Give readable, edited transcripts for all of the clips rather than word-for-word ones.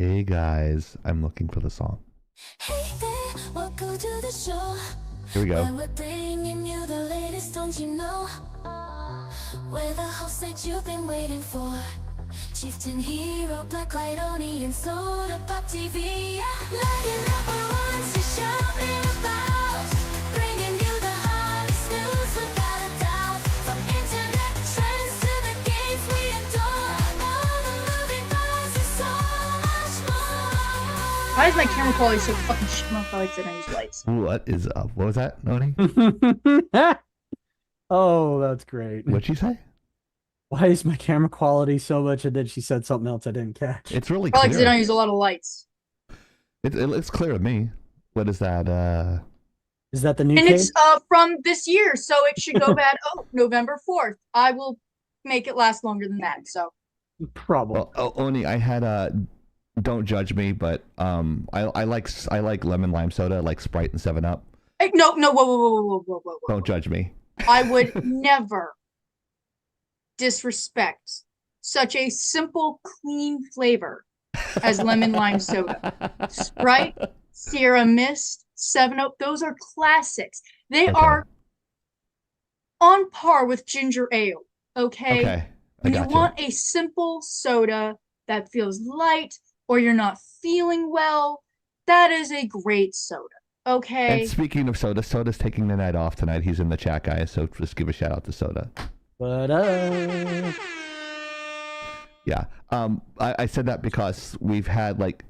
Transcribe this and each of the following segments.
Hey guys, I'm looking for the song. Hey there, welcome to the show. Here we go. Where we're bringing you the latest, don't you know? We're the hosts that you've been waiting for. Chieftain Hero, Black Light Oni, and Soda Pop TV. Laggin Out wants to shouting about. Bringing you the hottest news without a doubt. From internet trends to the games we adore. All the movie buzz and so much more. Why is my camera quality so fucking shit? My lights and I use lights. What is up? What was that, Noni? Oh, that's great. What'd she say? Why is my camera quality so much? And then she said something else I didn't catch. It's really Probably because I clear. don't use a lot of lights. It's clear to me. What is that? Is that the new And case? it's from this year, so it should go bad. Oh, November 4th. I will make it last longer than that. So Probably. Well, Oni, I had don't judge me, but I like lemon lime soda, like Sprite and 7-Up. no, whoa. Don't judge me. I would never disrespect such a simple, clean flavor as lemon lime soda. Sprite, Sierra Mist, 7-Up, those are classics. They Okay. are on par with ginger ale, okay? Okay, I When you got want a simple soda that feels light or you're not feeling well, that is a great soda, okay? And speaking of soda, Soda's taking the night off tonight. He's in the chat, guys. So just give a shout out to Soda. But Yeah. I said that because we've had like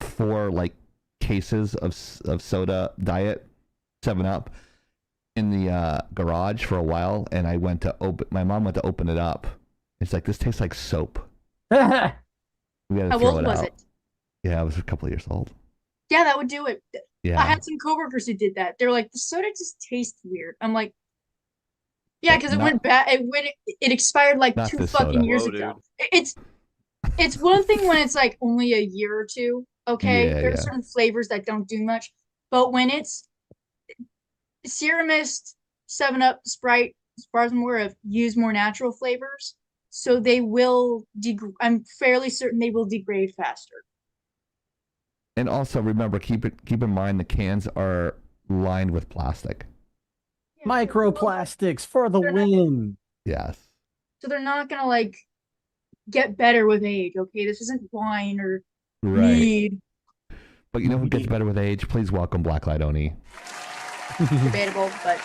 4 like cases of soda diet 7-Up in the garage for a while, and I went to open. My mom went to open it up. It's like, this tastes like soap. We had to How throw old it was out. it? Yeah, I was a couple of years old. Yeah, that would do it. I Yeah. had some coworkers who did that. They're like, the soda just tastes weird. I'm like, yeah, because it Not- went bad. It expired like Not 2 this fucking soda. years Whoa, ago. It's one thing when it's like only a year or two. Okay, Yeah, there's yeah. certain flavors that don't do much, but when it's Sierra Mist, 7-Up, Sprite, as far as I'm aware of, use more natural flavors, so they will. I'm fairly certain they will degrade faster. And also remember, keep in mind the cans are lined with plastic. Microplastics for the They're not- win. Yes. So they're not gonna like get better with age. Okay, this isn't wine or Right. mead. But you know who gets better with age? Please welcome Black Light Oni. Debatable, but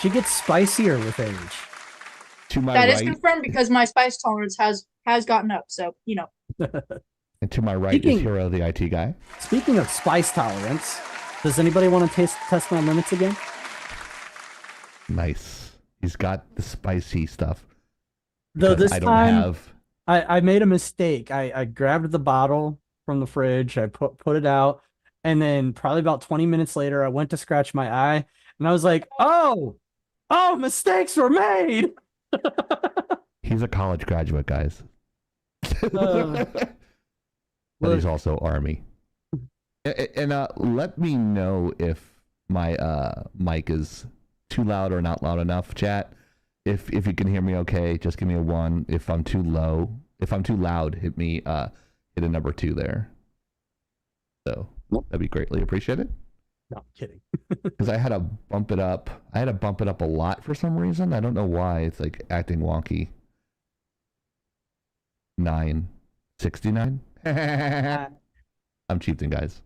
She gets spicier with age. To my that is right, confirmed because my spice tolerance has gotten up. So you know. and to my right is Speaking- Hero, the IT guy. Speaking of spice tolerance, does anybody want to test my limits again? Nice. He's got the spicy stuff. Though because this I don't time have. I made a mistake. I grabbed the bottle from the fridge, I put it out, and then probably about 20 minutes later I went to scratch my eye and I was like, oh, mistakes were made. He's a college graduate, guys. Uh, But he's also Army. And let me know if my mic is too loud or not loud enough, chat. If you can hear me okay, just give me a 1. If I'm too loud, hit me hit a number 2 there. So that'd be greatly appreciated. No, I'm kidding. Because I had to bump it up. I had to bump it up a lot for some reason. I don't know why. It's like acting wonky. 969. I'm cheating, guys.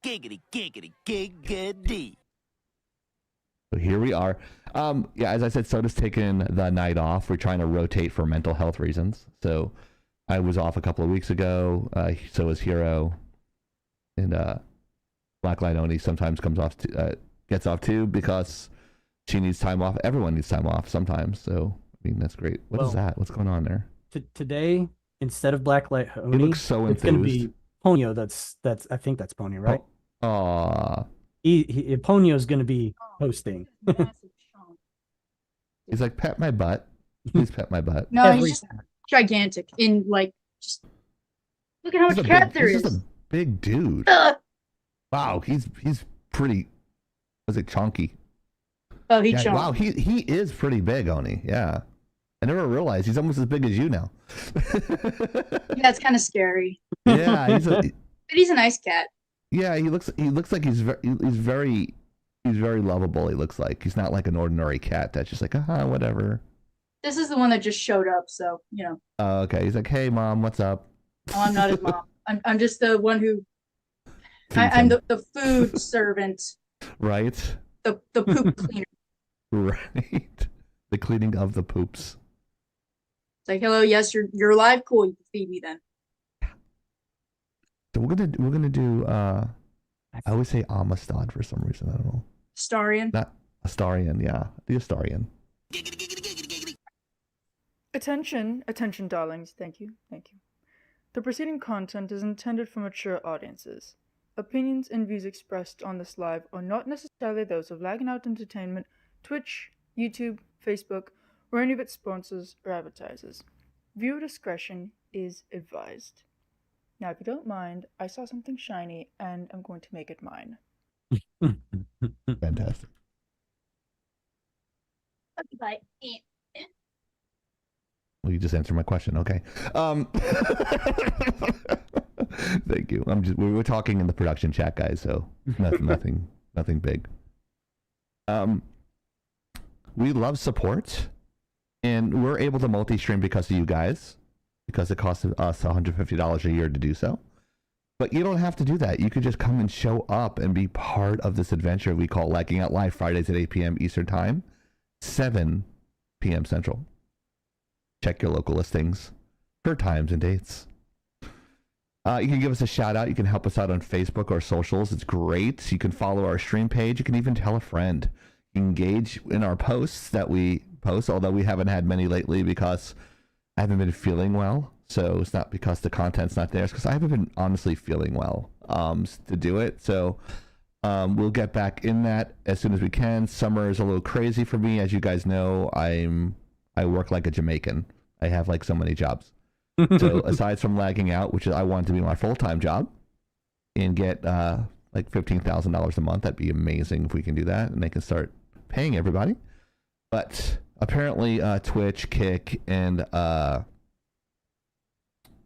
Giggity, giggity, giggity. So here we are. Yeah, as I said, Soda's taken the night off. We're trying to rotate for mental health reasons. So I was off a couple of weeks ago. So was Hero. And Black Light Oni sometimes gets off too because she needs time off. Everyone needs time off sometimes. So I mean, that's great. What is Well, that? What's going on there? Today, instead of Blacklight He Oni, looks so it's gonna enthused. be Ponyo. That's I think that's Ponyo, right? Aw. Ponyo's gonna be hosting. He's like, pet my butt. Please pet my butt. No, Every he's just gigantic. In like, just look at how much cat there He's is. just a big dude. Wow, he's pretty. Was it chunky? Oh, he Yeah, chunk. wow, he is pretty big, Oni. Yeah. I never realized he's almost as big as you now. Yeah, it's kind of scary. Yeah, But he's a nice cat. yeah. He looks like he's very lovable. He looks like he's not like an ordinary cat that's just like whatever. This is the one that just showed up, so you know. Okay, he's like, hey mom, what's up? Oh, I'm not his mom. I'm just the one who. Feeds I'm him. the food servant, Right. the poop cleaner. Right. The cleaning of the poops. It's like, hello, yes, you're alive. Cool, you can feed me then. So we're gonna do I always say Amistad for some reason. I don't know. Starian. Not Astarian, yeah. The Astarian. Attention, darlings. Thank you. The preceding content is intended for mature audiences. Opinions and views expressed on this live are not necessarily those of Laggin Out Entertainment, Twitch, YouTube, Facebook, or any of its sponsors or advertisers. Viewer discretion is advised. Now, if you don't mind, I saw something shiny and I'm going to make it mine. Fantastic. Bye. Well, you just answered my question. Okay. Thank you. We were talking in the production chat, guys, so nothing big. We love support, and we're able to multi-stream because of you guys, because it costs us $150 a year to do so. But you don't have to do that. You could just come and show up and be part of this adventure we call Lagging Out Live, Fridays at 8 p.m. Eastern Time, 7 p.m. Central. Check your local listings for times and dates. You can give us a shout out. You can help us out on Facebook or socials. It's great. You can follow our stream page. You can even tell a friend. Engage in our posts that we post, although we haven't had many lately because I haven't been feeling well. So it's not because the content's not there. It's because I haven't been honestly feeling well to do it. So we'll get back in that as soon as we can. Summer is a little crazy for me. As you guys know, I work like a Jamaican. I have like so many jobs. So aside from Lagging Out, which I want to be my full-time job and get like $15,000 a month, that'd be amazing if we can do that and they can start paying everybody. But apparently Twitch, Kick, and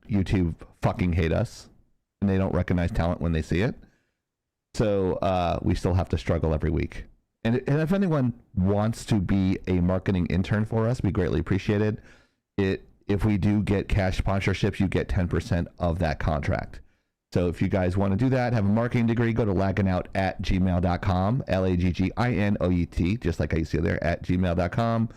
YouTube fucking hate us and they don't recognize talent when they see it. So we still have to struggle every week. And if anyone wants to be a marketing intern for us, we greatly appreciate it. If we do get cash sponsorships, you get 10% of that contract. So if you guys want to do that, have a marketing degree, go to lagginout@gmail.com, LAGGINOUT, just like I see there, @gmail.com.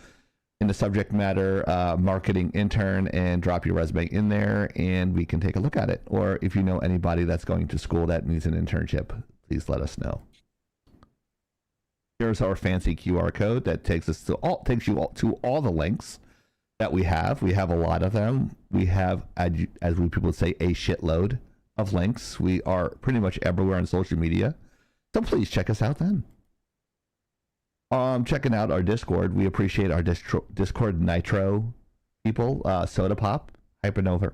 In the subject matter, marketing intern, and drop your resume in there, and we can take a look at it. Or if you know anybody that's going to school that needs an internship, please let us know. Here's our fancy QR code that takes you to all the links that we have. We have a lot of them. We have, as we people say, a shitload of links. We are pretty much everywhere on social media. So please check us out then. Checking out our Discord. We appreciate our Discord Nitro people. Soda Pop, Hypernova.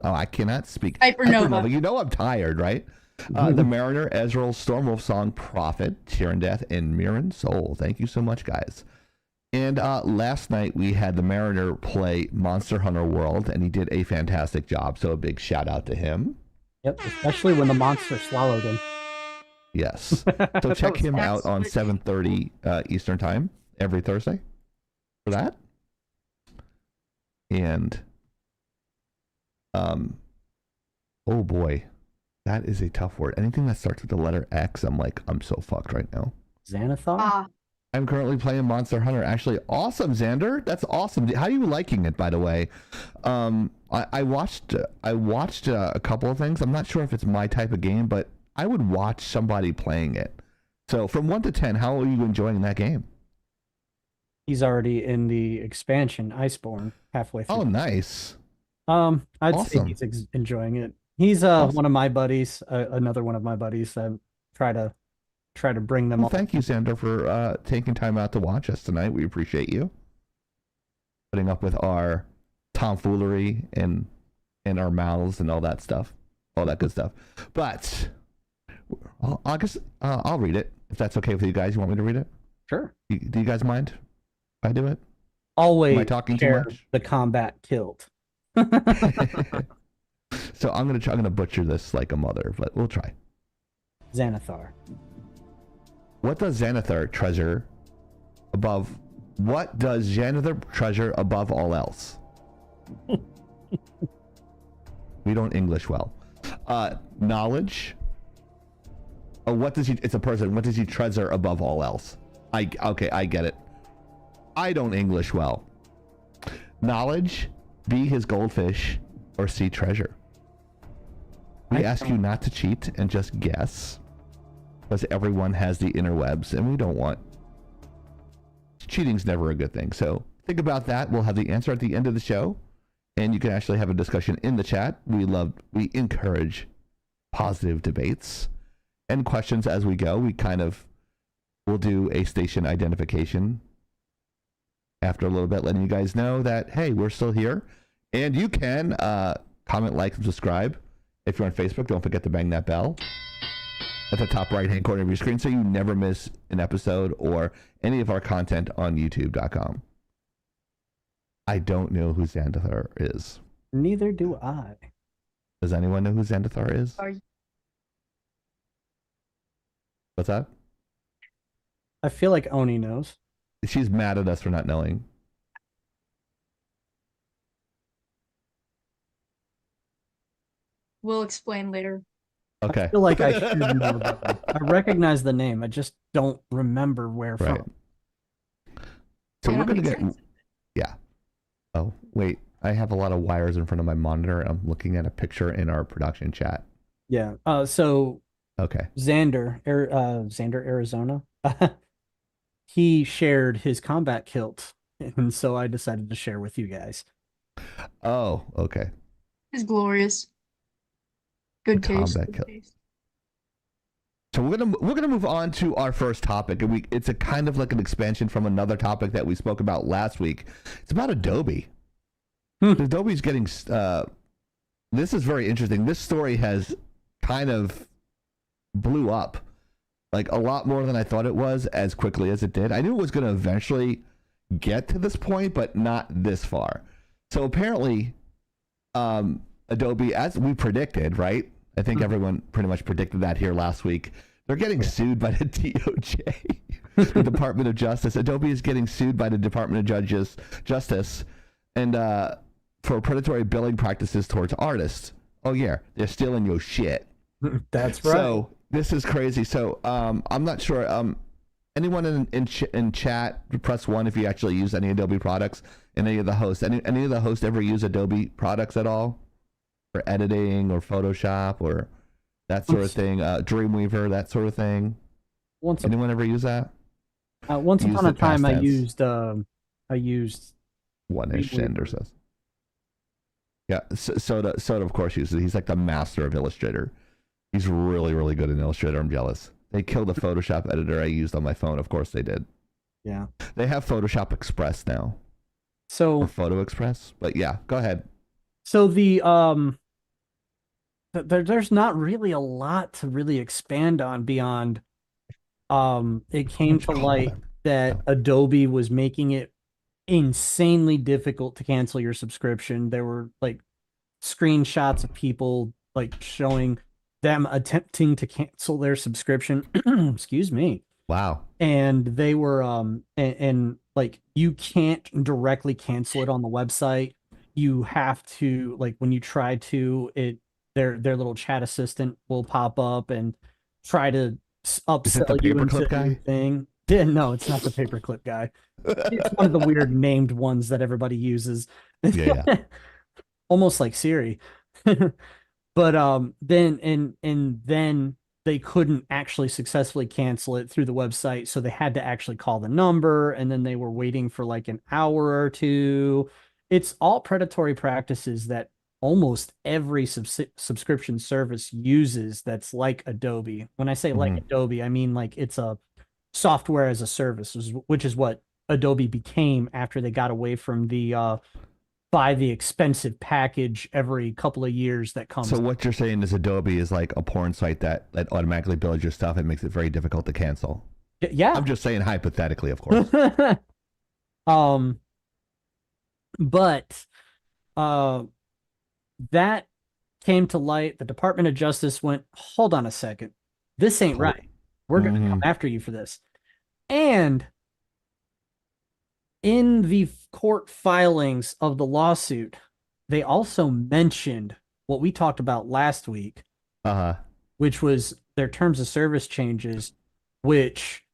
Oh, I cannot speak. Hypernova. You know I'm tired, right? The Mariner, Ezreal, Stormwolf Song, Prophet, Tyrann Death, and Mirren Soul. Thank you so much, guys. And last night we had the Mariner play Monster Hunter World, and he did a fantastic job. So a big shout out to him. Yep, especially when the monster swallowed him. Yes. So check him out on 7:30 Eastern Time every Thursday for that. And oh boy, that is a tough word. Anything that starts with the letter X, I'm so fucked right now. Xanathar? I'm currently playing Monster Hunter. Actually, awesome, Xander. That's awesome. How are you liking it, by the way? I watched a couple of things. I'm not sure if it's my type of game, but I would watch somebody playing it. So from 1 to 10, how are you enjoying that game? He's already in the expansion, Iceborne, halfway through. Oh, nice. I'd say Awesome. he's enjoying it. He's one of my buddies, another one of my buddies that try to bring them Well, all. thank you, Xander, for taking time out to watch us tonight. We appreciate you putting up with our tomfoolery and our mouths and all that stuff, all that good stuff. But I'll read it if that's okay with you guys. You want me to read it? Sure. Do you guys mind if I do it? always talking too share much? the combat kilt. So I'm gonna butcher this like a mother, but we'll try. Xanathar. What does Xanathar treasure above? What does Xanathar treasure above all else? We don't English well. Knowledge. Oh, what does he? It's a person. What does he treasure above all else? Okay, I get it. I don't English well. Knowledge, B, his goldfish, or C, treasure. We ask you not to cheat and just guess, because everyone has the interwebs, and we don't want... Cheating's never a good thing, so think about that. We'll have the answer at the end of the show, and you can actually have a discussion in the chat. We encourage positive debates and questions as we go. We'll do a station identification after a little bit, letting you guys know that, hey, we're still here. And you can comment, like, and subscribe. If you're on Facebook, don't forget to bang that bell at the top right-hand corner of your screen so you never miss an episode or any of our content on youtube.com. I don't know who Xanathar is. Neither do I. Does anyone know who Xanathar is? Are you- What's that? I feel like Oni knows. She's mad at us for not knowing. We'll explain later. Okay. I feel like I should know that. I recognize the name. I just don't remember where Right. from. So Yeah, we're that going to makes get... sense. Yeah. Oh, wait. I have a lot of wires in front of my monitor. I'm looking at a picture in our production chat. Yeah. So Okay. Xander, Arizona, he shared his combat kilt, and so I decided to share with you guys. Oh, okay. It's glorious. Good The taste. combat Good kilt. taste. So we're gonna move on to our first topic, and it's a kind of like an expansion from another topic that we spoke about last week. It's about Adobe. Adobe's getting this is very interesting. This story has kind of blew up like a lot more than I thought it was as quickly as it did. I knew it was going to eventually get to this point, but not this far. So apparently, Adobe, as we predicted, right? I think everyone pretty much predicted that here last week. They're getting sued by the DOJ, the Department of Justice. Adobe is getting sued by the Department of Justice, and for predatory billing practices towards artists. Oh yeah, they're stealing your shit. That's right. So this is crazy. So I'm not sure. Anyone in chat, press 1 if you actually use any Adobe products. And any of the hosts, any of the hosts ever use Adobe products at all? For editing or Photoshop or that sort of thing, Dreamweaver, that sort of thing. Anyone ever use that? Once Use upon a the past time, I tense. used One-ish Xander says. Yeah, Soda of course uses it. He's like the master of Illustrator. He's really, really good in Illustrator. I'm jealous. They killed the Photoshop editor I used on my phone. Of course they did. Yeah. They have Photoshop Express now. So Or Photo Express. But yeah, go ahead. So there's not really a lot to really expand on beyond it came to light that Adobe was making it insanely difficult to cancel your subscription. There were like screenshots of people like showing them attempting to cancel their subscription. Excuse me. Wow. And they were and like you can't directly cancel it on the website. You have to, like, when you try to, their little chat assistant will pop up and try to upsell you into anything. Yeah, no, it's not the paperclip guy. It's one of the weird named ones that everybody uses. Yeah. Almost like Siri. But then they couldn't actually successfully cancel it through the website, so they had to actually call the number, and then they were waiting for like an hour or two. It's all predatory practices that almost every subscription service uses that's like Adobe. When I say like Adobe, I mean like it's a software as a service, which is what Adobe became after they got away from the buy the expensive package every couple of years that comes. So what you're saying is Adobe is like a porn site that automatically builds your stuff and makes it very difficult to cancel. Yeah. I'm just saying hypothetically, of course. But that came to light. The Department of Justice went, hold on a second. This ain't right. We're going to come after you for this. And in the court filings of the lawsuit, they also mentioned what we talked about last week, which was their terms of service changes, which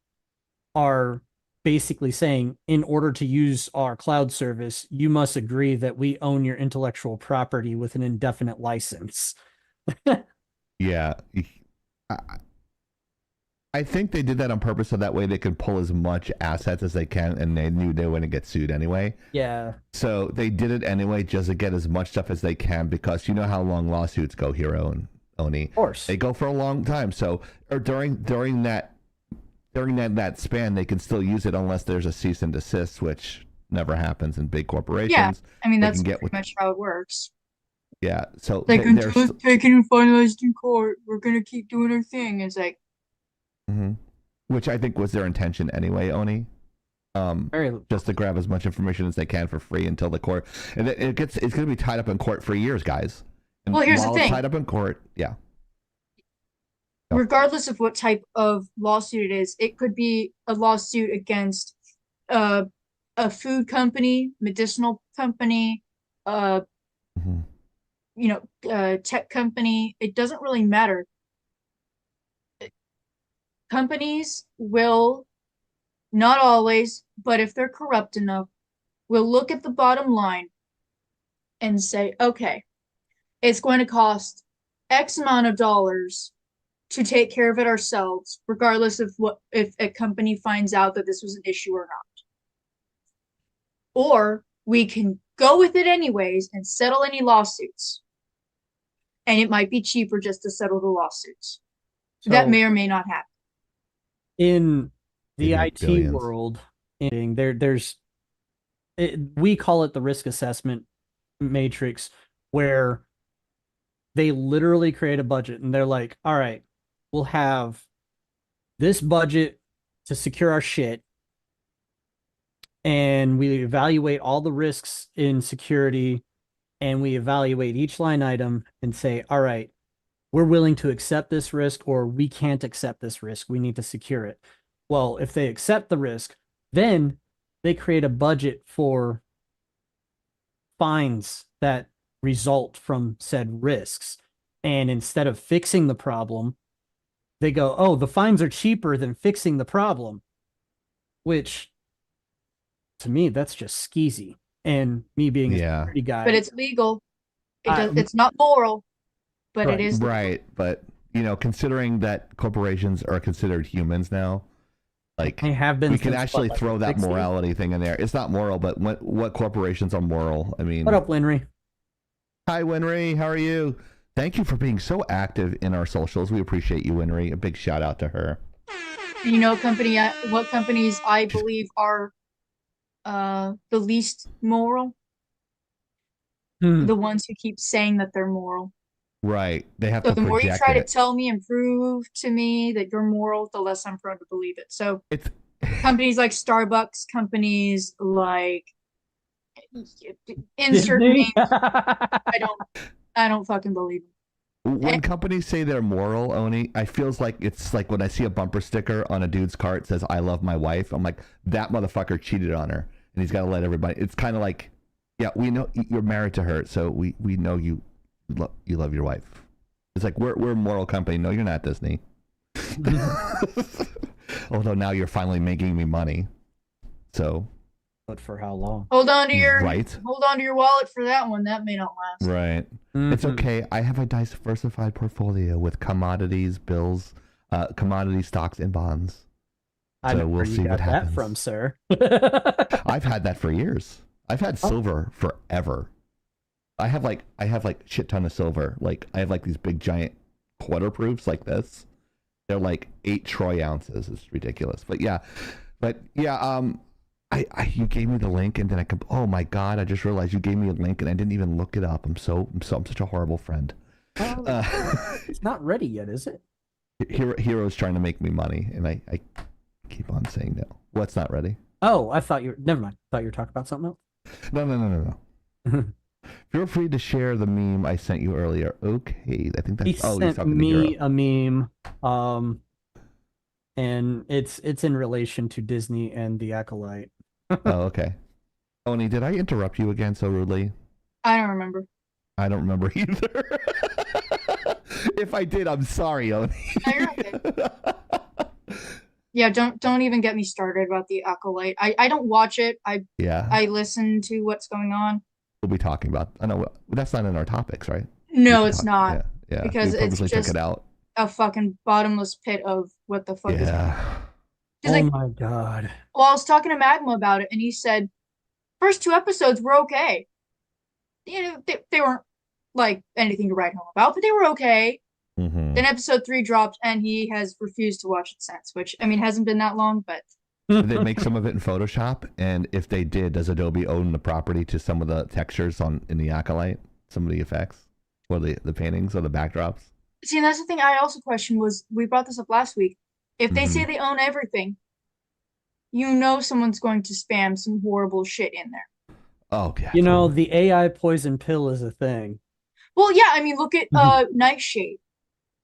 are basically saying, in order to use our cloud service, you must agree that we own your intellectual property with an indefinite license. Yeah. I think they did that on purpose so that way they could pull as much assets as they can, and they knew they were going to get sued anyway. Yeah. So they did it anyway just to get as much stuff as they can, because you know how long lawsuits go, Hero and Oni. Of course. They go for a long time. So or during that span, they can still use it unless there's a cease and desist, which never happens in big corporations. Yeah, I mean, They that's can get pretty much how it works. Yeah, so Like, until it's taken and finalized in court, we're gonna keep doing our thing. It's like, which I think was their intention anyway, Oni. Just to grab as much information as they can for free until the court, and it's going to be tied up in court for years, guys. And well, here's the while it's thing. tied up in court, yeah. Regardless of what type of lawsuit it is, it could be a lawsuit against a food company, medicinal company, tech company. It doesn't really matter. Companies will, not always, but if they're corrupt enough, will look at the bottom line and say, okay, it's going to cost X amount of dollars to take care of it ourselves, regardless of what if a company finds out that this was an issue or not. Or we can go with it anyways and settle any lawsuits. And it might be cheaper just to settle the lawsuits. So that may or may not happen. In the IT billions. world, we call it the risk assessment matrix, where they literally create a budget and they're like, all right, we'll have this budget to secure our shit. And we evaluate all the risks in security, and we evaluate each line item and say, all right, we're willing to accept this risk, or we can't accept this risk. We need to secure it. Well, if they accept the risk, then they create a budget for fines that result from said risks. And instead of fixing the problem, they go, oh, the fines are cheaper than fixing the problem, which to me, that's just skeezy. And me being a security guy. But it's legal. It's not moral, but Right. it is legal. Right, but considering that corporations are considered humans now, like They have been we can since, actually what, like throw that 60s? morality thing in there. It's not moral, but what corporations are moral? I mean, What up, Winry? Hi, Winry. How are you? Thank you for being so active in our socials. We appreciate you, Winry. A big shout out to her. You know, what companies I believe are the least moral? The ones who keep saying that they're moral. Right. They have So to the more you project try to it. tell me and prove to me that you're moral, the less I'm prone to believe it. So It's companies like Starbucks, companies like insert Disney? names, I don't fucking believe them. when companies say they're moral, Oni, I feels like it's like when I see a bumper sticker on a dude's car that says "I love my wife." I'm like, that motherfucker cheated on her, and he's got to let everybody. It's kind of like, yeah, we know you're married to her, so we know you love your wife. It's like we're a moral company. No, you're not, Disney. Although now you're finally making me money, so. But for how long? Hold on to your Right. hold on to your wallet for that one. That may not last. Right. It's okay. I have a diversified portfolio with commodities, bills, commodity stocks, and bonds. I So know we'll where you see got what that happens. from, sir. I've had that for years. I've had silver forever. I have like shit ton of silver. Like I have like these big giant quarter proofs like this. They're like 8 troy ounces. It's ridiculous. But yeah. You gave me the link and then oh my god, I just realized you gave me a link and I didn't even look it up. I'm such a horrible friend. It's not ready yet, is it? Hero's trying to make me money and I keep on saying no. What's not ready? Oh, I thought never mind. I thought you were talking about something else. No. Feel free to share the meme I sent you earlier. Okay, I think that's. He He's sent talking to Hero. me a meme, and it's in relation to Disney and the Acolyte. Oh, okay. Oni, did I interrupt you again so rudely? I don't remember. I don't remember either. If I did, I'm sorry, Oni. No, you're okay. Yeah, don't even get me started about the Acolyte. I don't watch it. Yeah, I listen to what's going on. we'll be talking about. I know that's not in our topics, right? No, We it's should not. talk- Yeah, Because we it's purposely took just it out. a fucking bottomless pit of what the fuck is going on. Yeah. He's Oh like, my god. well, I was talking to Magma about it, and he said, first 2 episodes were okay. You know, they weren't like anything to write home about, but they were okay. Mm-hmm. Then episode 3 dropped, and he has refused to watch it since, which, I mean, hasn't been that long, but Did they make some of it in Photoshop? And if they did, does Adobe own the property to some of the textures in the Acolyte? Some of the effects? Or the paintings or the backdrops? see, and that's the thing I also questioned was, we brought this up last week. If they say Mhm. they own everything, you know someone's going to spam some horrible shit in there. Oh, yeah. You know, totally. the AI poison pill is a thing. Well, yeah, I mean, look at Nightshade.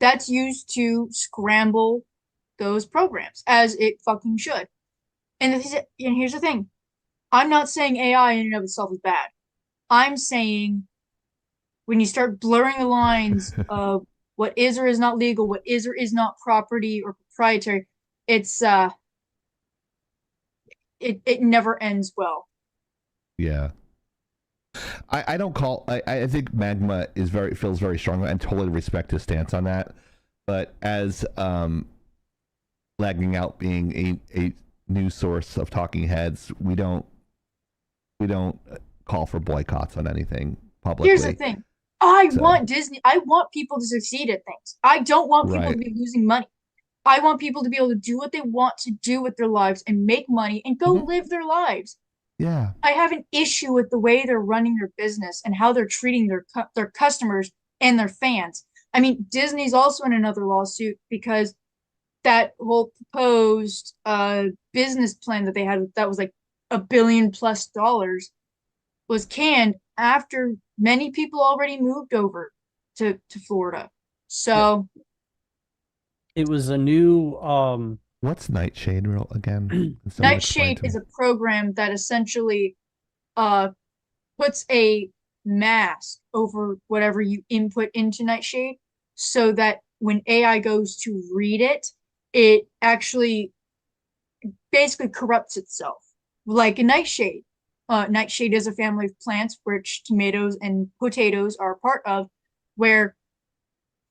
That's used to scramble those programs, as it fucking should. And here's the thing. I'm not saying AI in and of itself is bad. I'm saying when you start blurring the lines of what is or is not legal, what is or is not property or proprietary, it's it never ends well. Yeah. I don't call I think Magma feels very strongly and totally respect his stance on that. But as Lagging Out being a news source of talking heads, we don't call for boycotts on anything publicly. Here's the thing. I want people to succeed at things. I don't want people to be losing money. I want people to be able to do what they want to do with their lives and make money and go live their lives. Yeah. I have an issue with the way they're running their business and how they're treating their customers and their fans. I mean, Disney's also in another lawsuit because that whole proposed business plan that they had that was like $1 billion+ was canned after many people already moved over to Florida. So It was a new What's Nightshade again? Nightshade is a program that essentially puts a mask over whatever you input into Nightshade so that when AI goes to read it, it actually basically corrupts itself. Like a Nightshade. Nightshade is a family of plants which tomatoes and potatoes are a part of, where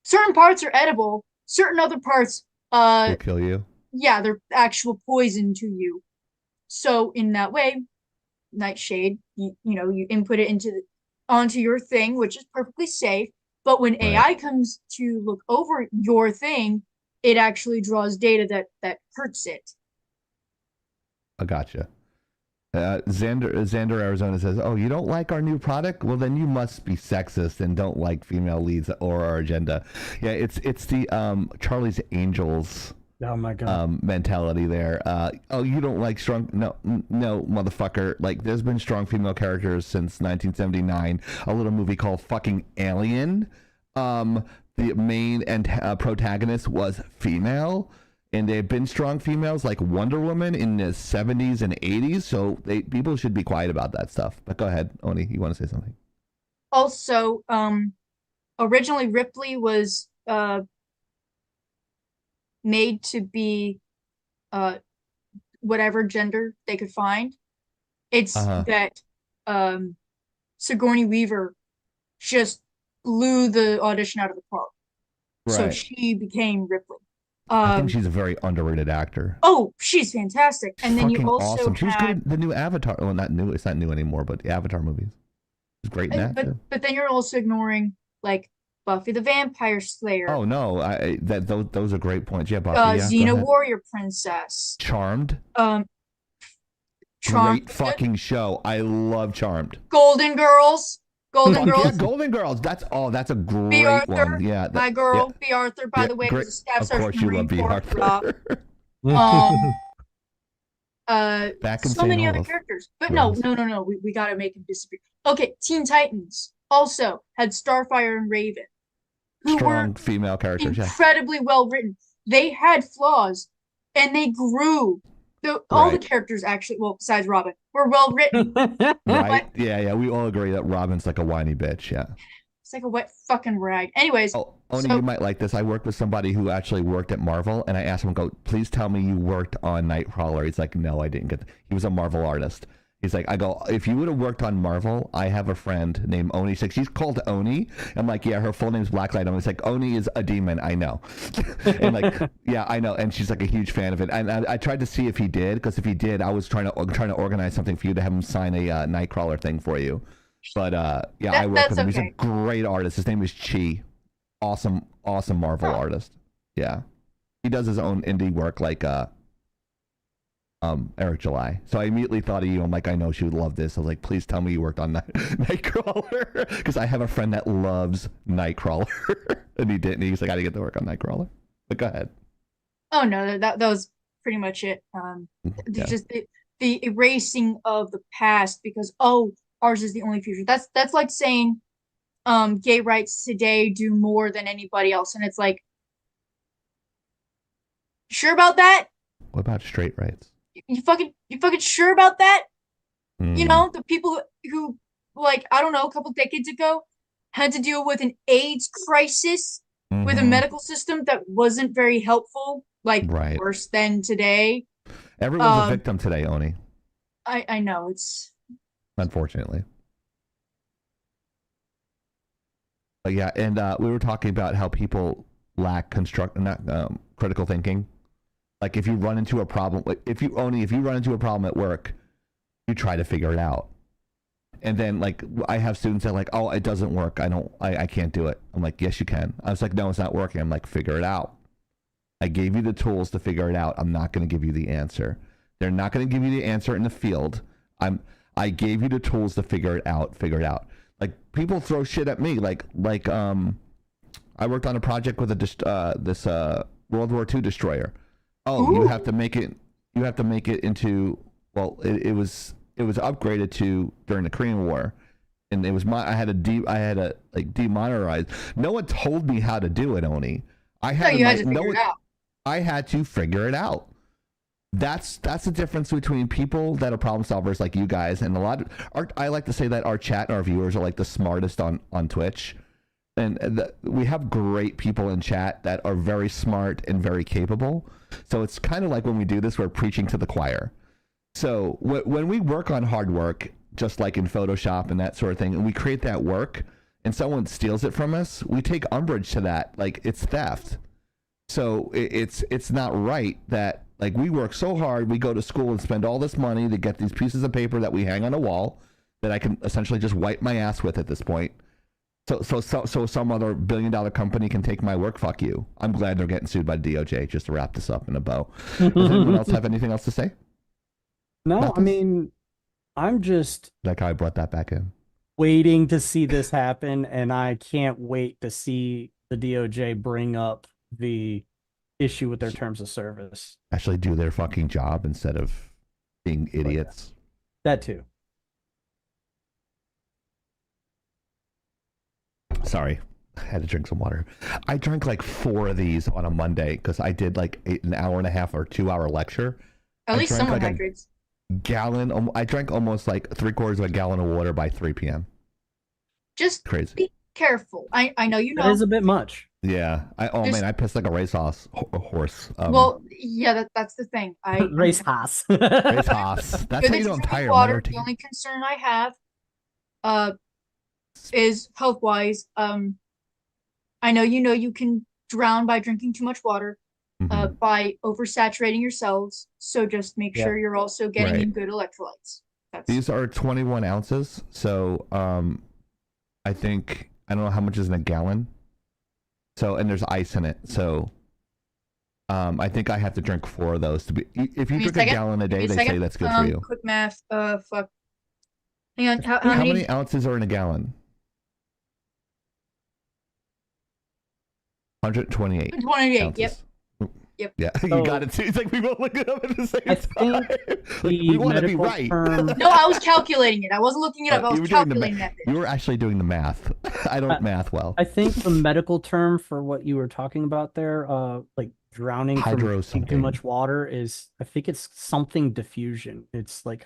certain parts are edible, certain other parts will kill you. Yeah, they're actual poison to you. So in that way, Nightshade, you input it onto your thing, which is perfectly safe. But when AI comes to look over your thing, it actually draws data that hurts it. I gotcha. Xander Arizona says, "Oh, you don't like our new product? Well, then you must be sexist and don't like female leads or our agenda." Yeah, it's the Charlie's Angels. Oh my god. Mentality there. Oh, you don't like strong? No, motherfucker. Like, there's been strong female characters since 1979. A little movie called fucking Alien. The main and protagonist was female, and they've been strong females like Wonder Woman in the 70s and 80s. So people should be quiet about that stuff. But go ahead, Oni. You want to say something? Also, originally Ripley was made to be whatever gender they could find. It's that Sigourney Weaver just blew the audition out of the park. So she became Ripley. I think she's a very underrated actor. Oh, she's fantastic. And then you also awesome. She was good had in the new Avatar. Well, not new. It's not new anymore, but the Avatar movies. She's great in that too. But then you're also ignoring like Buffy the Vampire Slayer. Oh no, those are great points. Yeah, Buffy. Xena Warrior Princess. Charmed. Charmed. Great fucking show. I love Charmed. Golden Girls. Golden Girls. Yeah, Golden Girls. That's a great B. Arthur, one. Yeah, my girl, B. Arthur. By the way, was a staff sergeant. Of course, you love B. Arthur. Marine Corps. Golden Girls. Um, Back in so St. many other Olaf. characters. But Yes. no. We gotta make him disappear. Okay, Teen Titans also had Starfire and Raven, who Strong were female characters, yes. incredibly well written. They had flaws, and they grew. All the Right. characters actually, well, besides Robin, were well written. Right? Yeah. We all agree that Robin's like a whiny bitch, yeah. It's like a wet fucking rag. Anyways, Oh, Oni, so you might like this. I worked with somebody who actually worked at Marvel, and I asked him, "Go, please tell me you worked on Nightcrawler." He's like, "No, I didn't get." He was a Marvel artist. He's like, I go, "If you would have worked on Marvel, I have a friend named Oni." He's like, "She's called Oni." I'm like, "Yeah, her full name's Blacklight." He's like, "Oni is a demon, I know." And like, yeah, I know. And she's like a huge fan of it. And I tried to see if he did, because if he did, I was trying to organize something for you to have him sign a Nightcrawler thing for you. But yeah, I work with him. He's a great artist. His name is Chi. Awesome Marvel artist. Yeah, he does his own indie work like Eric July. So I immediately thought of you. I'm like, I know she would love this. I was like, please tell me you worked on Nightcrawler, because I have a friend that loves Nightcrawler, and he didn't. He's like, I didn't get to work on Nightcrawler. But go ahead. oh no, that was pretty much it. Yeah. Just the erasing of the past because ours is the only future. That's like saying gay rights today do more than anybody else, and it's like, sure about that? What about straight rights? You fucking sure about that? You Mm. know, the people who like, I don't know, a couple decades ago had to deal with an AIDS crisis with a Mhm. medical system that wasn't very helpful, like Right. worse than today. Everyone's a victim today, Oni. I know it's Unfortunately. But yeah, and we were talking about how people lack critical thinking. Like if you run into a problem, like if you run into a problem at work, you try to figure it out. And then like I have students that are like, oh, it doesn't work. I can't do it. I'm like, yes, you can. I was like, no, it's not working. I'm like, figure it out. I gave you the tools to figure it out. I'm not going to give you the answer. They're not going to give you the answer in the field. I gave you the tools to figure it out. Figure it out. Like people throw shit at me. Like I worked on a project with this World War II destroyer. Oh, you have to make it. You have to make it into. Well, it was upgraded to during the Korean War, and it was I had to like demonetize. No one told me how to do it, Oni. I had you had to figure it out. I had to figure it out. That's the difference between people that are problem solvers like you guys and a lot of I like to say that our chat and our viewers are like the smartest on Twitch. And we have great people in chat that are very smart and very capable. So it's kind of like when we do this, we're preaching to the choir. So when we work on hard work, just like in Photoshop and that sort of thing, and we create that work and someone steals it from us, we take umbrage to that. Like it's theft. So it's not right that like we work so hard, we go to school and spend all this money to get these pieces of paper that we hang on a wall that I can essentially just wipe my ass with at this point. So some other billion-dollar company can take my work. Fuck you. I'm glad they're getting sued by DOJ. Just to wrap this up in a bow. Does anyone else have anything else to say? No, I mean, I'm just Like how I brought that back in. waiting to see this happen, and I can't wait to see the DOJ bring up the issue with their terms of service. Actually do their fucking job instead of being idiots. That too. Sorry, I had to drink some water. I drank like 4 of these on a Monday because I did like an hour and a half or 2-hour lecture. At least someone like hydrates. Gallon. I drank almost like 3/4 of a gallon of water by 3 p.m. Just Crazy. be careful. I know you know. That is a bit much. Yeah. Man, I pissed like a racehorse. Well, yeah, that's the thing. Race Haas. Racehorse. That's how you know I'm tired. Water. The only concern I have, is health wise. I know you can drown by drinking too much water, by oversaturating your cells. So just make sure you're also getting in good electrolytes. These are 21 ounces. So I think I don't know how much is in a gallon. So and there's ice in it. So I think I have to drink 4 of those to be. If you drink a gallon a day, they say that's good for you. Quick math. Fuck. Hang on. How many ounces are in a gallon? 128. 128. Ounces. Yep. Yep. Yeah, you So- got it too. It's like we both look it up at the same I time. think Like, the we want to be medical right. term- No, I was calculating it. I wasn't looking it up. I You was were doing the calculating math. that. You were actually doing the math. I don't math well. I think the medical term for what you were talking about there, like drowning from Hydro drinking something. too much water, is I think it's something diffusion. It's like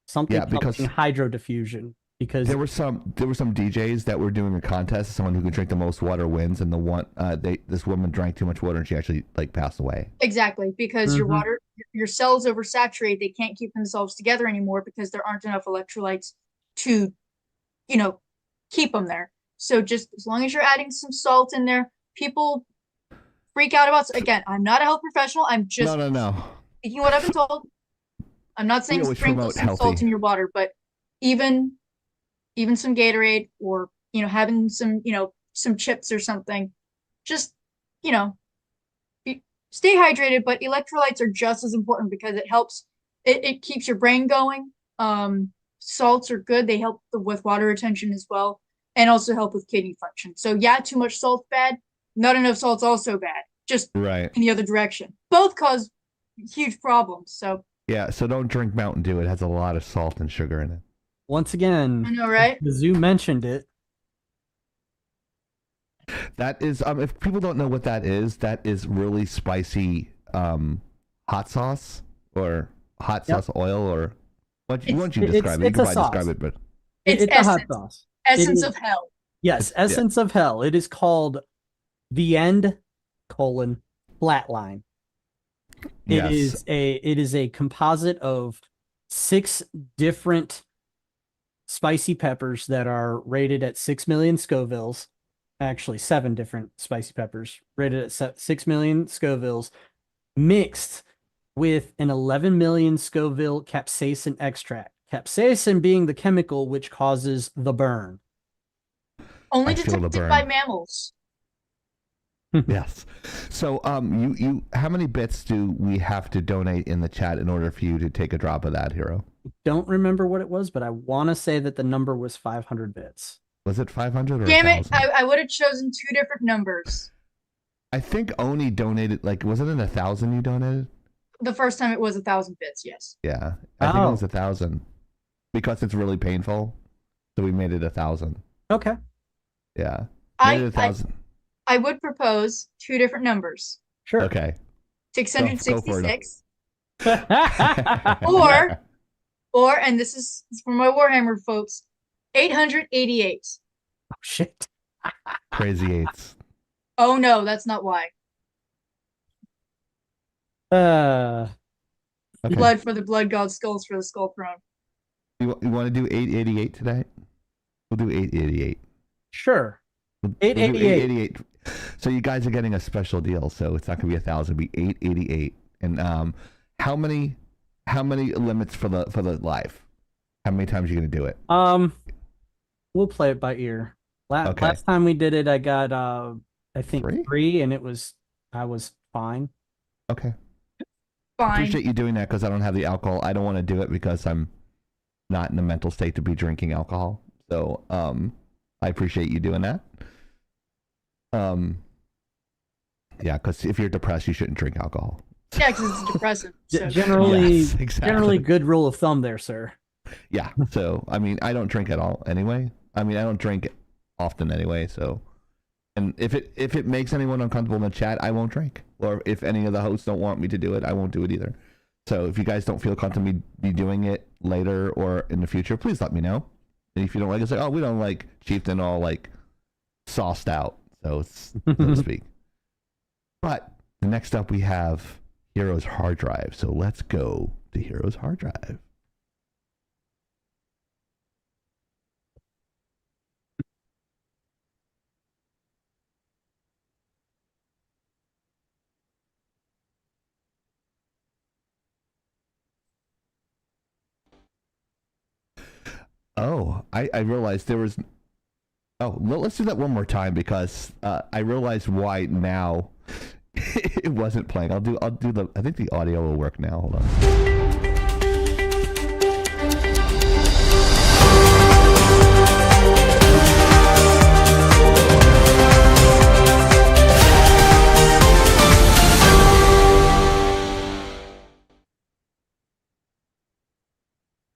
something Yeah, because- hydrodiffusion. Because There were some DJs that were doing a contest. Someone who could drink the most water wins, and this woman drank too much water and she actually like passed away. Exactly, because your Mhm. water, your cells oversaturate. They can't keep themselves together anymore because there aren't enough electrolytes to, keep them there. So just as long as you're adding some salt in there, people freak out about. Again, I'm not a health professional. I'm just No. speaking what I've been told. I'm not saying always sprinkle promote some salt healthy. in your water, but even some Gatorade or having some some chips or something, just stay hydrated. But electrolytes are just as important because it helps. It keeps your brain going. Salts are good. They help with water retention as well, and also help with kidney function. So yeah, too much salt's bad. Not enough salt's also bad. Just Right. in the other direction. Both cause huge problems. So Yeah. So don't drink Mountain Dew. It has a lot of salt and sugar in it. once again, I know, right? the zoo mentioned it. That is, if people don't know what that is really spicy hot sauce or hot Yep. sauce oil or what you It's- want you it's- describe it. You it's can a probably sauce. describe it, but It's a hot essence. sauce. Essence is- of hell. Yes, essence of hell. It is called the end flatline. yes. It is a composite of 6 different spicy peppers that are rated at 6 million Scovilles. Actually, 7 different spicy peppers rated at 6 million Scovilles, mixed with an 11 million Scoville capsaicin extract. Capsaicin being the chemical which causes the burn. Only I feel the detected by burn. mammals. Yes. So, you how many bits do we have to donate in the chat in order for you to take a drop of that, Hero? Don't remember what it was, but I want to say that the number was 500 bits. Was it 500 or Damn it! 1,000? I would have chosen 2 different numbers. I think Oni donated, like, wasn't it 1,000 you donated? The first time it was 1,000 bits. Yes. Yeah. I think it Oh. was 1,000 because it's really painful. So we made it 1,000. Okay. Yeah. I, Made it I 1,000. I would propose 2 different numbers. Sure. Okay. 666 Or or and this is for my Warhammer folks, 888. oh, shit. Crazy eights. Oh no, that's not why. Okay. Blood for the blood god, skulls for the skull throne. You want to do 888 today? We'll do 888. Sure. We'll do 888. 888. So you guys are getting a special deal. So it's not going to be 1,000. It'll be 888. And how many limits for the live? How many times are you going to do it? We'll play it by ear. Okay. Last time we did it, I got I think 3? 3, and I was fine. Okay. Fine. Appreciate you doing that because I don't have the alcohol. I don't want to do it because I'm not in the mental state to be drinking alcohol. So I appreciate you doing that. Yeah, because if you're depressed, you shouldn't drink alcohol. Yeah, because it's depressant. So. Generally, Yes, exactly. generally good rule of thumb there, sir. Yeah. So I mean, I don't drink at all anyway. I mean, I don't drink often anyway. So, and if it makes anyone uncomfortable in the chat, I won't drink. Or if any of the hosts don't want me to do it, I won't do it either. So if you guys don't feel comfortable me doing it later or in the future, please let me know. And if you don't like it, say, oh, we don't like Chieftain all like sauced out, so to speak. But next up we have Hero's hard drive. So let's go to Hero's hard drive. Oh, I realized there was. Oh, let's do that one more time because I realized why now it wasn't playing. I'll do the. I think the audio will work now. Hold on.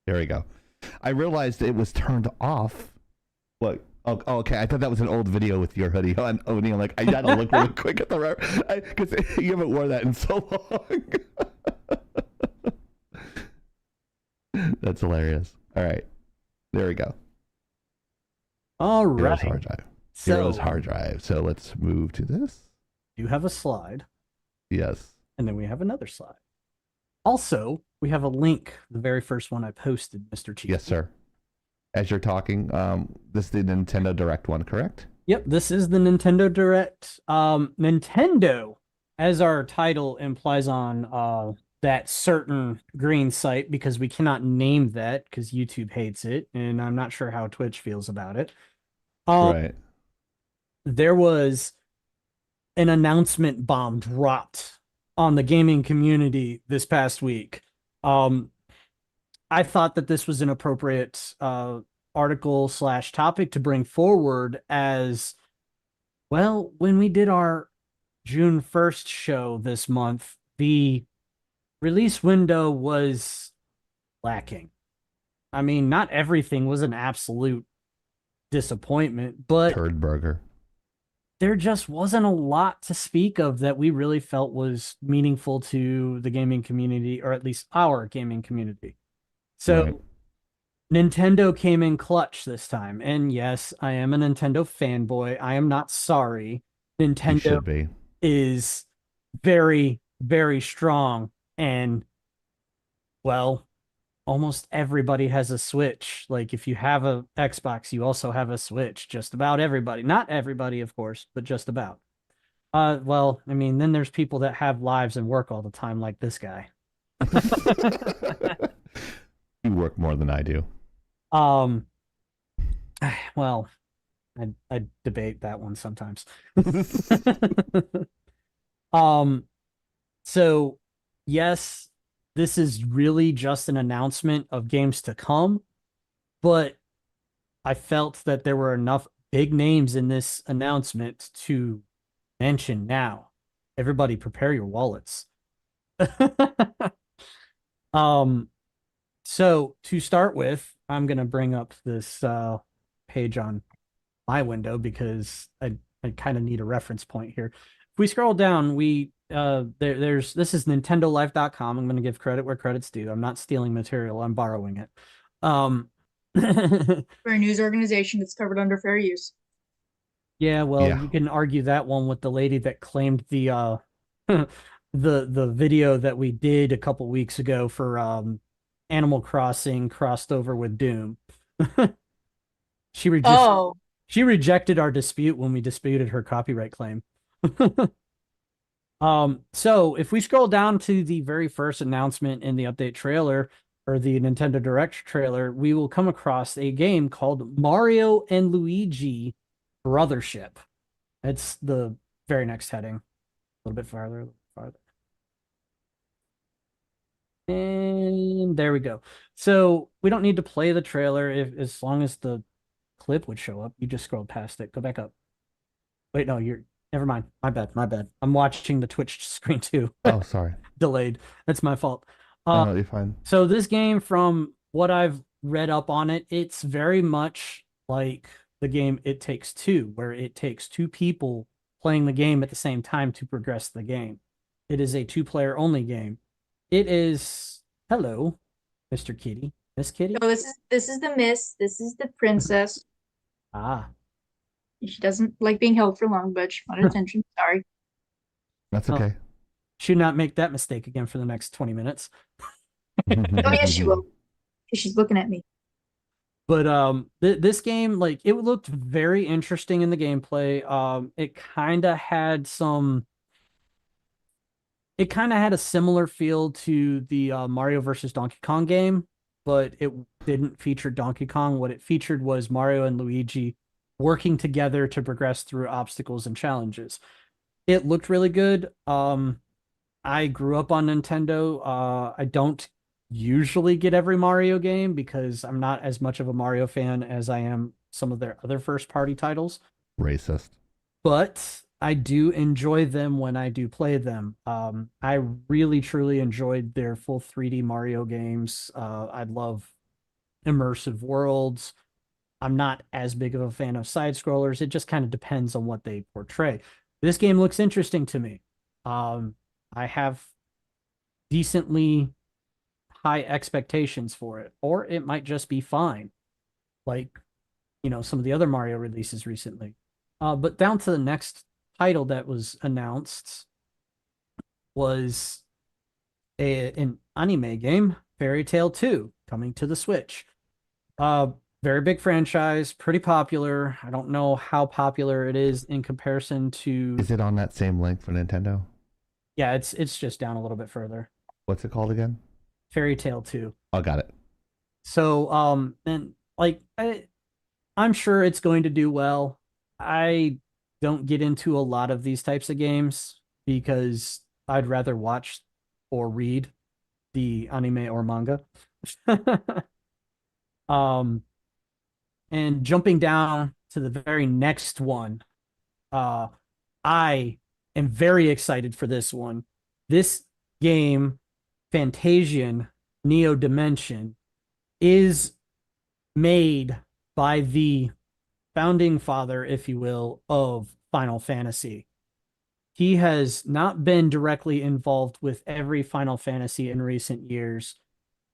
There we go. I realized it was turned off. What? Oh, okay. I thought that was an old video with your hoodie on, Oni. I'm like, I gotta look really quick at the because you haven't worn that in so long. That's hilarious. All right, there we go. All Heroes right. hard drive. So Heroes hard drive. So let's move to this. you have a slide, Yes. and then we have another slide. Also, we have a link, the very first one I posted, Mr. Chief. Yes, sir. As you're talking, this is the Nintendo Direct one, correct? Yep, this is the Nintendo Direct. Nintendo, as our title implies on that certain green site, because we cannot name that because YouTube hates it, and I'm not sure how Twitch feels about it. Right. There was an announcement bomb dropped on the gaming community this past week. I thought that this was an appropriate article / topic to bring forward as well. When we did our June 1st show this month, the release window was lacking. I mean, not everything was an absolute disappointment, but Turd burger. there just wasn't a lot to speak of that we really felt was meaningful to the gaming community, or at least our gaming community. So Right. Nintendo came in clutch this time. And yes, I am a Nintendo fanboy. I am not sorry. You Nintendo should be. is very, very strong. And, well, almost everybody has a Switch. Like, if you have a Xbox, you also have a Switch. Just about everybody. Not everybody, of course, but just about. Well, I mean, then there's people that have lives and work all the time, like this guy. You work more than I do. Well, I debate that one sometimes. So yes, this is really just an announcement of games to come, but I felt that there were enough big names in this announcement to mention now. Everybody prepare your wallets. So to start with, I'm going to bring up this page on my window because I kind of need a reference point here. If we scroll down, this is nintendolife.com. I'm going to give credit where credit's due. I'm not stealing material. I'm borrowing it. For a news organization, it's covered under fair use. Yeah, well, Yeah. you can argue that one with the lady that claimed the the video that we did a couple weeks ago for Animal Crossing crossed over with Doom. She rejected our dispute when we disputed her copyright claim. So if we scroll down to the very first announcement in the update trailer, or the Nintendo Direct trailer, we will come across a game called Mario and Luigi Brothership. It's the very next heading. A little bit farther, And there we go. So we don't need to play the trailer as long as the clip would show up. You just scrolled past it. Go back up. Wait, no, never mind. My bad. I'm watching the Twitch screen too. Oh, sorry. Delayed. That's my fault. No, you're fine. So this game, from what I've read up on it, it's very much like the game It Takes Two, where it takes two people playing the game at the same time to progress the game. It is a 2-player only game. It is, hello, Mr. Kitty. Miss Kitty? So this is the miss. This is the princess. Ah. She doesn't like being held for long, but she wanted attention. Sorry. That's Oh. okay. Should not make that mistake again for the next 20 minutes. Oh yes, she will. 'Cause she's looking at me. But this game, like, it looked very interesting in the gameplay. It kind of had a similar feel to the Mario versus Donkey Kong game, but it didn't feature Donkey Kong. What it featured was Mario and Luigi working together to progress through obstacles and challenges. It looked really good. I grew up on Nintendo. I don't usually get every Mario game because I'm not as much of a Mario fan as I am some of their other first-party titles. Racist. But I do enjoy them when I do play them. I really, truly enjoyed their full 3D Mario games. I love immersive worlds. I'm not as big of a fan of side scrollers. It just kind of depends on what they portray. This game looks interesting to me. I have decently high expectations for it, or it might just be fine, like some of the other Mario releases recently. But down to the next title that was announced was an anime game, Fairy Tail 2, coming to the Switch. Very big franchise, pretty popular. I don't know how popular it is in comparison to. Is it on that same link for Nintendo? Yeah, it's just down a little bit further. What's it called again? Fairy Tail 2. Oh, got it. So, and like I'm sure it's going to do well. I don't get into a lot of these types of games because I'd rather watch or read the anime or manga. um, and jumping down to the very next one, I am very excited for this one. This game, Fantasian Neo Dimension, is made by the founding father, if you will, of Final Fantasy. He has not been directly involved with every Final Fantasy in recent years,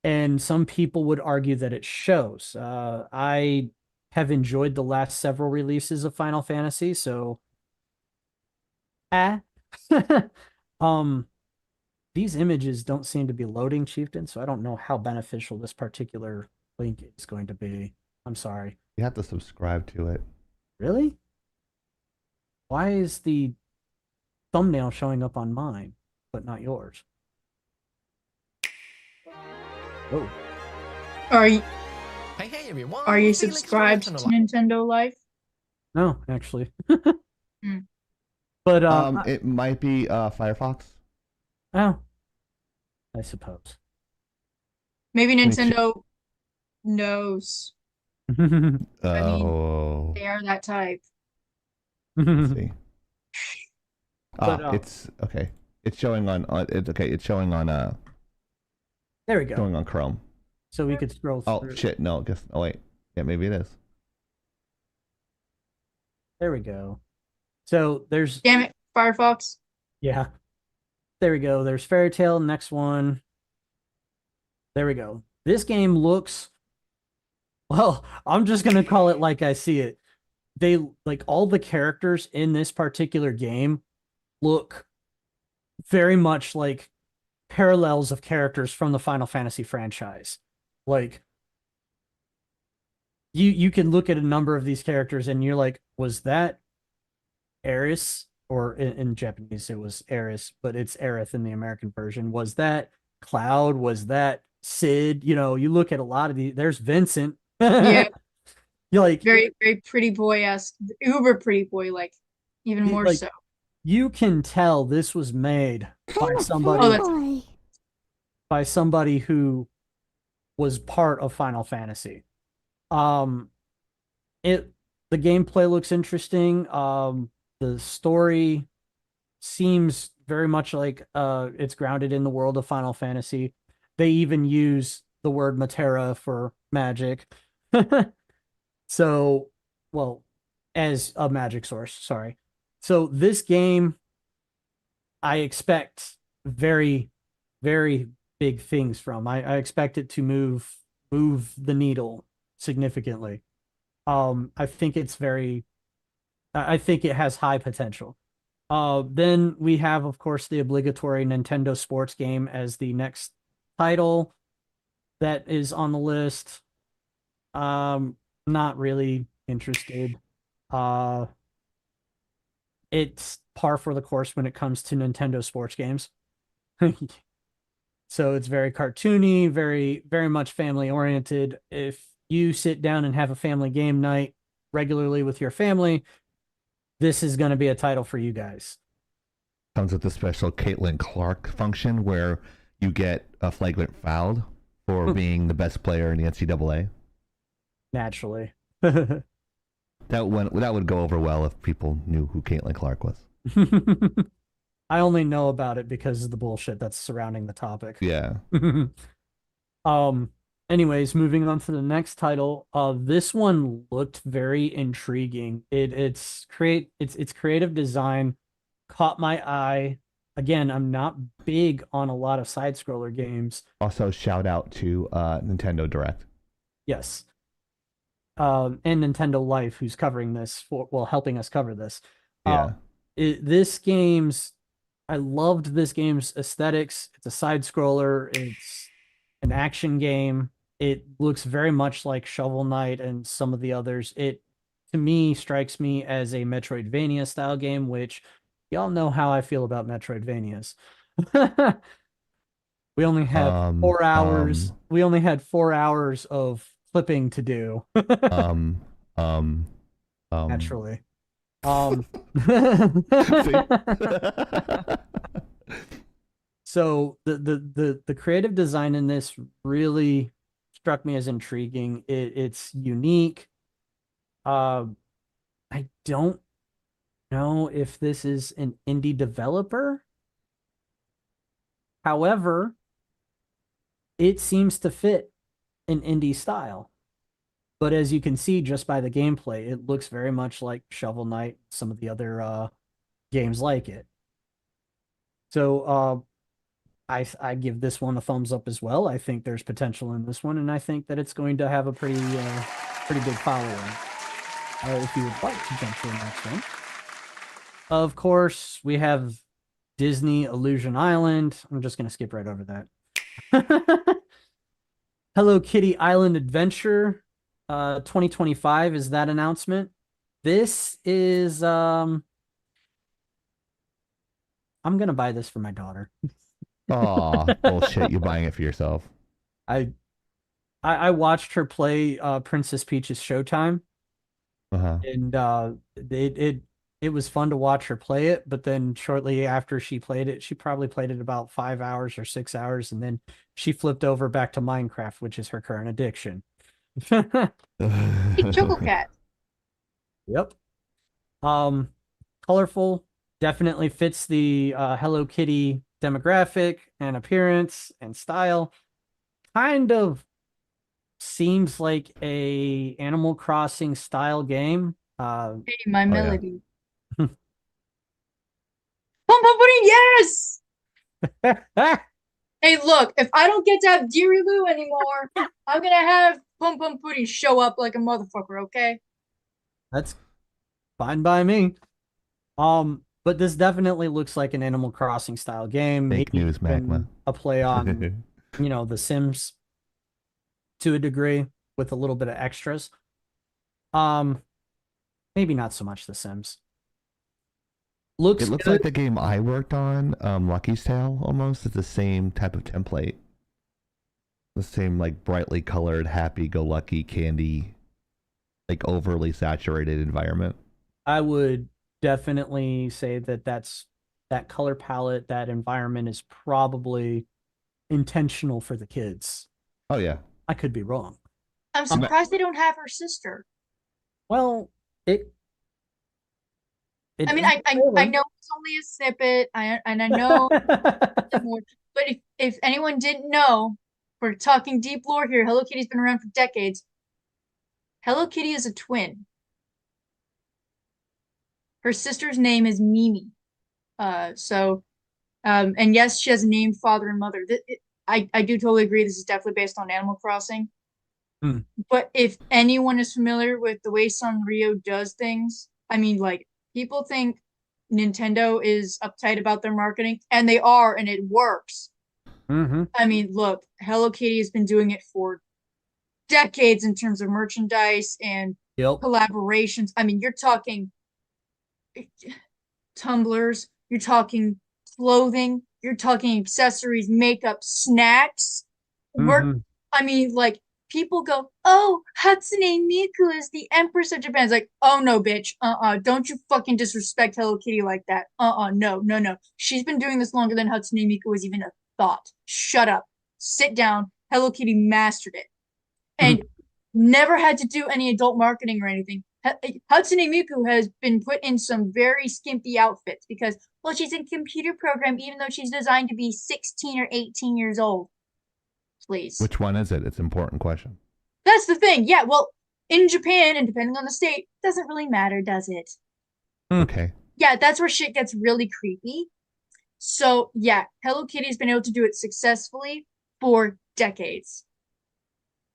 and some people would argue that it shows. I have enjoyed the last several releases of Final Fantasy, so ah. um these images don't seem to be loading, Chieftain, so I don't know how beneficial this particular link is going to be. I'm sorry. You have to subscribe to it. Really? Why is the thumbnail showing up on mine, but not yours? Oh. Are you Hey everyone. are you Felix subscribed to Johnson Nintendo Life? No, actually. Hmm. But It might be Firefox. oh, I suppose. Maybe me Nintendo knows. Oh, They are that type. let's see. But, It's okay. It's showing on. It's okay. It's showing on. There we go. Showing on Chrome. So we could scroll through. Oh shit! No, guess. Oh wait. Yeah, maybe it is. There we go. So there's Damn it, Firefox. yeah. There we go. There's Fairy Tail, next one. There we go. This game looks, well, I'm just gonna call it like I see it. They like all the characters in this particular game look very much like parallels of characters from the Final Fantasy franchise. Like you can look at a number of these characters and you're like, was that Eris? Or in Japanese it was Eris, but it's Aerith in the American version. Was that Cloud? Was that Sid? You look at a lot of these. There's Vincent. Yeah, You're like very, very pretty boy-esque. Uber pretty boy, like even more like so. you can tell this was made by Oh, somebody that's by somebody who was part of Final Fantasy. Um, it the gameplay looks interesting. The story seems very much like it's grounded in the world of Final Fantasy. They even use the word Matera for magic. So, well, as a magic source, sorry. So this game, I expect very, very big things from. I expect it to move the needle significantly. I think it's very I think it has high potential. Then we have, of course, the obligatory Nintendo sports game as the next title that is on the list. Not really interested. Uh, it's par for the course when it comes to Nintendo sports games. So it's very cartoony, very, very much family oriented. If you sit down and have a family game night regularly with your family, this is going to be a title for you guys. Comes with a special Caitlin Clark function where you get a flagrant fouled for being the best player in the NCAA. Naturally. That would go over well if people knew who Caitlin Clark was. I only know about it because of the bullshit that's surrounding the topic. Yeah. Anyways, moving on to the next title. This one looked very intriguing. Its creative design caught my eye. Again, I'm not big on a lot of side scroller games. Also, shout out to Nintendo Direct. Yes. And Nintendo Life, who's covering this for, well, helping us cover this. Yeah. This game's, I loved this game's aesthetics. It's a side scroller. It's an action game. It looks very much like Shovel Knight and some of the others. It, to me, strikes me as a Metroidvania style game, which y'all know how I feel about Metroidvanias. We only had Um, 4 hours. um, We only had 4 hours of flipping to do. um, um, Naturally. Um, See? so the creative design in this really struck me as intriguing. It's unique. Uh, I don't know if this is an indie developer. However, it seems to fit an indie style. But as you can see just by the gameplay, it looks very much like Shovel Knight, some of the other games like it. So I give this one a thumbs up as well. I think there's potential in this one, and I think that it's going to have a pretty big following. If you would like to jump to the next one, of course we have Disney Illusion Island. I'm just going to skip right over that. Hello Kitty Island Adventure 2025 is that announcement. This is I'm gonna buy this for my daughter. Aw, bullshit. You're buying it for yourself. I watched her play Princess Peach's Showtime, Uh-huh. and it was fun to watch her play it, but then shortly after she played it, she probably played it about 5 hours or 6 hours, and then she flipped over back to Minecraft, which is her current addiction. Hey, Choco Cat. Yep. Colorful, definitely fits the Hello Kitty demographic and appearance and style. Kind of seems like a Animal Crossing style game. Hey, my yeah. melody. Pum Pum Pudding, yes! Hey, look, if I don't get to have Deary Lou anymore, I'm gonna have Pum Pum Pudding show up like a motherfucker, okay? That's fine by me. But this definitely looks like an Animal Crossing style game. Fake Maybe news, Magma. even a play on, The Sims to a degree with a little bit of extras. Maybe not so much The Sims. Looks It looks good. like the game I worked on, Lucky's Tale, almost. It's the same type of template. The same, like, brightly colored, happy-go-lucky candy, like, overly saturated environment. I would definitely say that that color palette, that environment is probably intentional for the kids. Oh, yeah. I could be wrong. I'm surprised they don't have her sister. Well, it I mean, I know it's only a snippet, and I know more, but if anyone didn't know, we're talking deep lore here. Hello Kitty's been around for decades. Hello Kitty is a twin. Her sister's name is Mimi. And yes, she has a named father and mother. I do totally agree. This is definitely based on Animal Crossing. But if anyone is familiar with the way Sanrio does things, I mean, like, people think Nintendo is uptight about their marketing, and they are, and it works. I mean, look, Hello Kitty has been doing it for decades in terms of merchandise and collaborations. I mean, you're talking tumblers, you're talking clothing, you're talking accessories, makeup, snacks. I mean, like, people go, oh, Hatsune Miku is the Empress of Japan. It's like, oh no, bitch. Don't you fucking disrespect Hello Kitty like that. No. She's been doing this longer than Hatsune Miku was even a thought. Shut up. Sit down. Hello Kitty mastered it. And never had to do any adult marketing or anything. Hatsune Miku has been put in some very skimpy outfits because, well, she's a computer program, even though she's designed to be 16 or 18 years old. please. Which one is it? It's an important question. That's the thing. Yeah, well, in Japan and depending on the state, doesn't really matter, does it? Okay. Yeah, that's where shit gets really creepy. So, yeah, Hello Kitty's been able to do it successfully for decades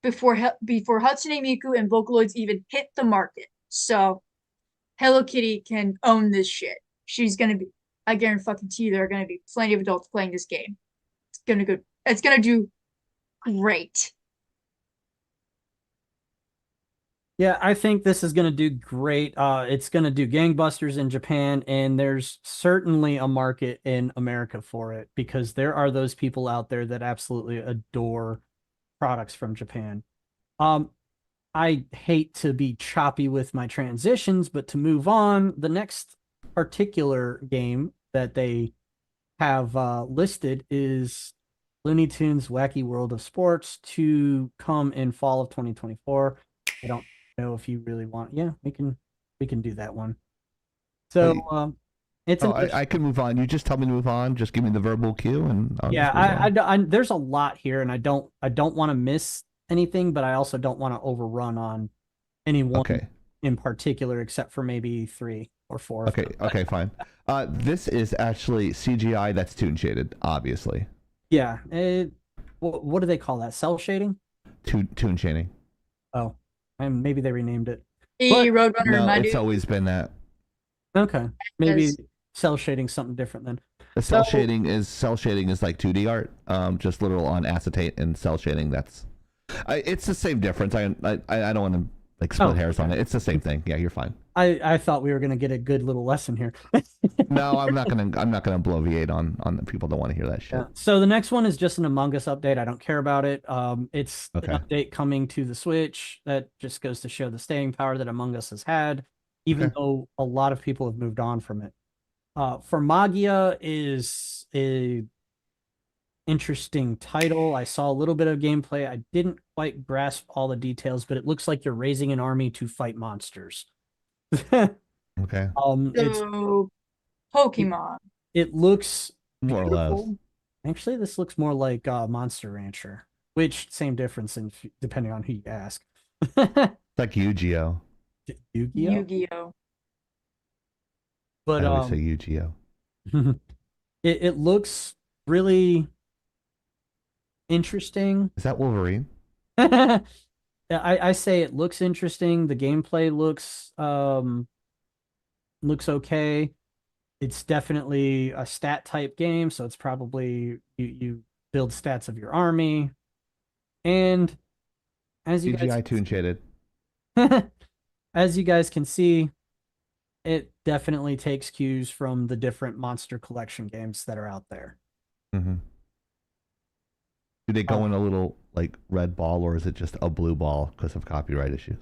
before Hatsune Miku and Vocaloids even hit the market. So, Hello Kitty can own this shit. She's gonna be. I guarantee you, there are gonna be plenty of adults playing this game. It's gonna go. It's gonna do great. Yeah, I think this is going to do great. It's going to do gangbusters in Japan, and there's certainly a market in America for it because there are those people out there that absolutely adore products from Japan. I hate to be choppy with my transitions, but to move on, the next particular game that they have listed is Looney Tunes Wacky World of Sports to come in fall of 2024. I don't know if you really want. Yeah, we can do that one. So it's I can move on. You just tell me to move on. Just give me the verbal cue, and I'll yeah. just move on. There's a lot here, and I don't want to miss anything, but I also don't want to overrun on anyone Okay. in particular, except for maybe 3 or 4. Okay. Okay. Fine. This is actually CGI that's toon shaded, obviously. Yeah. What do they call that? Cell shading? Toon shading. Oh, and maybe they renamed it. Hey, Roadrunner, No, my it's dude. always been that. Okay, maybe Yes. cell shading something different then. The cell shading is like 2D art, just literal on acetate, and cell shading it's the same difference. I don't want to like split hairs on it. It's the same thing. Yeah, you're fine. I thought we were gonna get a good little lesson here. No, I'm not gonna bloviate on the people that want to hear that shit. Yeah. So the next one is just an Among Us update. I don't care about it. It's Okay. an update coming to the Switch that just goes to show the staying power that Among Us has had, even Okay. though a lot of people have moved on from it. For Magia is a interesting title. I saw a little bit of gameplay. I didn't quite grasp all the details, but it looks like you're raising an army to fight monsters. Okay. It's So, Pokemon. it looks More or less. beautiful. Actually, this looks more like Monster Rancher, which same difference in depending on who you ask. It's like Yu-Gi-Oh. Yu-Gi-Oh, Yu-Gi-Oh. but I always say Yu-Gi-Oh. it looks really interesting. Is that Wolverine? I say it looks interesting. The gameplay looks okay. It's definitely a stat type game, so it's probably you build stats of your army. And as you CGI guys toon shaded. as you guys can see, it definitely takes cues from the different Monster Collection games that are out there. Mm-hmm. Do they go in a little like red ball, or is it just a blue ball because of copyright issues?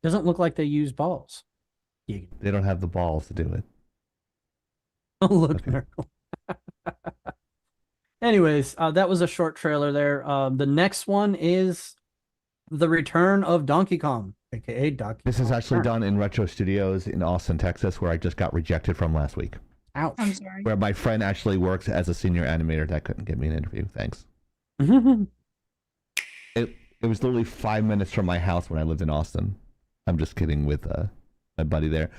Doesn't look like they use balls. They don't have the balls to do it. Oh, look, Okay. Miracle. Anyways, that was a short trailer there. The next one is the return of Donkey Kong, aka Donkey This is Kong actually Return. done in Retro Studios in Austin, Texas, where I just got rejected from last week. Ouch. I'm sorry. Where my friend actually works as a senior animator that couldn't get me an interview. Thanks. It was literally 5 minutes from my house when I lived in Austin. I'm just kidding with my buddy there.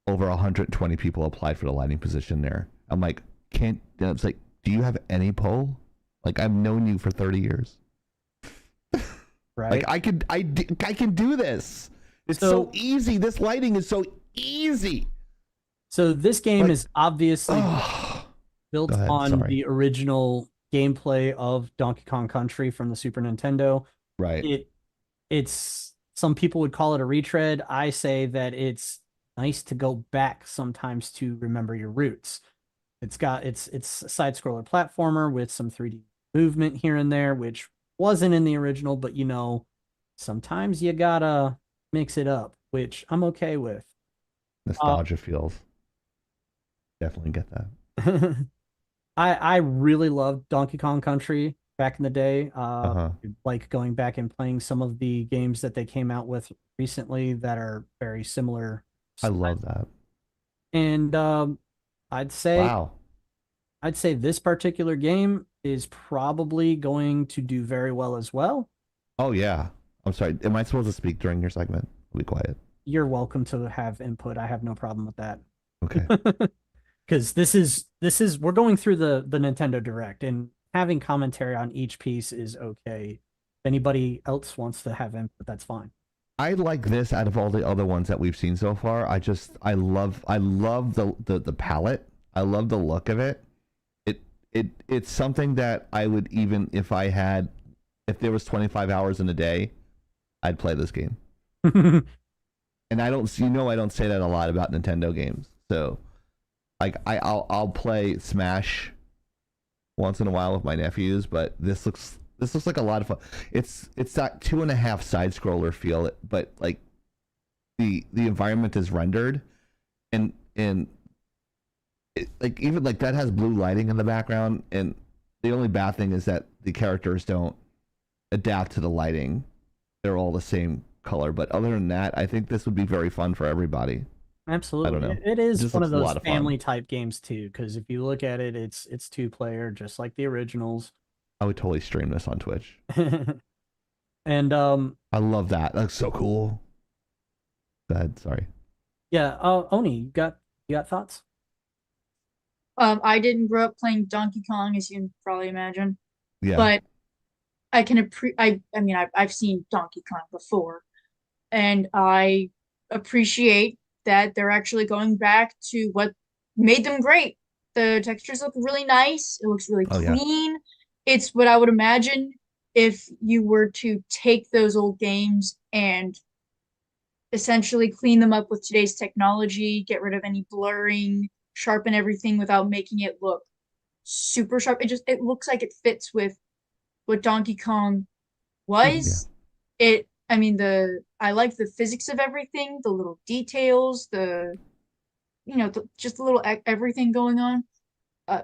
Over 120 people applied for the lighting position there. I'm like, it's like, do you have any pull? Like, I've known you for 30 years. Right. Like, I can do this. It's so easy. This lighting is so easy. So this game Like- is obviously built Go ahead, on sorry. the original gameplay of Donkey Kong Country from the Super Nintendo. Right. It's some people would call it a retread. I say that it's nice to go back sometimes to remember your roots. It's a side scroller platformer with some 3D movement here and there, which wasn't in the original, but sometimes you gotta mix it up, which I'm okay with. Nostalgia feels. Definitely get that. I really loved Donkey Kong Country back in the day. Uh-huh. Like going back and playing some of the games that they came out with recently that are very similar. I love that. And I'd say Wow. this particular game is probably going to do very well as well. Oh yeah. I'm sorry. Am I supposed to speak during your segment? Be quiet. You're welcome to have input. I have no problem with that. Okay. Because this is we're going through the Nintendo Direct, and having commentary on each piece is okay. If anybody else wants to have input, that's fine. I like this out of all the other ones that we've seen so far. I love the palette. I love the look of it. It's something that I would, even if there was 25 hours in a day, I'd play this game. And I don't say that a lot about Nintendo games. So like I'll play Smash once in a while with my nephews, but this looks like a lot of fun. It's that 2.5 side scroller feel, but like the environment is rendered, and like even like that has blue lighting in the background, and the only bad thing is that the characters don't adapt to the lighting. They're all the same color, but other than that, I think this would be very fun for everybody. Absolutely. I don't know. It is Just one looks of a those lot of fun. family type games too, because if you look at it, it's 2-player, just like the originals. I would totally stream this on Twitch. And I love that. That's so cool. Go ahead. Sorry. yeah, Oni, you got thoughts? I didn't grow up playing Donkey Kong, as you can probably imagine, Yeah. but I mean, I've seen Donkey Kong before, and I appreciate that they're actually going back to what made them great. The textures look really nice. It looks really Oh, yeah. clean. It's what I would imagine if you were to take those old games and essentially clean them up with today's technology, get rid of any blurring, sharpen everything without making it look super sharp. It looks like it fits with what Donkey Kong was. I mean, I like the physics of everything, the little details, just the little everything going on.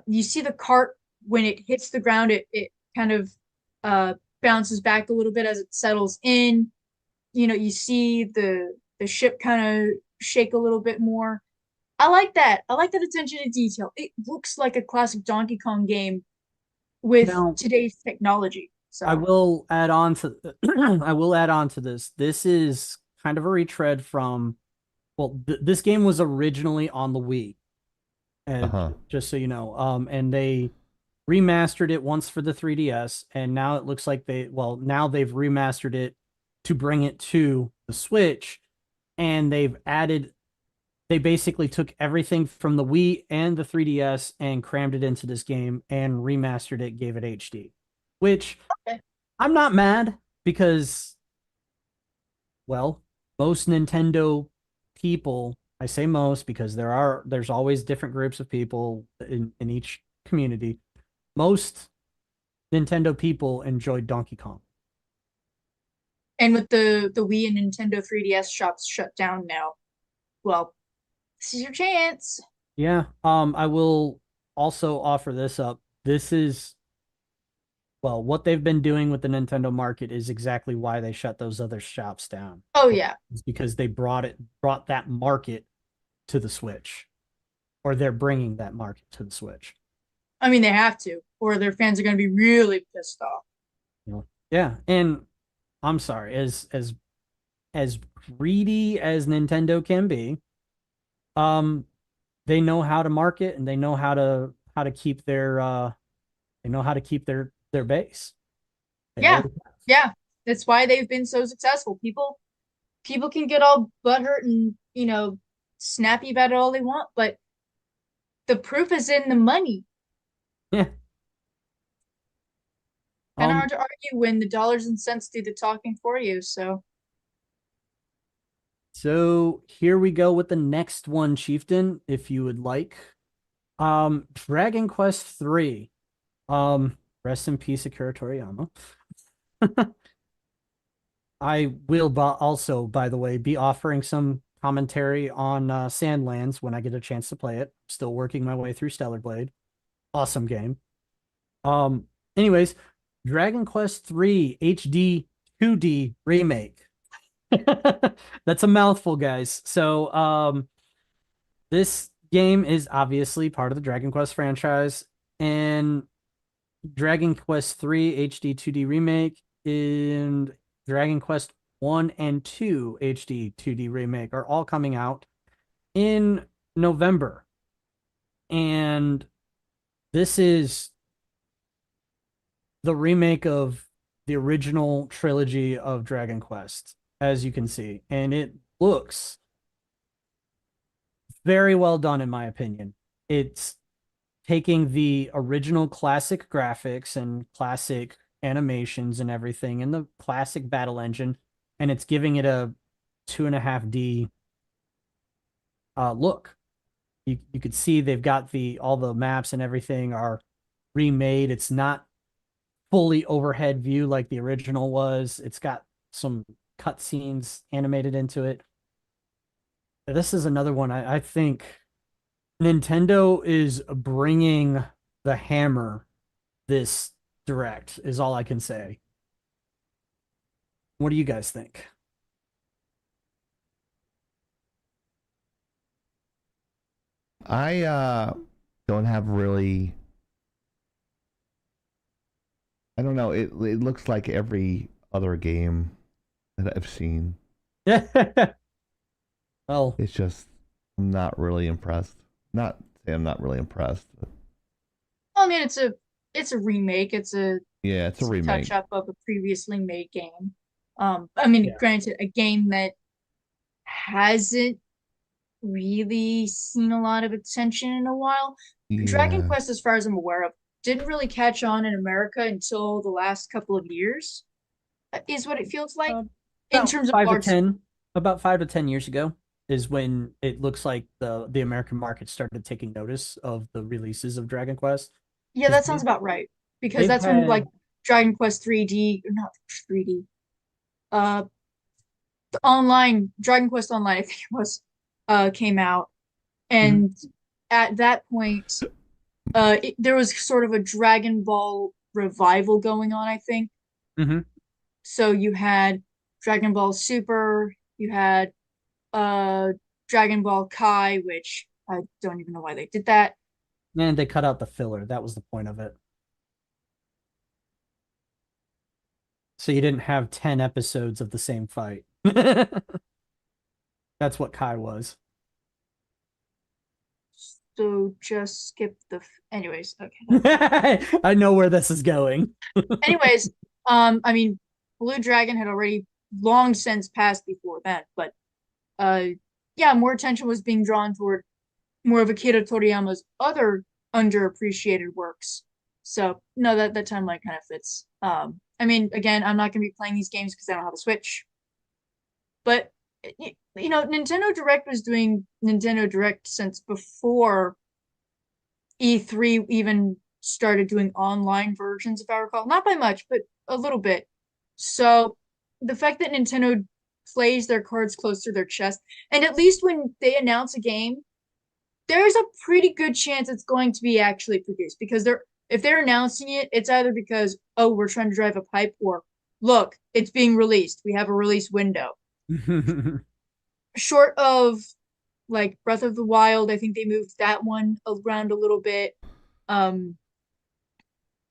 You see the cart when it hits the ground, it kind of bounces back a little bit as it settles in. You see the ship kind of shake a little bit more. I like that. I like that attention to detail. It looks like a classic Donkey Kong game with Now, today's technology. So I will add on to I will add on to this. This is kind of a retread from this game was originally on the Wii. Just so you know. And they remastered it once for the 3DS, and now it looks like now they've remastered it to bring it to the Switch, and they basically took everything from the Wii and the 3DS and crammed it into this game and remastered it, gave it HD, which Okay. I'm not mad because, well, most Nintendo people, I say most because there's always different groups of people in each community. Most Nintendo people enjoyed Donkey Kong. And with the Wii and Nintendo 3DS shops shut down now, well, this is your chance. Yeah. I will also offer this up. This is what they've been doing with the Nintendo market is exactly why they shut those other shops down. Oh yeah. It's because they brought that market to the Switch, or they're bringing that market to the Switch. I mean, they have to, or their fans are going to be really pissed off. Yeah, and I'm sorry, as greedy as Nintendo can be, they know how to market, and they know how to keep their base. Yeah. Yeah. That's why they've been so successful. People can get all butthurt and, snappy about it all they want, but the proof is in the money. Yeah. Kind of hard to argue when the dollars and cents do the talking for you. So here we go with the next one, Chieftain, if you would like. Dragon Quest III. Rest in peace, Akira Toriyama. I will also, by the way, be offering some commentary on Sandlands when I get a chance to play it. Still working my way through Stellar Blade. Awesome game. Anyways, Dragon Quest III HD 2D remake. That's a mouthful, guys. So, this game is obviously part of the Dragon Quest franchise, and Dragon Quest 3 HD 2D remake and Dragon Quest 1 and 2 HD 2D remake are all coming out in November. And this is the remake of the original trilogy of Dragon Quest, as you can see. And it looks very well done, in my opinion. It's taking the original classic graphics and classic animations and everything and the classic battle engine, and it's giving it a 2.5D look. You could see they've got all the maps and everything are remade. It's not fully overhead view like the original was. It's got some cutscenes animated into it. This is another one I think Nintendo is bringing the hammer this direct, is all I can say. What do you guys think? I don't have really. I don't know. It looks like every other game that I've seen. Well, It's just I'm not really impressed. Not say I'm not really impressed. But I mean, it's a remake. It's a yeah, it's a remake. touch up of a previously made game. I mean, Yeah. granted, a game that hasn't really seen a lot of attention in a while. Dragon Yeah. Quest, as far as I'm aware of, didn't really catch on in America until the last couple of years, is what it feels like. In about terms of 5 to large, 10, about 5 to 10 years ago is when it looks like the American market started taking notice of the releases of Dragon Quest. yeah, 'Cause that sounds about right. Because they've that's when like had Dragon Quest 3D, or not 3D, uh, the online Dragon Quest Online, I think it was, came out, and at that point, there was sort of a Dragon Ball revival going on, I think. Mhm. So you had Dragon Ball Super, you had Dragon Ball Kai, which I don't even know why they did that. And they cut out the filler. That was the point of it. So you didn't have 10 episodes of the same fight. That's what Kai was. So just skip the anyways, okay. I know where this is going. Anyways, I mean, Blue Dragon had already long since passed before then, but yeah, more attention was being drawn toward more of Akira Toriyama's other underappreciated works. So no, that timeline kind of fits. I mean, again, I'm not gonna be playing these games because I don't have a Switch. But you know, Nintendo Direct was doing Nintendo Direct since before E3 even started doing online versions, if I recall. Not by much, but a little bit. So the fact that Nintendo plays their cards close to their chest, and at least when they announce a game, there's a pretty good chance it's going to be actually produced because if they're announcing it, it's either because, oh, we're trying to drive a pipe, or look, it's being released. We have a release window. Short of like Breath of the Wild, I think they moved that one around a little bit. Um,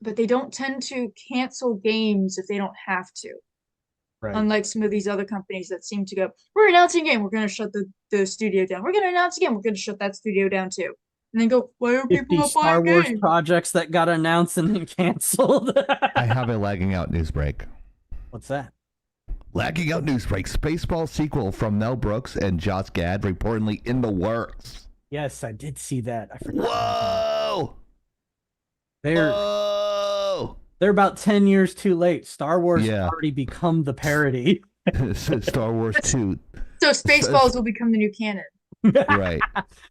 but they don't tend to cancel games if they don't have to. Right. Unlike some of these other companies that seem to go, we're announcing a game, we're going to shut the studio down. We're going to announce a game, we're going to shut that studio down too. And then go, why are people 50 not Star buying Wars games? projects that got announced and then canceled. I have a lagging out news break. What's that? Lagging out news break. Spaceball sequel from Mel Brooks and Josh Gad reportedly in the works. Yes, I did see that. I forgot. Whoa! They're about 10 years too late. Star Wars Yeah. has already become the parody. Star Wars 2. So Spaceballs will become the new canon. Right.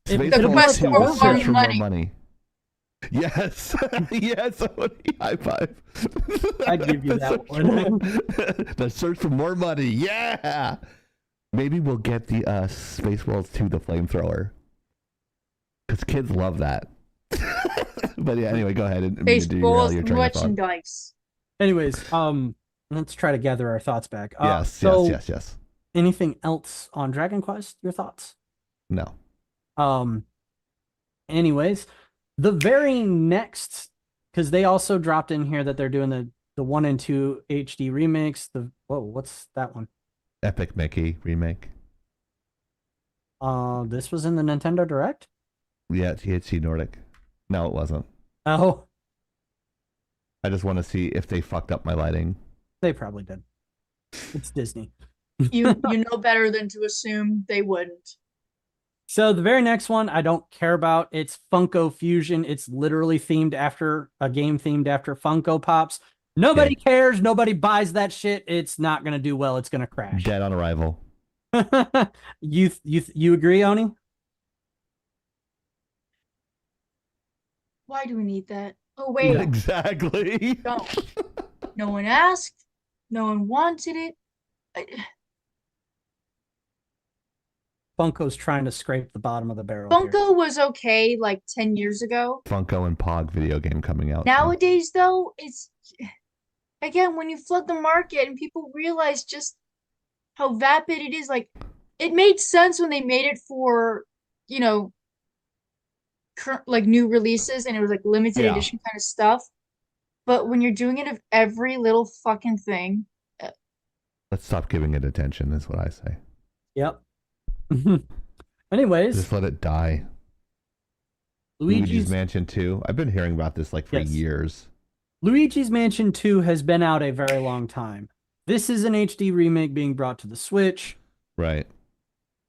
The Spaceballs quest 2, for the search for more money. money. Yes. Yes. High five. I'd give you that one. The search for more money. Yeah. Maybe we'll get the Spaceballs 2, the flamethrower. Because kids love that. But yeah, anyway, go ahead and do Spaceballs, your train of thought. merchandise. Anyways, let's try to gather our thoughts back. Yes. Anything else on Dragon Quest? Your thoughts? No. Anyways, the very next because they also dropped in here that they're doing the 1 and 2 HD remakes. What's that one? Epic Mickey remake. This was in the Nintendo Direct? Yeah, THC Nordic. No, it wasn't. Oh, I just want to see if they fucked up my lighting. they probably did. It's Disney. You know better than to assume they wouldn't. So the very next one I don't care about. It's Funko Fusion. It's literally themed after a game themed after Funko Pops. Nobody cares. Nobody buys that shit. It's not gonna do well. It's gonna crash. Dead on arrival. You agree, Oni? Why do we need that? Oh wait, Exactly. don't. No one asked. No one wanted it. Funko's trying to scrape the bottom of the barrel. Funko was okay like 10 years ago. Funko and Pog video game coming out. Nowadays, though, it's again when you flood the market and people realize just how vapid it is. Like, it made sense when they made it for, you know, like new releases and it was like limited edition kind of stuff. But when you're doing it of every little fucking thing, Let's stop giving it attention, is what I say. Yep. Anyways, Just let it die. Luigi's Mansion 2. I've been hearing about this like for years. Luigi's Mansion 2 has been out a very long time. This is an HD remake being brought to the Switch. Right.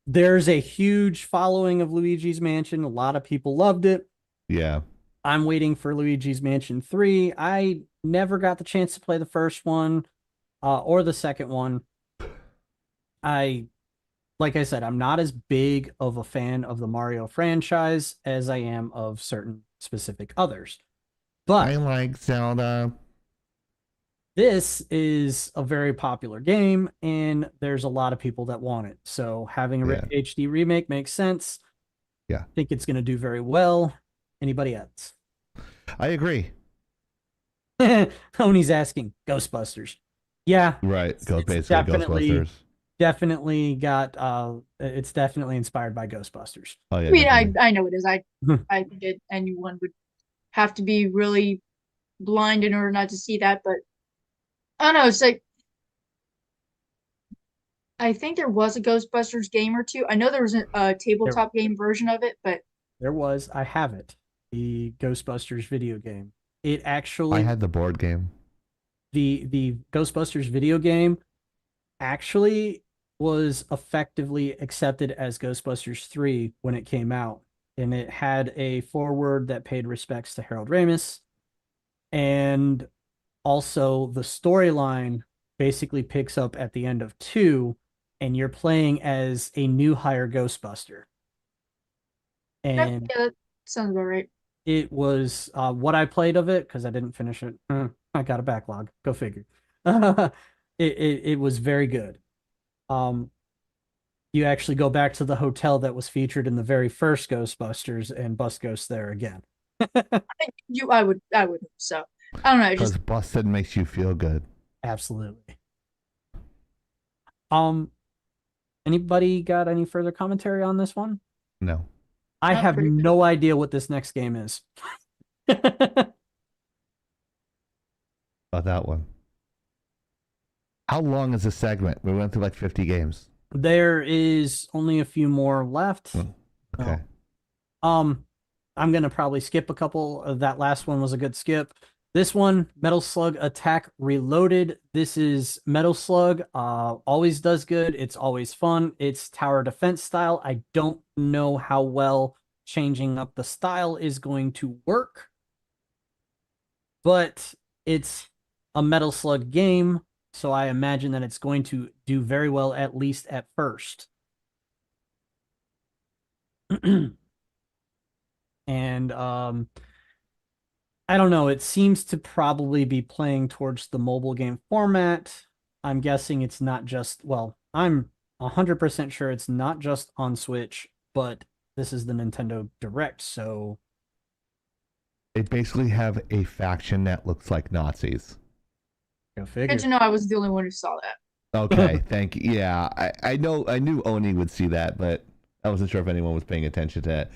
There's a huge following of Luigi's Mansion. A lot of people loved it. Yeah. I'm waiting for Luigi's Mansion 3. I never got the chance to play the first one or the second one. Like I said, I'm not as big of a fan of the Mario franchise as I am of certain specific others. But I like Zelda. This is a very popular game, and there's a lot of people that want it. So having a HD remake makes sense. Yeah. I think it's going to do very well. Anybody else? I agree. Tony's asking Ghostbusters. Yeah. Right. Basically Ghostbusters. Definitely got it's definitely inspired by Ghostbusters. Oh yeah. I mean, I know it is. I think anyone would have to be really blind in order not to see that, but I don't know, it's like I think there was a Ghostbusters game or two. I know there was a tabletop game version of it, but there was. I have it. The Ghostbusters video game. It actually I had the board game. The Ghostbusters video game actually was effectively accepted as Ghostbusters 3 when it came out. And it had a foreword that paid respects to Harold Ramis. And also the storyline basically picks up at the end of 2, and you're playing as a new hire Ghostbuster. And yeah, that sounds about right. It was what I played of it, because I didn't finish it. I got a backlog. Go figure. It was very good. You actually go back to the hotel that was featured in the very first Ghostbusters and bust ghosts there again. I would hope so. I don't know. Because busted makes you feel good. Absolutely. Anybody got any further commentary on this one? No. I have no idea what this next game is. About that one. How long is this segment? We went through like 50 games. There is only a few more left. Okay. I'm gonna probably skip a couple. That last one was a good skip. This one, Metal Slug Attack Reloaded. This is Metal Slug. Always does good. It's always fun. It's tower defense style. I don't know how well changing up the style is going to work, but it's a Metal Slug game, so I imagine that it's going to do very well, at least at first. And I don't know. It seems to probably be playing towards the mobile game format. I'm guessing it's not just, well, I'm 100% sure it's not just on Switch, but this is the Nintendo Direct, so... They basically have a faction that looks like Nazis. Go figure. Good to know I was the only one who saw that. Okay, thank you. Yeah, I knew Oni would see that, but I wasn't sure if anyone was paying attention to it.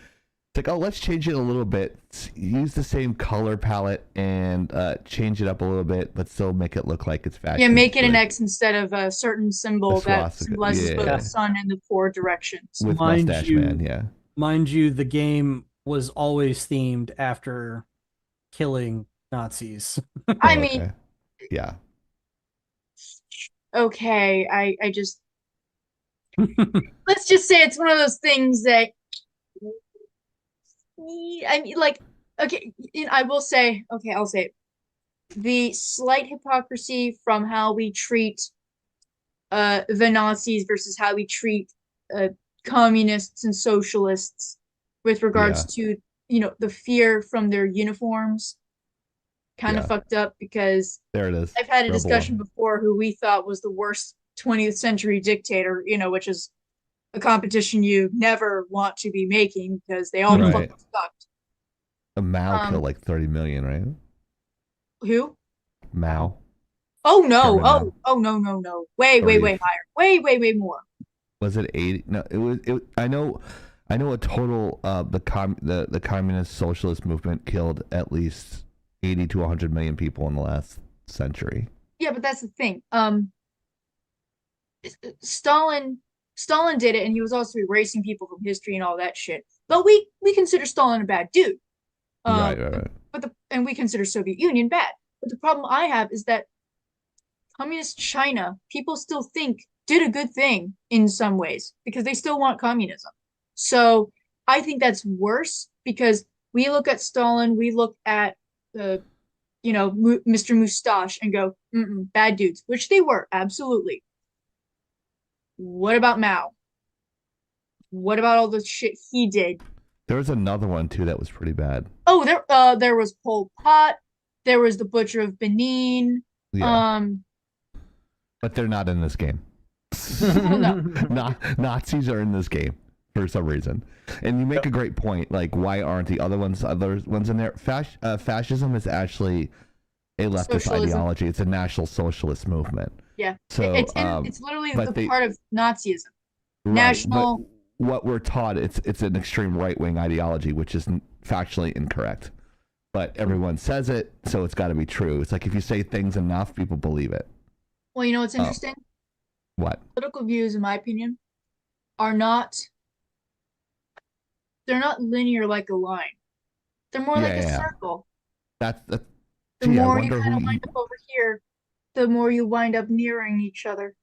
It's like, oh, let's change it a little bit. Use the same color palette and change it up a little bit, but still make it look like it's fascist. Yeah, make it an X instead of a certain symbol that swastika, symbolizes both yeah. the sun and the four directions. With Mind Mustache you- Man, yeah. Mind you, the game was always themed after killing Nazis. I Oh, mean, okay. Yeah. okay, I just let's just say it's one of those things that I mean, like, okay, I will say, okay, I'll say it. The slight hypocrisy from how we treat the Nazis versus how we treat communists and socialists with regards to, you know, the fear from their uniforms kind of Yeah. fucked up, because There it is. I've had a Rebel discussion War. before who we thought was the worst 20th century dictator, you know, which is a competition you never want to be making because they all Right. fucking sucked. Mao killed like 30 million, right? Who? Mao. Oh no! Chairman Mao. No! Way 30. higher! Way more! Was it 80? No, it was. I know a total. The communist socialist movement killed at least 80 to 100 million people in the last century. Yeah, but that's the thing. Stalin did it, and he was also erasing people from history and all that shit. But we consider Stalin a bad dude. Right. And we consider Soviet Union bad. But the problem I have is that communist China, people still think did a good thing in some ways because they still want communism. So I think that's worse because we look at Stalin, we look at Mr. Mustache and go, bad dudes, which they were, absolutely. What about Mao? What about all the shit he did? There was another one too that was pretty bad. Oh, there was Pol Pot. There was the Butcher of Benin. Yeah. But they're not in this game. Well, no. Nazis are in this game for some reason, and you make a great point. Like, why aren't the other ones in there? Fascism is actually a leftist Socialism. ideology. It's a national socialist movement. Yeah. So it's literally the part of Nazism. Right, National. but what we're taught, it's an extreme right wing ideology, which is factually incorrect. But everyone says it, so it's got to be true. It's like if you say things enough, people believe it. Well, you know what's interesting? What? Political views, in my opinion, they're not linear like a line. They're more like a circle. That's The gee, more I you wonder kind of who wind up over here, the more you wind up nearing each other,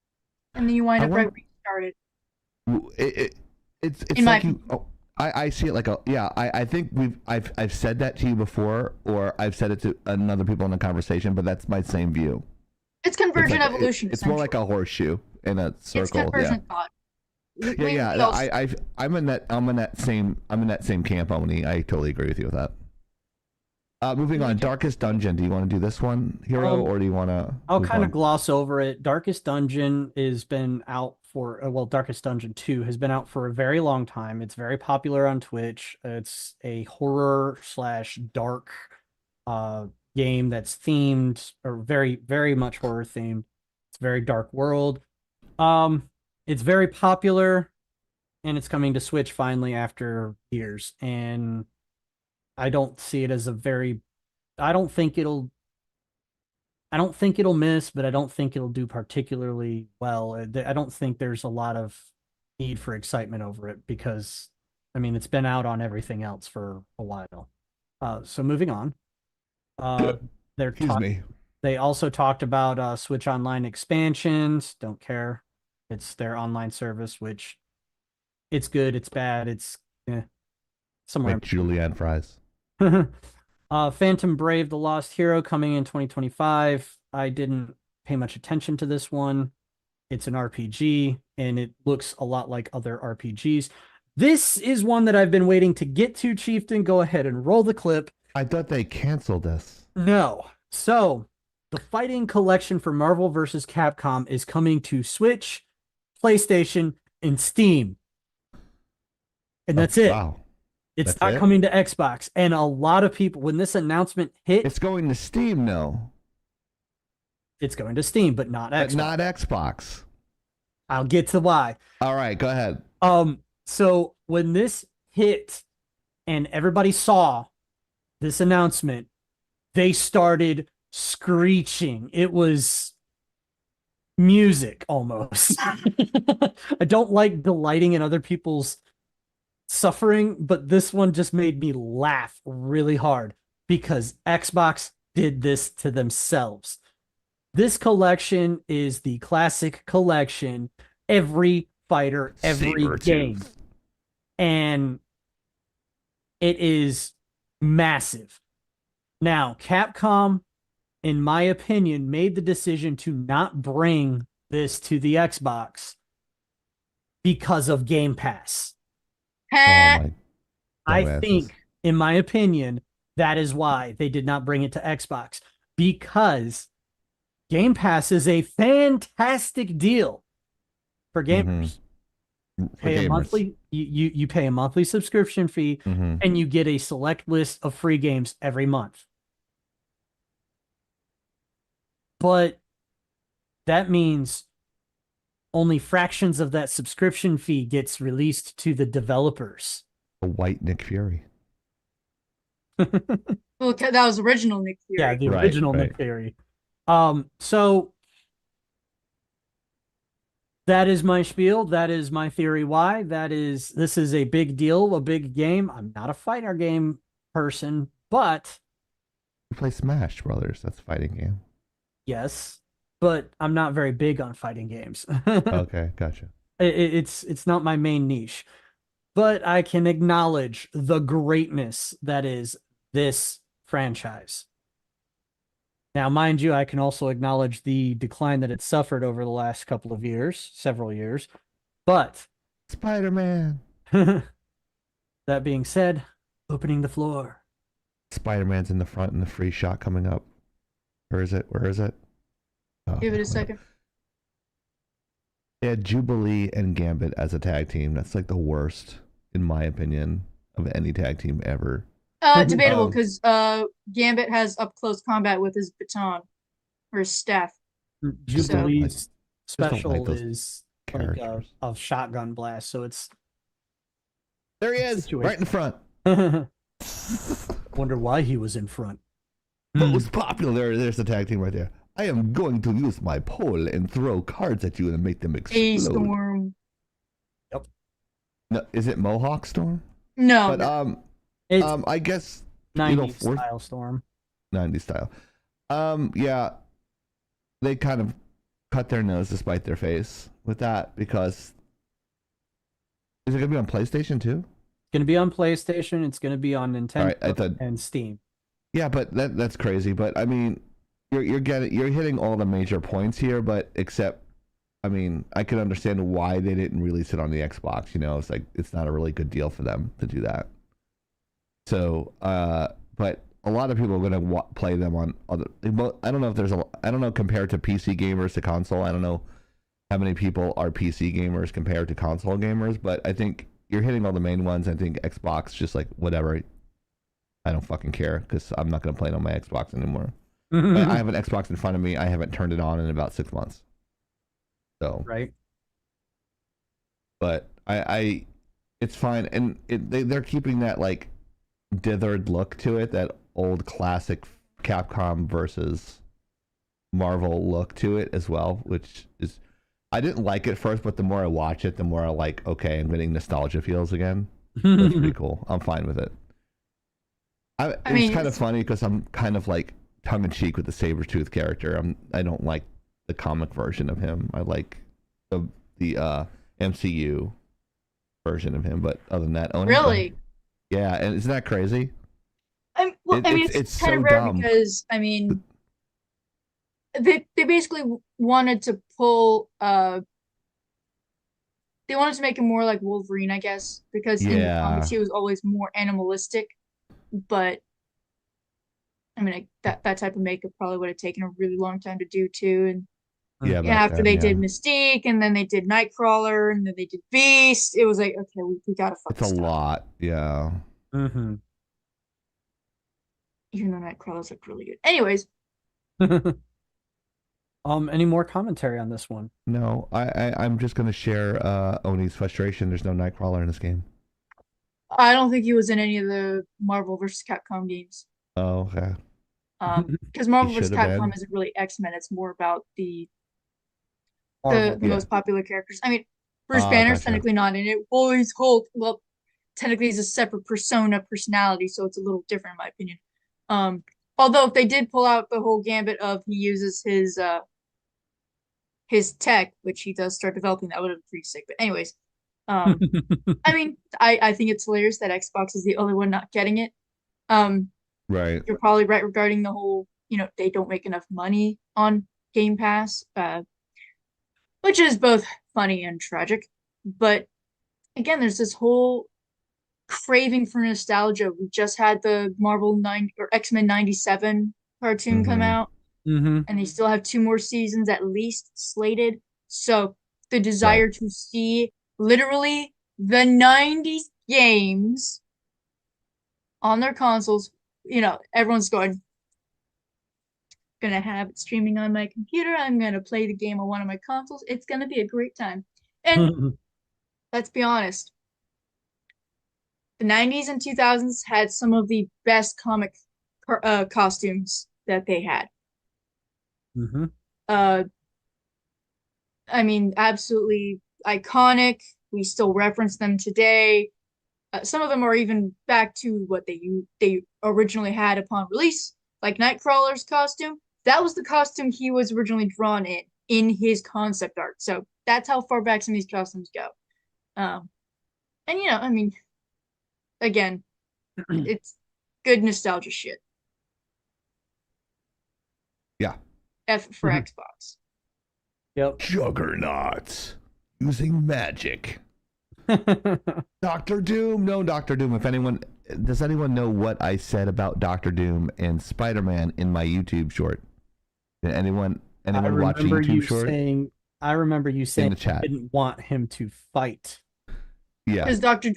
and then you wind I up wonder- right where you started. it's In my like you. Oh, I see it like a I think I've said that to you before, or I've said it to other people in the conversation, but that's my same view. It's convergent like, evolution. It's more like a horseshoe in a circle. It's convergent thought. I'm in that same camp, Omni. I totally agree with you with that. Moving on, Darkest Dungeon. Do you want to do this one, Hero, or do you want to? I'll kind of gloss over it. Darkest Dungeon has been out for Darkest Dungeon 2 has been out for a very long time. It's very popular on Twitch. It's a horror / dark game that's themed, or very, very much horror themed. It's a very dark world. It's very popular, and it's coming to Switch finally after years. And I don't see it as I don't think it'll miss, but I don't think it'll do particularly well. I don't think there's a lot of need for excitement over it because, I mean, it's been out on everything else for a while. So moving on. Excuse me. They also talked about Switch Online expansions. Don't care. It's their online service, which it's good, it's bad, it's somewhere. Like julienne fries. Phantom Brave: The Lost Hero coming in 2025. I didn't pay much attention to this one. It's an RPG, and it looks a lot like other RPGs. This is one that I've been waiting to get to, Chieftain. Go ahead and roll the clip. I thought they canceled this. No. So, the fighting collection for Marvel vs. Capcom is coming to Switch, PlayStation, and Steam. And that's it. Wow. It's That's not it? coming to Xbox. And a lot of people, when this announcement hit, It's going to Steam, no. it's going to Steam, but not Xbox. But not Xbox. I'll get to why. All right, go ahead. So when this hit, and everybody saw this announcement, they started screeching. It was music almost. I don't like delighting in other people's suffering, but this one just made me laugh really hard because Xbox did this to themselves. This collection is the classic collection, every fighter, every Saber game. tooth. And it is massive. Now, Capcom, in my opinion, made the decision to not bring this to the Xbox because of Game Pass. Oh my I dumbasses. think, in my opinion, that is why they did not bring it to Xbox, because Game Pass is a fantastic deal for gamers. For Pay a gamers. monthly you pay a monthly subscription fee Mhm. and you get a select list of free games every month. But that means only fractions of that subscription fee gets released to the developers. The white Nick Fury. Well, that was original Nick Fury. Yeah, the Right, original right. Nick Fury. So that is my spiel. That is my theory why. This is a big deal, a big game. I'm not a fighter game person, but You play Smash Brothers. That's a fighting game. yes, but I'm not very big on fighting games. Okay, gotcha. It's not my main niche, but I can acknowledge the greatness that is this franchise. Now, mind you, I can also acknowledge the decline that it suffered over the last couple of years, several years. But Spider-Man. that being said, opening the floor. Spider-Man's in the front in the free shot coming up. Where is it? Where is it? Oh, Give it a coming up. second. They had Jubilee and Gambit as a tag team. That's like the worst, in my opinion, of any tag team ever. Debatable Um, because Gambit has up close combat with his baton or his staff. Jubilee's just don't like special those is like characters. a shotgun blast, so it's There he is, situation. right in front. Wonder why he was in front. Most popular. There's the tag team right there. I am going to use my pole and throw cards at you and make them explode. A Storm. No, is it Mohawk Storm? No. But It's I guess 90s fourth- style Storm. 90s style. Yeah, they kind of cut their nose to spite their face with that because is it gonna be on PlayStation too? It's gonna be on PlayStation. It's gonna be on Nintendo Alright, I thought- and Steam. Yeah, but that's crazy. But I mean, you're hitting all the major points here, but except, I mean, I can understand why they didn't release it on the Xbox. You know, it's like it's not a really good deal for them to do that. So, but a lot of people are gonna play them on other. I don't know if there's I don't know compared to PC gamers to console. I don't know how many people are PC gamers compared to console gamers, but I think you're hitting all the main ones. I think Xbox just like whatever. I don't fucking care because I'm not gonna play it on my Xbox anymore. I have an Xbox in front of me. I haven't turned it on in about 6 months. So, Right. but I it's fine, and they're keeping that like dithered look to it, that old classic Capcom versus Marvel look to it as well, which is I didn't like it first, but the more I watch it, the more I like. Okay, I'm getting nostalgia feels again. That's pretty cool. I'm fine with it. It's mean, kind of funny because I'm kind of like tongue in cheek with the Sabretooth character. I don't like the comic version of him. I like the MCU version of him, but other than that, Really? yeah, and isn't that crazy? It's kind so of rare dumb. because I mean, they basically wanted to pull they wanted to make him more like Wolverine, I guess, because in the Yeah. comics he was always more animalistic. But I mean, that type of makeup probably would have taken a really long time to do too. And Yeah, back after then, they yeah. did Mystique, and then they did Nightcrawler, and then they did Beast, it was like, okay, we gotta It's fucking a stop. lot. Yeah. Mm-hmm. Even though Nightcrawler's like really good. Anyways, Any more commentary on this one? No, I'm just gonna share Oni's frustration. There's no Nightcrawler in this game. I don't think he was in any of the Marvel vs. Capcom games. Oh, okay. Because He Marvel vs. should have been. Capcom isn't really X-Men. It's more about the Marvel. the Yeah. most popular characters. I mean, Bruce Banner's Gotcha. technically not in it. Oh, he's Hulk. Well, technically he's a separate personality, so it's a little different in my opinion. Although if they did pull out the whole gambit of he uses his tech, which he does start developing, that would have been pretty sick. But anyways, um, I mean, I think it's hilarious that Xbox is the only one not getting it. Um, Right. you're probably right regarding the whole, they don't make enough money on Game Pass, which is both funny and tragic. But again, there's this whole craving for nostalgia. We just had the Marvel 9 or X-Men 97 cartoon come Mm-hmm. out, Mm-hmm. and they still have 2 more seasons at least slated. So the Right. desire to see literally the 90s games on their consoles, everyone's gonna have it streaming on my computer. I'm gonna play the game on one of my consoles. It's gonna be a great time. And let's be honest, the 90s and 2000s had some of the best comic costumes that they had. Mm-hmm. Uh, I mean, absolutely iconic. We still reference them today. Some of them are even back to what they originally had upon release, like Nightcrawler's costume. That was the costume he was originally drawn in his concept art. So that's how far back some of these costumes go. And I mean, again, it's good nostalgia shit. Yeah. F for Mhm. Xbox. Yep. Juggernauts using magic. Doctor Doom. No, Doctor Doom. Does anyone know what I said about Doctor Doom and Spider-Man in my YouTube short? Did anyone watch a YouTube short? I remember you saying the chat. you didn't want him to fight. Yeah. Because Doctor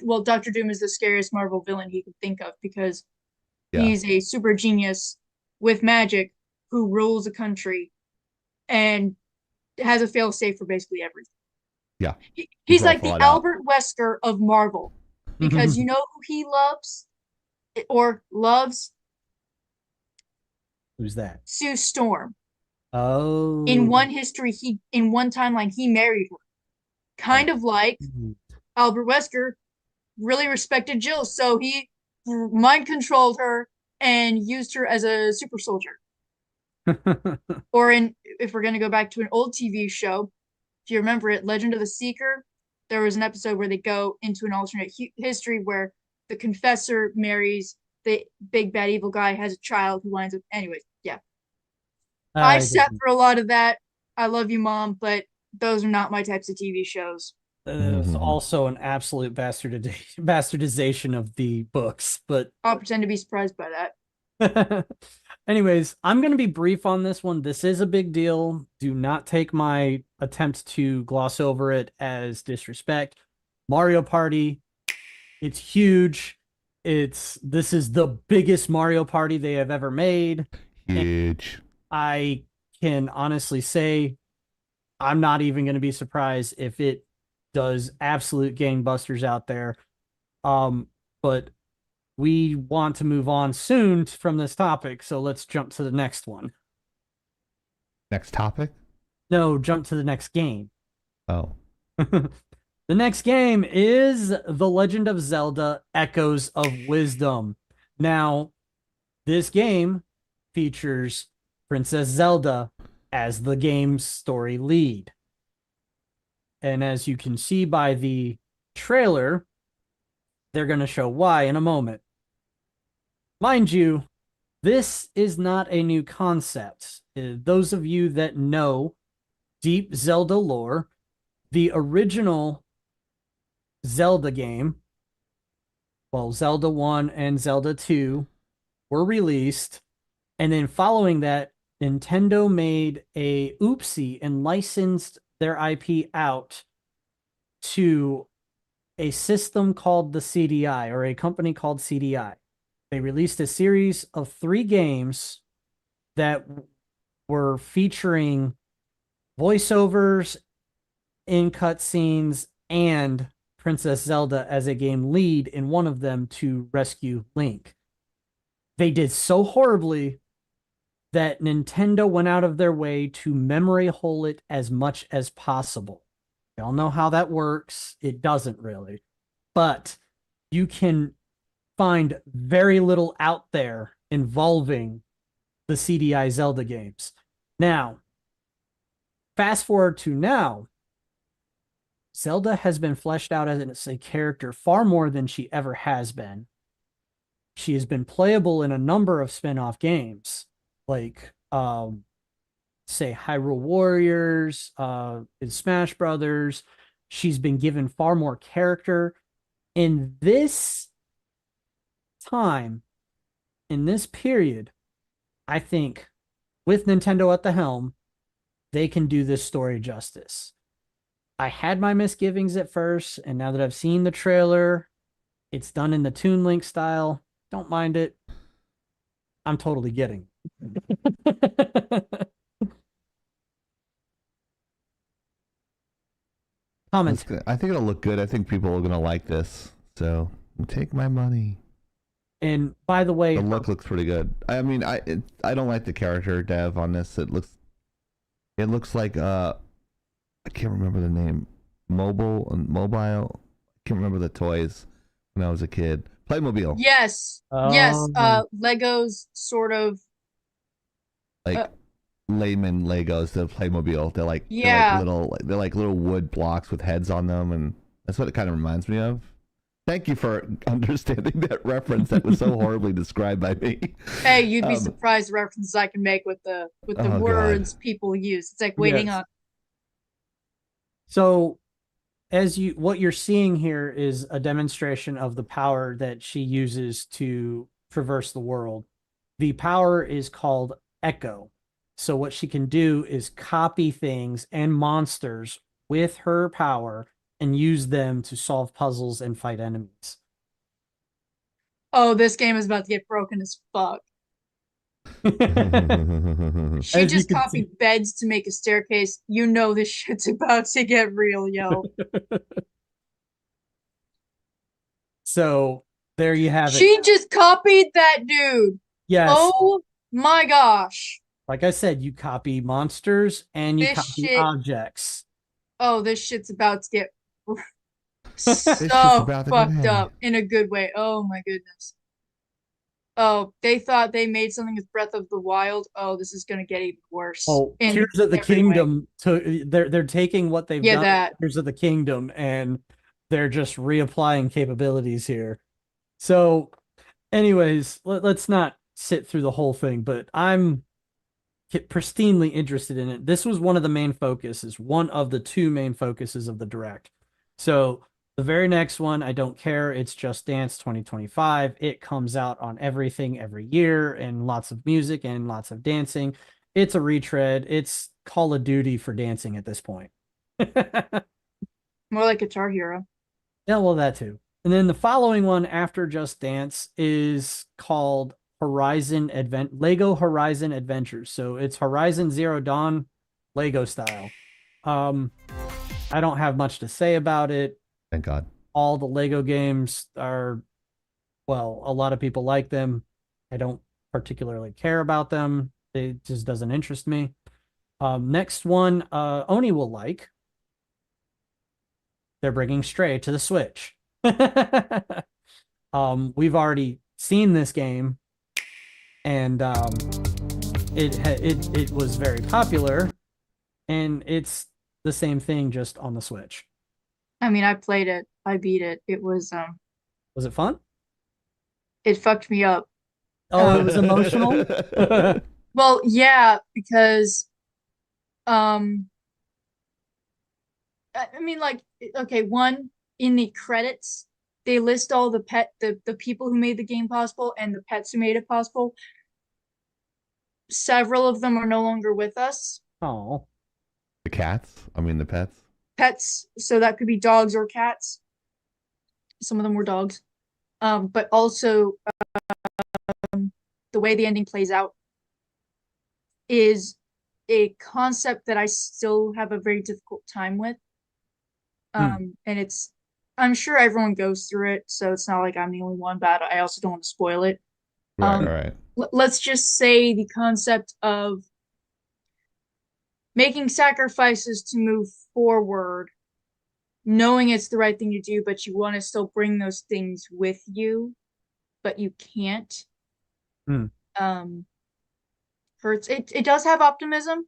Doom is the scariest Marvel villain he could think of because Yeah. he's a super genius with magic who rules a country and has a failsafe for basically everything. Yeah. He's all like the thought out. Albert Wesker of Marvel because you know who he loves or loves? Who's that? Sue Storm. Oh. In one timeline, he married her. Kind of like Albert Wesker really respected Jill, so he mind controlled her and used her as a super soldier. Or if we're gonna go back to an old TV show, if you remember it, Legend of the Seeker, there was an episode where they go into an alternate history where the confessor marries the big bad evil guy, has a child who winds up. Anyways, yeah. I sat through a lot of that. I love you, Mom, but those are not my types of TV shows. It's also an absolute bastardization of the books, but I'll pretend to be surprised by that. anyways, I'm going to be brief on this one. This is a big deal. Do not take my attempt to gloss over it as disrespect. Mario Party, it's huge. This is the biggest Mario Party they have ever made. Huge. I can honestly say I'm not even going to be surprised if it does absolute gangbusters out there. But we want to move on soon from this topic, so let's jump to the next one. Next topic? No, jump to the next game. Oh. The next game is The Legend of Zelda: Echoes of Wisdom. Now, this game features Princess Zelda as the game's story lead. And as you can see by the trailer, they're going to show why in a moment. Mind you, this is not a new concept. Those of you that know deep Zelda lore, the original Zelda game, well, Zelda 1 and Zelda 2 were released, and then following that, Nintendo made a oopsie and licensed their IP out to a system called the CDI, or a company called CDI. They released a series of 3 games that were featuring voiceovers in cutscenes and Princess Zelda as a game lead in one of them to rescue Link. They did so horribly that Nintendo went out of their way to memory hole it as much as possible. We all know how that works. It doesn't really. But you can find very little out there involving the CDI Zelda games. Now, fast forward to now, Zelda has been fleshed out as a character far more than she ever has been. She has been playable in a number of spin-off games, like say Hyrule Warriors, in Smash Brothers. She's been given far more character. In this time, in this period, I think with Nintendo at the helm, they can do this story justice. I had my misgivings at first, and now that I've seen the trailer, it's done in the Toon Link style. Don't mind it. I'm totally getting. Comment. I think it'll look good. I think people are gonna like this. So take my money. And by the way, The look looks pretty good. I mean, I don't like the character dev on this. It looks like I can't remember the name. Mobile. I can't remember the toys when I was a kid. Playmobil. Yes. Yes. Legos sort of. Like layman Legos, the Playmobil. Yeah. They're like little wood blocks with heads on them, and that's what it kind of reminds me of. Thank you for understanding that reference that was so horribly described by me. Hey, you'd be surprised the references I can make with the words God. People use. It's like waiting on. So what you're seeing here is a demonstration of the power that she uses to traverse the world. The power is called Echo. So what she can do is copy things and monsters with her power and use them to solve puzzles and fight enemies. Oh, this game is about to get broken as fuck. She just copied beds to make a staircase. You know this shit's about to get real, yo. So there you have it. She just copied that dude. Yes. Oh my gosh. Like I said, you copy monsters and you copy objects. Oh, this shit's about to get so fucked up in a good way. Oh my goodness. Oh, they thought they made something with Breath of the Wild. Oh, this is gonna get even worse. Oh, Tears of the Kingdom. They're taking what they've done. Tears of the Kingdom, and they're just reapplying capabilities here. So, anyways, let's not sit through the whole thing, but I'm pristinely interested in it. This was one of the main focuses, one of the two main focuses of the Direct. So the very next one, I don't care. It's Just Dance 2025. It comes out on everything every year, and lots of music and lots of dancing. It's a retread. It's Call of Duty for dancing at this point. More like Guitar Hero. Yeah, well, that too. And then the following one after Just Dance is called Lego Horizon Adventures. So it's Horizon Zero Dawn Lego style. I don't have much to say about it. Thank God. All the Lego games are, well, a lot of people like them. I don't particularly care about them. It just doesn't interest me. Next one, Oni will like. They're bringing Stray to the Switch. We've already seen this game, and it was very popular, and it's the same thing just on the Switch. I mean, I played it. I beat it. It was it fun? It fucked me up. Oh, it was emotional? Well, yeah, because I mean, like, okay, one, in the credits, they list all the people who made the game possible and the pets who made it possible. Several of them are no longer with us. Oh. The cats? I mean, the pets? Pets, so that could be dogs or cats. Some of them were dogs. But also, the way the ending plays out is a concept that I still have a very difficult time with. And it's I'm sure everyone goes through it, so it's not like I'm the only one, but I also don't want to spoil it. Right, right. Let's just say the concept of making sacrifices to move forward, knowing it's the right thing to do, but you want to still bring those things with you, but you can't. Hmm. Hurts. It does have optimism,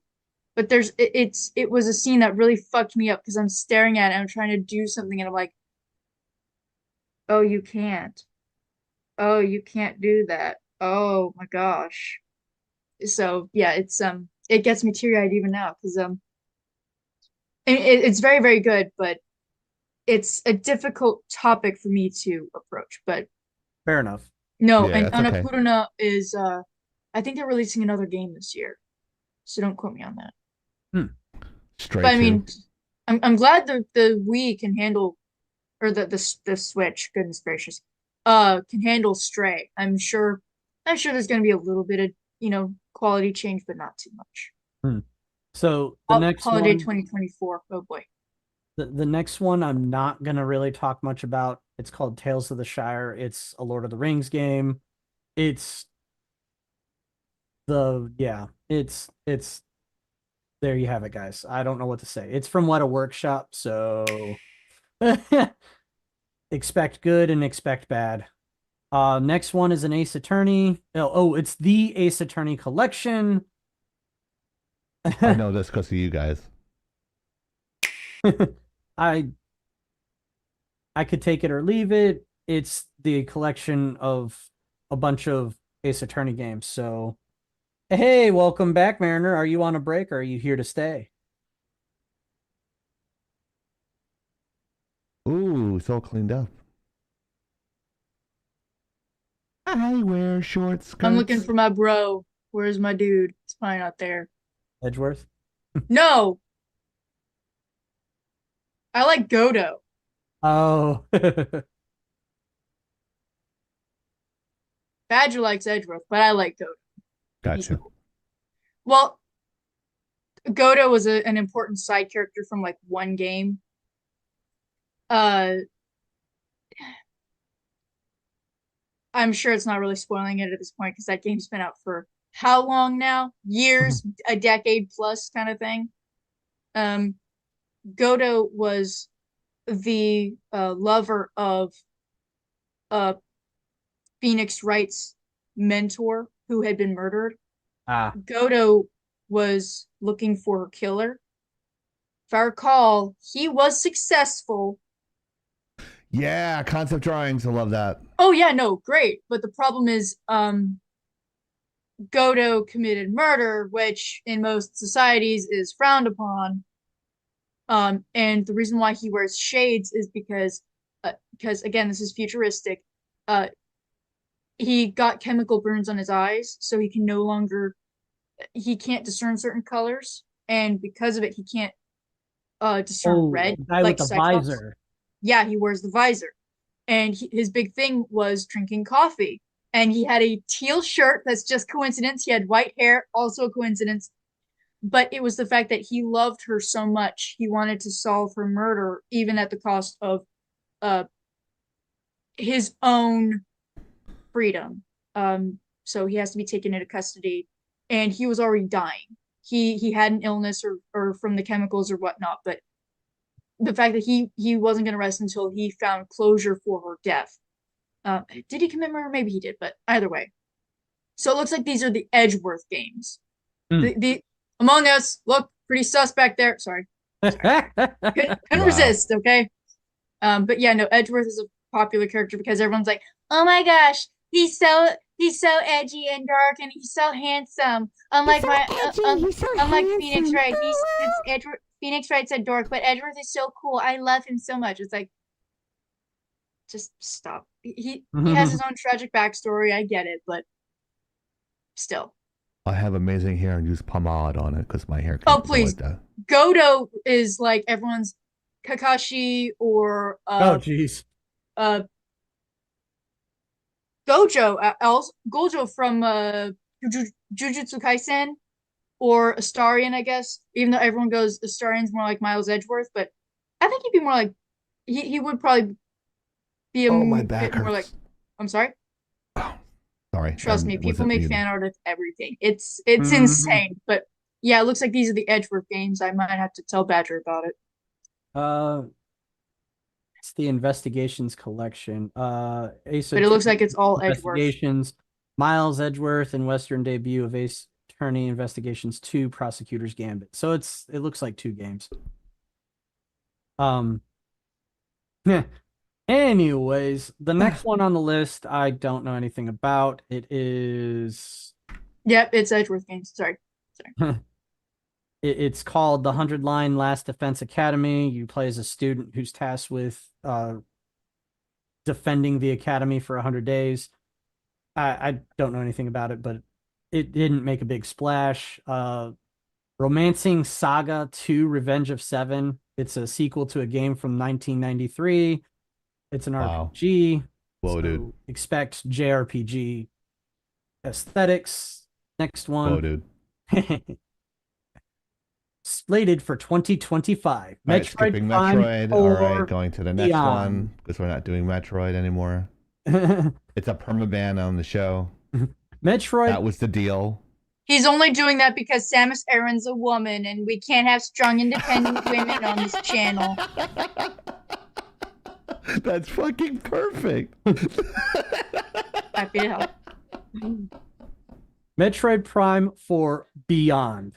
but it was a scene that really fucked me up because I'm staring at it and I'm trying to do something and I'm like, oh, you can't. Oh, you can't do that. Oh my gosh. So yeah, it gets me teary-eyed even now because it's very, very good, but it's a difficult topic for me to approach. But Fair enough. no, Yeah, and that's okay. Annapurna is I think they're releasing another game this year. So don't quote me on that. Stray But I 2. mean, I'm glad the Wii can handle, or the Switch, goodness gracious, can handle Stray. I'm sure there's gonna be a little bit of, quality change, but not too much. Hmm. So the next Holiday one, 2024. Oh boy. the next one, I'm not gonna really talk much about. It's called Tales of the Shire. It's a Lord of the Rings game. It's it's there you have it, guys. I don't know what to say. It's from What a Workshop, so expect good and expect bad. Next one is an Ace Attorney. It's the Ace Attorney collection. I know this because of you guys. I I could take it or leave it. It's the collection of a bunch of Ace Attorney games. So, hey, welcome back, Mariner. Are you on a break or are you here to stay? Ooh, it's all cleaned up. I wear short skirts. I'm looking for my bro. Where's my dude? It's probably not there. Edgeworth? No, I like Godo. Oh. Badger likes Edgeworth, but I like Godo. He's Gotcha. cool. Well, Godo was an important side character from like one game. Uh, I'm sure it's not really spoiling it at this point because that game's been out for how long now? Years, a decade plus kind of thing. Um, Godo was the lover of uh Phoenix Wright's mentor who had been murdered. Ah. Godo was looking for her killer. If I recall, he was successful. Yeah, concept drawings. I love that. Oh yeah, no, great. But the problem is, Godo committed murder, which in most societies is frowned upon. And the reason why he wears shades is because again, this is futuristic. Uh, he got chemical burns on his eyes, so he can't discern certain colors, and because of it, he can't discern red The guy with like the Cyclops. visor. Yeah, he wears the visor, and his big thing was drinking coffee. And he had a teal shirt. That's just coincidence. He had white hair, also a coincidence. But it was the fact that he loved her so much, he wanted to solve her murder, even at the cost of uh his own freedom. So he has to be taken into custody, and he was already dying. He had an illness or from the chemicals or whatnot, but the fact that he wasn't going to rest until he found closure for her death. Did he commit murder? Maybe he did, but either way. So it looks like these are the Edgeworth games. The Among Us look pretty suspect there. Sorry. Couldn't Wow. resist, okay? But yeah, no, Edgeworth is a popular character because everyone's like, oh my gosh, he's so edgy and dark and he's so handsome. Unlike Phoenix Wright, it's Edgeworth. Phoenix Wright's a dork, but Edgeworth is so cool. I love him so much. It's like, just stop. He has his own tragic backstory. I get it, but still. I have amazing hair and use pomade on it because my hair. Oh please, like that. Godo is like everyone's Kakashi or Oh jeez. Gojo from Jujutsu Kaisen or Astarion, I guess. Even though everyone goes Astarion's more like Miles Edgeworth, but I think he'd be more like he would probably be a Oh, my back bit more like. hurts. I'm sorry. Oh, sorry. Trust I me, people wasn't make muted. fan art of everything. It's Mhm. insane. But yeah, it looks like these are the Edgeworth games. I might have to tell Badger about it. Uh, it's the Investigations collection. Ace But it looks like it's all Edgeworth. Investigations, Miles Edgeworth, and Western debut of Ace Attorney Investigations 2, Prosecutor's Gambit. So it looks like 2 games. Yeah. Anyways, the next one on the list, I don't know anything about. It is Yep, it's Edgeworth games. Sorry. it's called the 100-Line Last Defense Academy. You play as a student who's tasked with defending the academy for 100 days. I don't know anything about it, but it didn't make a big splash. Romancing Saga 2 Revenge of Seven. It's a sequel to a game from 1993. It's an Wow. RPG. Whoa, So dude. expect JRPG aesthetics. Next Whoa, one. dude. Slated for 2025. All right, Metroid skipping Prime Metroid. All right, 4 going to the next one Beyond. because we're not doing Metroid anymore. It's a permaban on the show. Metroid. That was the deal. He's only doing that because Samus Aran's a woman, and we can't have strong, independent women on this channel. That's fucking perfect. Happy to help. Metroid Prime 4 Beyond.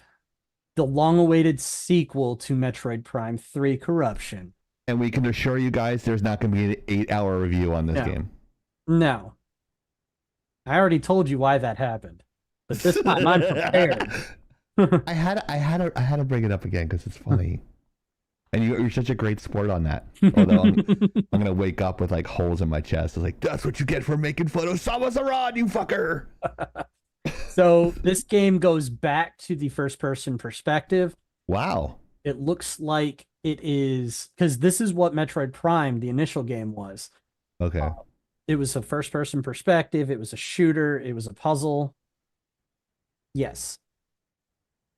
The long-awaited sequel to Metroid Prime 3 Corruption. And we can assure you guys there's not going to be an 8-hour review on this No. game. No. I already told you why that happened. But this time I'm prepared. I had to bring it up again because it's funny. And you're such a great sport on that. Although I'm gonna wake up with like holes in my chest. It's like, that's what you get for making fun of Samus Aran, you fucker. So this game goes back to the first-person perspective. Wow. It looks like it is because this is what Metroid Prime, the initial game, was. Okay. It was a first-person perspective. It was a shooter. It was a puzzle. Yes.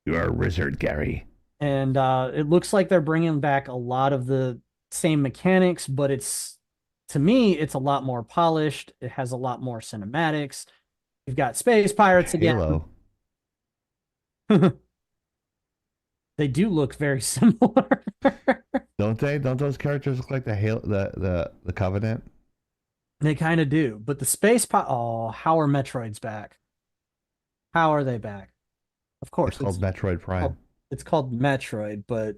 You're a wizard, Gary. And it looks like they're bringing back a lot of the same mechanics, but to me, it's a lot more polished. It has a lot more cinematics. You've got space pirates again. Halo. They do look very similar. Don't they? Don't those characters look like the Covenant? They kind of do. But the space oh, how are Metroids back? How are they back? Of course, It's called Metroid Prime. it's called Metroid, but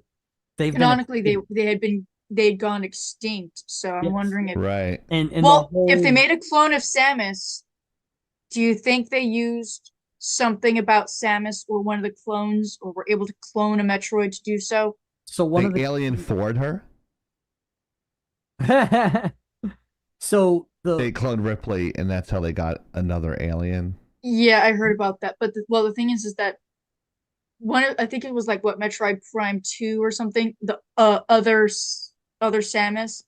they've Canonically, been they'd gone extinct. So I'm Yes. wondering if Right. and well, the whole, if they made a clone of Samus, do you think they used something about Samus or one of the clones, or were able to clone a Metroid to do so? so one The of the alien Ford her. so the They cloned Ripley, and that's how they got another alien. Yeah, I heard about that. But the thing is that I think it was like what Metroid Prime 2 or something. The other Samus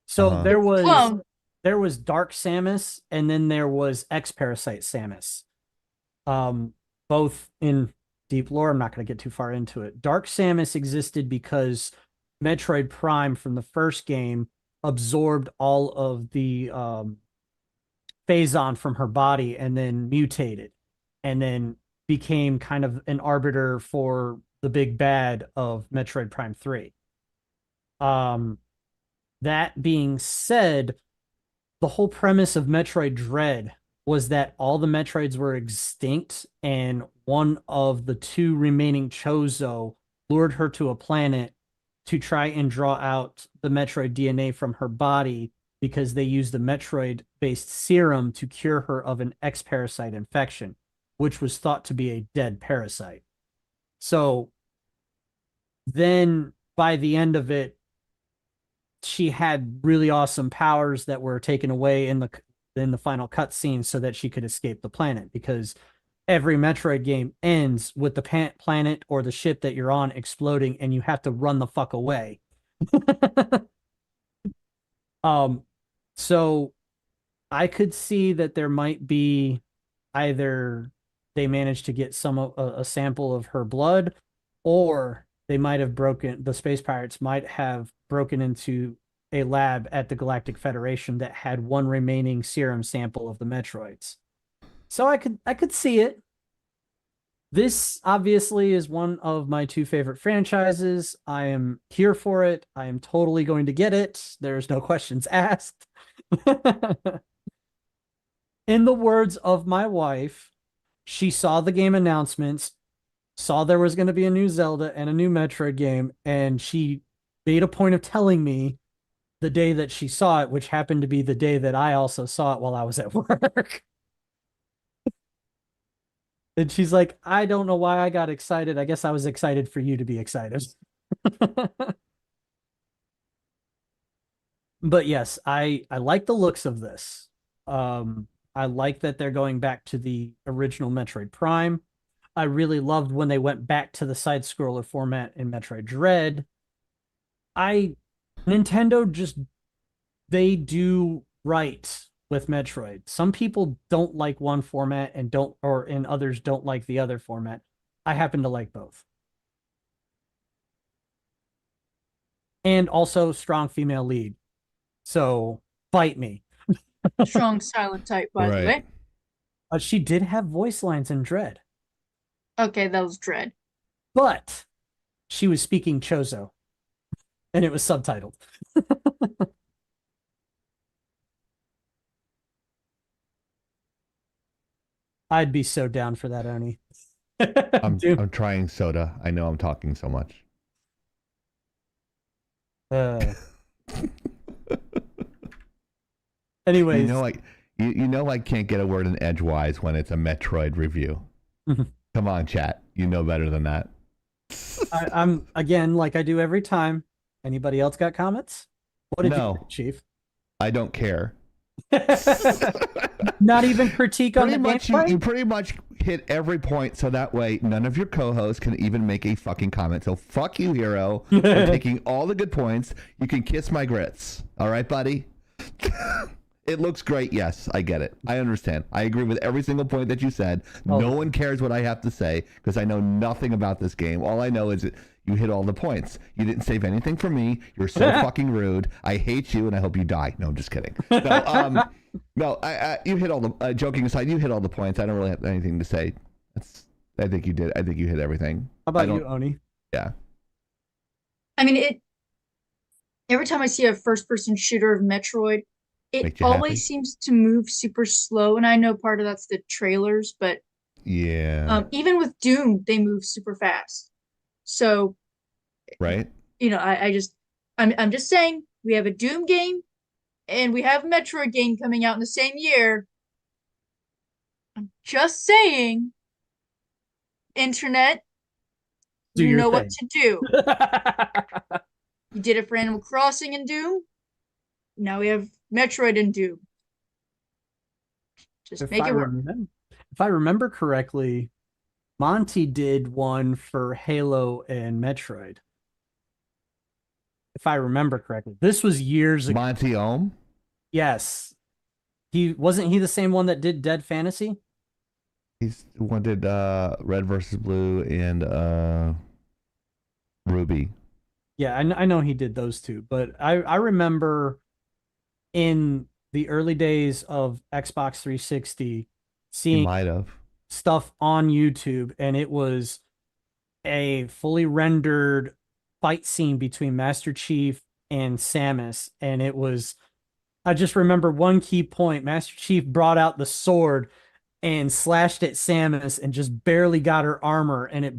so Uh-huh. clone. there was Dark Samus and then there was X Parasite Samus. Both in deep lore. I'm not going to get too far into it. Dark Samus existed because Metroid Prime from the first game absorbed all of the phazon from her body and then mutated and then became kind of an arbiter for the big bad of Metroid Prime 3. That being said, the whole premise of Metroid Dread was that all the Metroids were extinct and one of the 2 remaining Chozo lured her to a planet to try and draw out the Metroid DNA from her body because they used the Metroid-based serum to cure her of an X-parasite infection, which was thought to be a dead parasite. So then by the end of it, she had really awesome powers that were taken away in the final cutscene so that she could escape the planet, because every Metroid game ends with the planet or the ship that you're on exploding and you have to run the fuck away. So I could see that there might be either they managed to get a sample of her blood, or they might have the space pirates might have broken into a lab at the Galactic Federation that had one remaining serum sample of the Metroids. So I could see it. This obviously is one of my two favorite franchises. I am here for it. I am totally going to get it. There's no questions asked. In the words of my wife, she saw the game announcements, saw there was going to be a new Zelda and a new Metroid game, and she made a point of telling me the day that she saw it, which happened to be the day that I also saw it while I was at work. And she's like, I don't know why I got excited. I guess I was excited for you to be excited. But yes, I like the looks of this. I like that they're going back to the original Metroid Prime. I really loved when they went back to the side scroller format in Metroid Dread. Nintendo just, they do right with Metroid. Some people don't like one format and others don't like the other format. I happen to like both. And also strong female lead. So fight me. Strong silent type, by the way. She did have voice lines in Dread, Okay, that was Dread. but she was speaking Chozo, and it was subtitled. I'd be so down for that, Oni. I'm trying soda. I know I'm talking so much. Anyways, you know I can't get a word in edgewise when it's a Metroid review. Come on, chat. You know better than that. I'm again, like I do every time. Anybody else got comments? What did you think, Chief? I don't care. Not even critique on the gameplay? You pretty much hit every point, so that way none of your co-hosts can even make a fucking comment. So fuck you, Hero, for taking all the good points. You can kiss my grits. All right, buddy? It looks great. Yes, I get it. I understand. I agree with every single point that you said. No one cares what I have to say because I know nothing about this game. All I know is that you hit all the points. You didn't save anything for me. You're so fucking rude. I hate you and I hope you die. No, I'm just kidding. No, you hit all the, joking aside, you hit all the points. I don't really have anything to say. I think you did. I think you hit everything. How about you, Oni? Yeah. I mean, every time I see a first-person shooter of Metroid, it always seems to move super slow, and I know part of that's the trailers, but yeah, even with Doom, they move super fast. So, right? You know, I'm just saying we have a Doom game, and we have a Metroid game coming out in the same year. I'm just saying, internet, you know what to do. You did it for Animal Crossing and Doom. Now we have Metroid and Doom. Just make it work. If I remember correctly, Monty did one for Halo and Metroid. If I remember correctly. This was years ago. Monty Ohm? Yes. Wasn't he the same one that did Dead Fantasy? He's the one did Red versus Blue and Ruby. Yeah, I know he did those two, but I remember in the early days of Xbox 360 seeing stuff on YouTube, and it was a fully rendered fight scene between Master Chief and Samus, and I just remember one key point. Master Chief brought out the sword and slashed at Samus and just barely got her armor, and it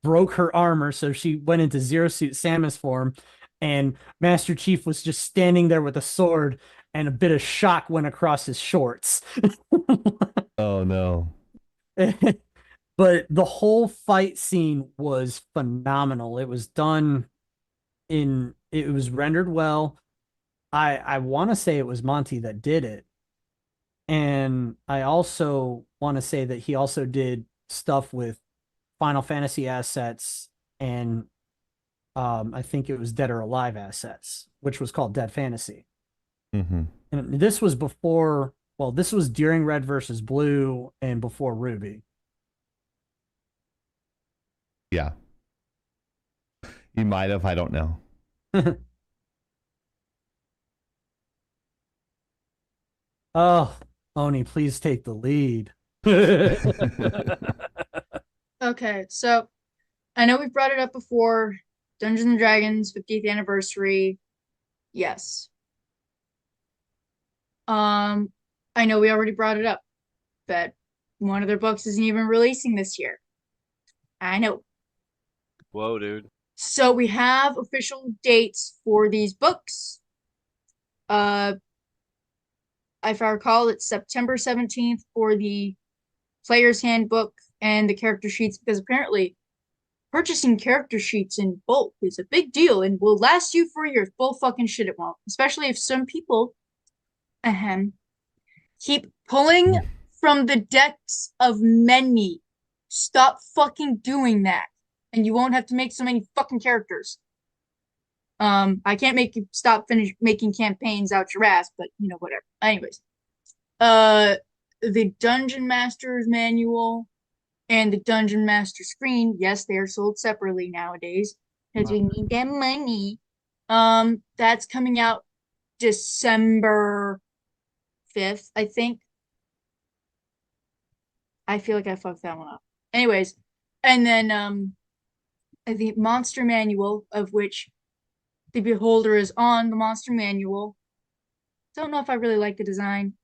broke her armor, so she went into Zero Suit Samus form, and Master Chief was just standing there with a sword, and a bit of shock went across his shorts. Oh no. But the whole fight scene was phenomenal. It was it was rendered well. I want to say it was Monty that did it. And I also want to say that he also did stuff with Final Fantasy assets and I think it was Dead or Alive assets, which was called Dead Fantasy. Mm-hmm. And this was this was during Red versus Blue and before Ruby. Yeah. You might have, I don't know. Oh, Oni, please take the lead. Okay, so I know we've brought it up before. Dungeons and Dragons 50th anniversary. Yes. I know we already brought it up, but one of their books isn't even releasing this year. I know. Whoa, dude. So we have official dates for these books. If I recall, it's September 17th for the player's handbook and the character sheets, because apparently purchasing character sheets in bulk is a big deal and will last you for years. Bull fucking shit, it won't. Especially if some people keep pulling from the decks of many. Stop fucking doing that. And you won't have to make so many fucking characters. I can't make you stop making campaigns out your ass, but you know, whatever. Anyways. The Dungeon Master's manual and the Dungeon Master screen, yes, they are sold separately nowadays because we need that money. That's coming out December 5th, I think. I feel like I fucked that one up. Anyways, and then the Monster Manual, of which the Beholder is on the Monster Manual. Don't know if I really like the design.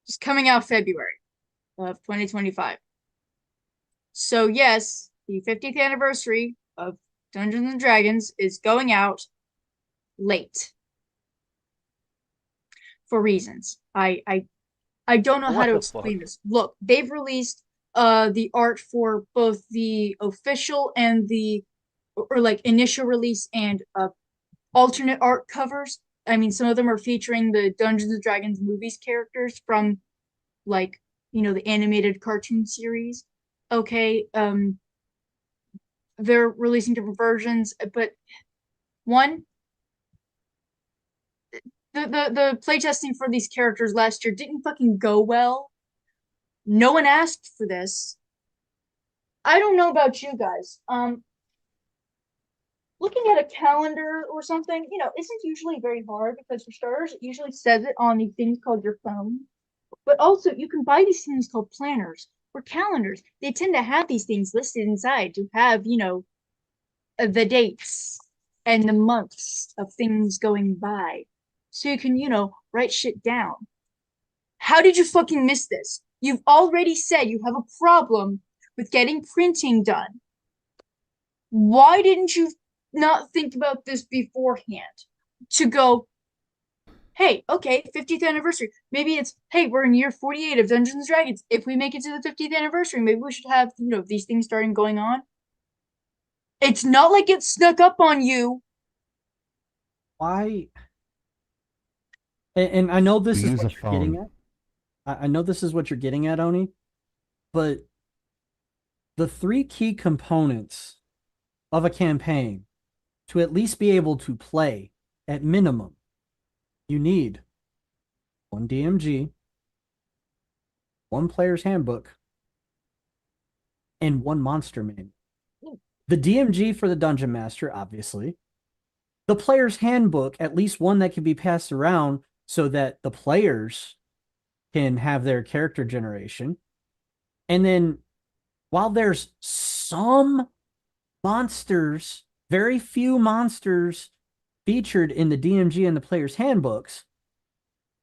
Just coming out February of 2025. So yes, the 50th anniversary of Dungeons and Dragons is going out late for reasons. I don't know how to explain this. Look, they've released the art for both the official and the or like initial release and alternate art covers. I mean, some of them are featuring the Dungeons and Dragons movies characters from like, you know, the animated cartoon series. Okay, they're releasing different versions, but one, the playtesting for these characters last year didn't fucking go well. No one asked for this. I don't know about you guys. Looking at a calendar or something, you know, isn't usually very hard because for starters, it usually says it on these things called your phone. But also, you can buy these things called planners or calendars. They tend to have these things listed inside to have, you know, the dates and the months of things going by. So you can, you know, write shit down. How did you fucking miss this? You've already said you have a problem with getting printing done. Why didn't you not think about this beforehand? To go, hey, okay, 50th anniversary. Maybe it's, hey, we're in year 48 of Dungeons and Dragons. If we make it to the 50th anniversary, maybe we should have, you know, these things starting going on. It's not like it snuck up on you. Why? And I know this We is use what a you're getting phone. at. I know this is what you're getting at, Oni, but the three key components of a campaign to at least be able to play at minimum, you need one DMG, one player's handbook, and one monster manual. The DMG for the Dungeon Master, obviously. The player's handbook, at least one that can be passed around so that the players can have their character generation. And then while there's some monsters, very few monsters featured in the DMG and the player's handbooks,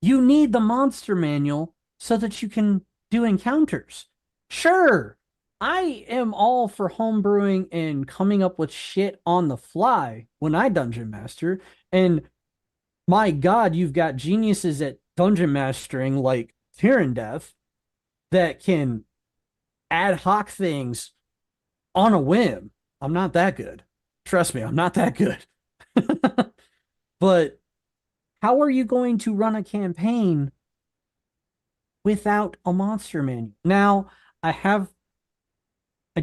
you need the monster manual so that you can do encounters. Sure, I am all for homebrewing and coming up with shit on the fly when I dungeon master. And my God, you've got geniuses at dungeon mastering like Tyrandeth that can ad hoc things on a whim. I'm not that good. Trust me, I'm not that good. But how are you going to run a campaign without a monster manual? Now, I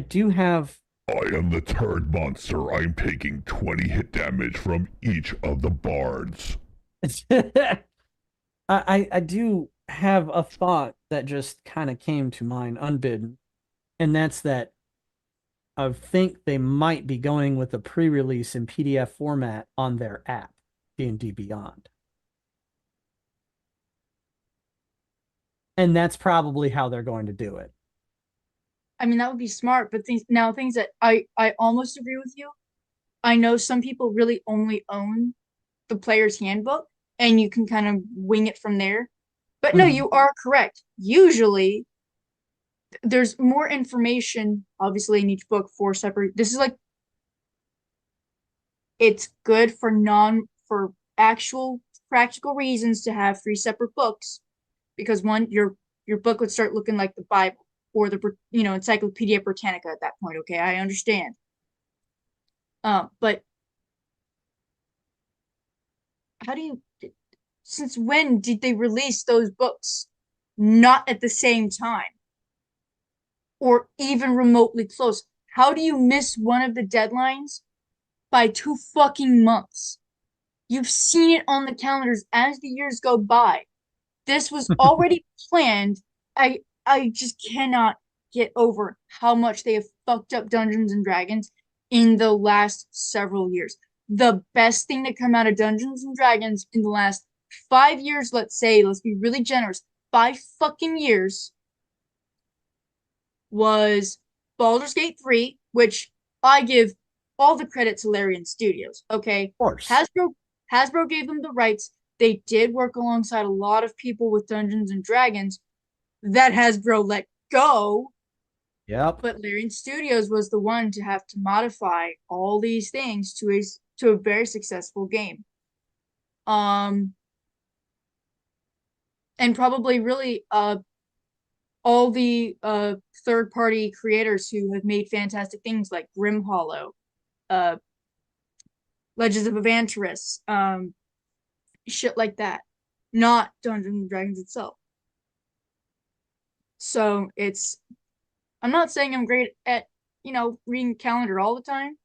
do have. I am the third monster. I'm taking 20 hit damage from each of the bards. I do have a thought that just kind of came to mind unbidden, and that's that I think they might be going with a pre-release in PDF format on their app, D&D Beyond. And that's probably how they're going to do it. I mean, that would be smart, but things that I almost agree with you. I know some people really only own the player's handbook, and you can kind of wing it from there. But no, Mhm. you are correct. Usually, there's more information, obviously, in each book for separate. This is like it's good for actual practical reasons to have 3 separate books, because one, your book would start looking like the Bible or the Encyclopedia Britannica at that point. Okay, I understand. But how do you? Since when did they release those books? Not at the same time, or even remotely close. How do you miss one of the deadlines by 2 fucking months? You've seen it on the calendars as the years go by. This was already planned. I just cannot get over how much they have fucked up Dungeons and Dragons in the last several years. The best thing to come out of Dungeons and Dragons in the last 5 years, let's be really generous, 5 fucking years, was Baldur's Gate 3, which I give all the credit to Larian Studios. Okay, Of course. Hasbro gave them the rights. They did work alongside a lot of people with Dungeons and Dragons that Hasbro let go, Yep. but Larian Studios was the one to have to modify all these things to a very successful game. And probably really all the third party creators who have made fantastic things like Grim Hollow, Legends of Avantaris, shit like that. Not Dungeons and Dragons itself. So I'm not saying I'm great at, reading calendar all the time,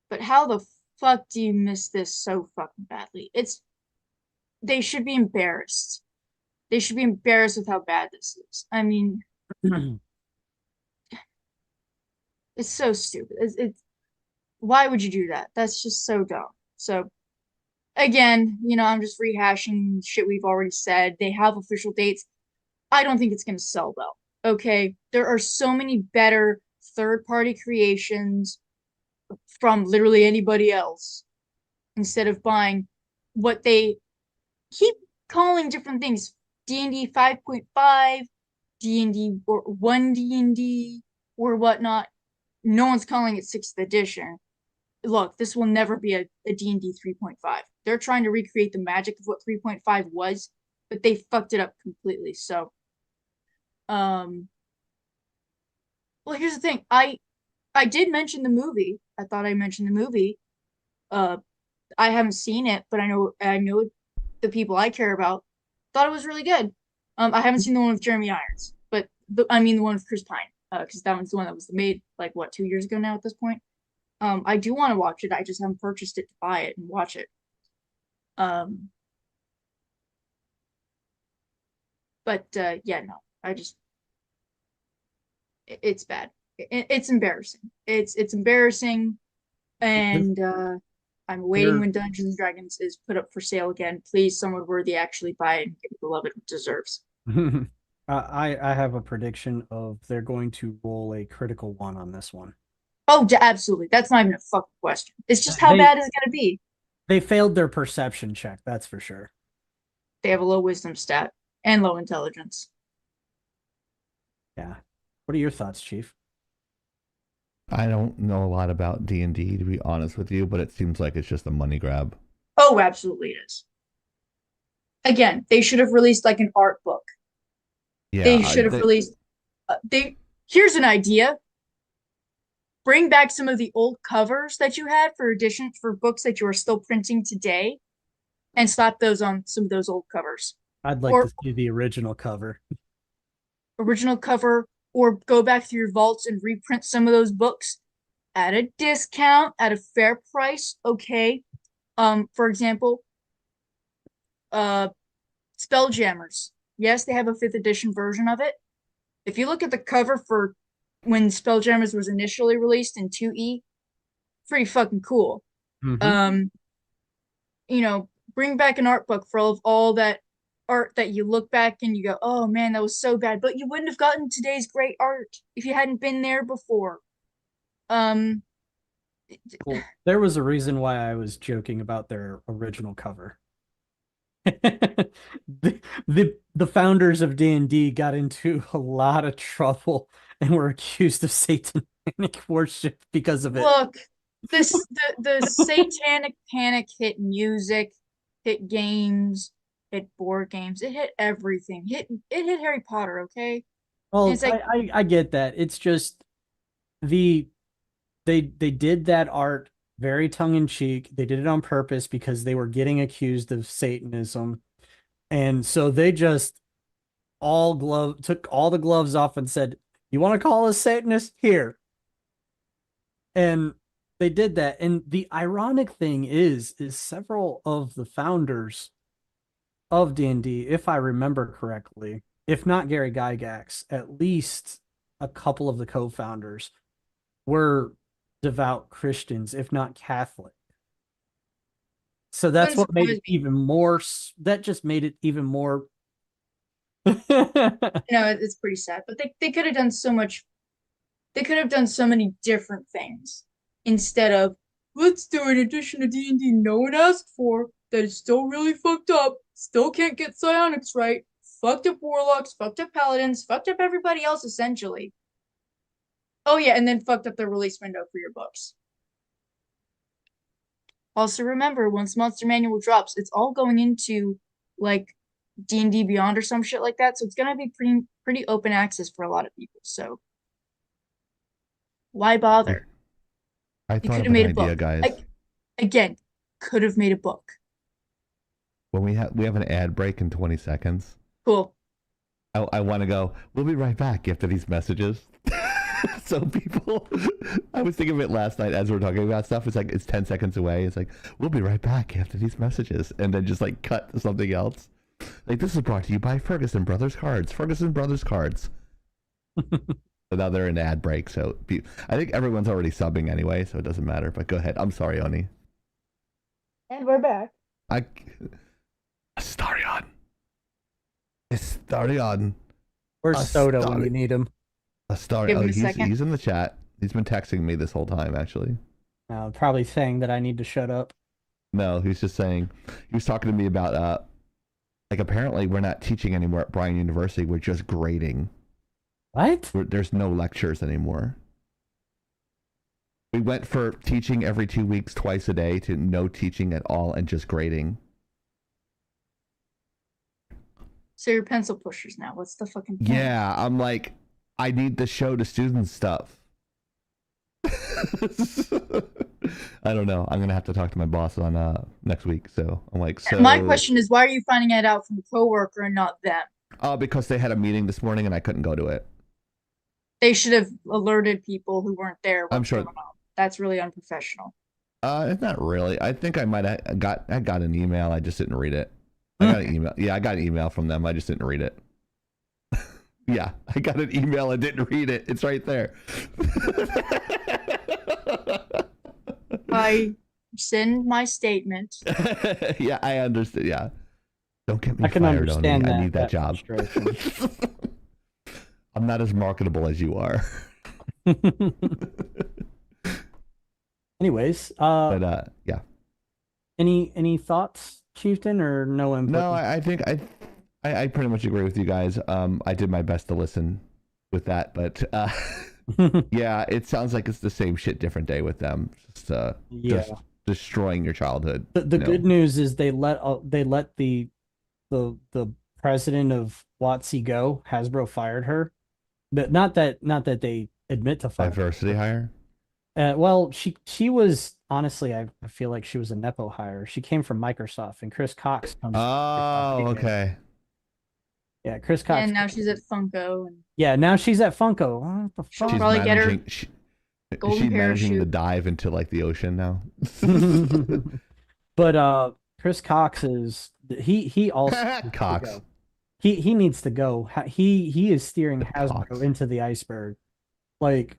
but how the fuck do you miss this so fucking badly? They should be embarrassed. They should be embarrassed with how bad this is. I mean, it's so stupid. Why would you do that? That's just so dumb. So again, I'm just rehashing shit we've already said. They have official dates. I don't think it's going to sell well. Okay, there are so many better third-party creations from literally anybody else instead of buying what they keep calling different things: D&D 5.5, D&D or 1 D&D or whatnot. No one's calling it 6th edition. Look, this will never be a D&D 3.5. They're trying to recreate the magic of what 3.5 was, but they fucked it up completely. So well, here's the thing. I did mention the movie. I thought I mentioned the movie. I haven't seen it, but I know the people I care about thought it was really good. I haven't seen the one with Jeremy Irons, but the one with Chris Pine, because that one's the one that was made like 2 years ago now at this point. I do want to watch it. I just haven't purchased it to buy it and watch it. But yeah, no, it's bad. It's embarrassing. It's embarrassing, and I'm waiting when Dungeons and Dragons is put up for sale again. Please, someone worthy actually buy it and give it the love it deserves. I have a prediction of they're going to roll a critical one on this one. Oh, absolutely. That's not even a fucking question. It's just how bad is it gonna be? They failed their perception check, that's for sure. They have a low wisdom stat and low intelligence. Yeah. What are your thoughts, Chief? I don't know a lot about D&D, to be honest with you, but it seems like it's just a money grab. Oh, absolutely it is. Again, they should have released like an art book. Yeah, they should have released. Here's an idea. Bring back some of the old covers that you had for books that you are still printing today, and slap those on some of those old covers. I'd like to see the original cover. Or go back through your vaults and reprint some of those books at a discount, at a fair price. Okay. For example, Spelljammers. Yes, they have a 5th edition version of it. If you look at the cover for when Spelljammers was initially released in 2E, pretty fucking cool. Mm-hmm. Bring back an art book for all that art that you look back and you go, oh man, that was so bad, but you wouldn't have gotten today's great art if you hadn't been there before. Um, Well, there was a reason why I was joking about their original cover. The founders of D&D got into a lot of trouble and were accused of satanic worship because of it. look, the satanic panic hit music, hit games, hit board games, it hit everything. It hit Harry Potter, okay? Well, It's like I get that. It's just the they did that art very tongue in cheek. They did it on purpose because they were getting accused of Satanism. And so they just took all the gloves off and said, "You want to call us Satanists? Here." And they did that. And the ironic thing is several of the founders of D&D, if I remember correctly, if not Gary Gygax, at least a couple of the co-founders were devout Christians, if not Catholic. So that's what made it even more. That just made it even more. it's pretty sad, but they could have done so much. They could have done so many different things instead of let's do an edition of D&D no one asked for that is still really fucked up, still can't get psionics right, fucked up warlocks, fucked up paladins, fucked up everybody else essentially. Oh yeah, and then fucked up the release window for your books. Also remember, once Monster Manual drops, it's all going into like D&D Beyond or some shit like that, so it's gonna be pretty open access for a lot of people. So why bother? I You thought could of have an made a idea, book. guys. Again, could have made a book. When we have an ad break in 20 seconds. Cool. I want to go. We'll be right back after these messages. So people, I was thinking of it last night as we were talking about stuff. It's like it's 10 seconds away. It's like we'll be right back after these messages, and then just like cut to something else. Like this is brought to you by Ferguson Brothers Cards. Ferguson Brothers Cards. So now they're in ad break. So I think everyone's already subbing anyway, so it doesn't matter. But go ahead. I'm sorry, Oni. And we're back. Astarion. Astarion. Where's Soda when you need him? Astarion. Give him a second. He's in the chat. He's been texting me this whole time, actually. Probably saying that I need to shut up. No, he's just saying, he was talking to me about, like, apparently we're not teaching anymore at Bryan University. We're just grading. What? There's no lectures anymore. We went for teaching every 2 weeks, twice a day, to no teaching at all and just grading. So you're pencil pushers now. What's the fucking point? Yeah, I'm like, I need to show the students stuff. I don't know. I'm gonna have to talk to my boss on next week. So I'm like, so My question is, why are you finding it out from a coworker and not them? Because they had a meeting this morning and I couldn't go to it. They should have alerted people who weren't there. I'm sure. That's really unprofessional. It's not really. I think I might have got an email. I just didn't read it. I got an email. Yeah, I got an email from them. I just didn't read it. Yeah, I got an email. I didn't read it. It's right there. I send my statement. Yeah, I understand. Yeah, don't get me I can fired, understand Oni. that. I need that job. I'm not as marketable as you are. Anyways, But yeah. Any thoughts, Chieftain, or no input? No, I think I pretty much agree with you guys. I did my best to listen with that, but yeah, it sounds like it's the same shit, different day with them. Just destroying your childhood. The good news is they let the president of WotC go. Hasbro fired her, but not that they admit to firing Diversity hire. Well, she was honestly, I feel like she was a nepo hire. She came from Microsoft, and Chris Cox comes. Oh, okay. Yeah, Chris Cox. And now she's at Funko. And yeah, now she's at Funko. What the she'll fuck? probably get her She's golden managing parachute. the dive into like the ocean now. But Chris Cox is he also Cox. He needs to go. He is steering Hasbro Cox. into the iceberg. Like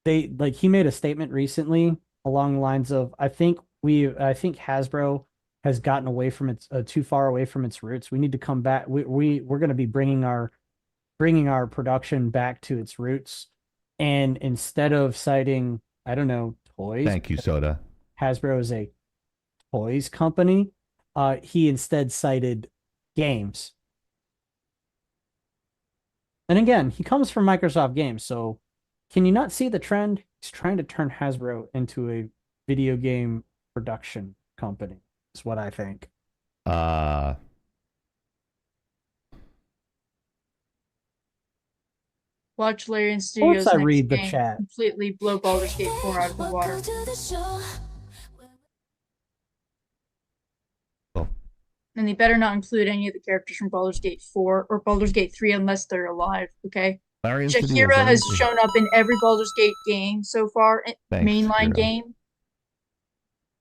he made a statement recently along the lines of I think Hasbro has gotten away from its too far away from its roots. We need to come back. We're going to be bringing our production back to its roots, and instead of citing, I don't know, toys. Thank you, Soda. Hasbro is a toys company. He instead cited games. And again, he comes from Microsoft Games, so can you not see the trend? He's trying to turn Hasbro into a video game production company, is what I think. Watch Larian Studios I next read the game chat. completely blow Baldur's Gate 4 out of the water. Welcome to the show. And they better not include any of the characters from Baldur's Gate 4 or Baldur's Gate 3 unless they're alive, okay? Larian Shakira Studios, has shown up in every Baldur's Gate game so far, Thanks, mainline Shakira. game.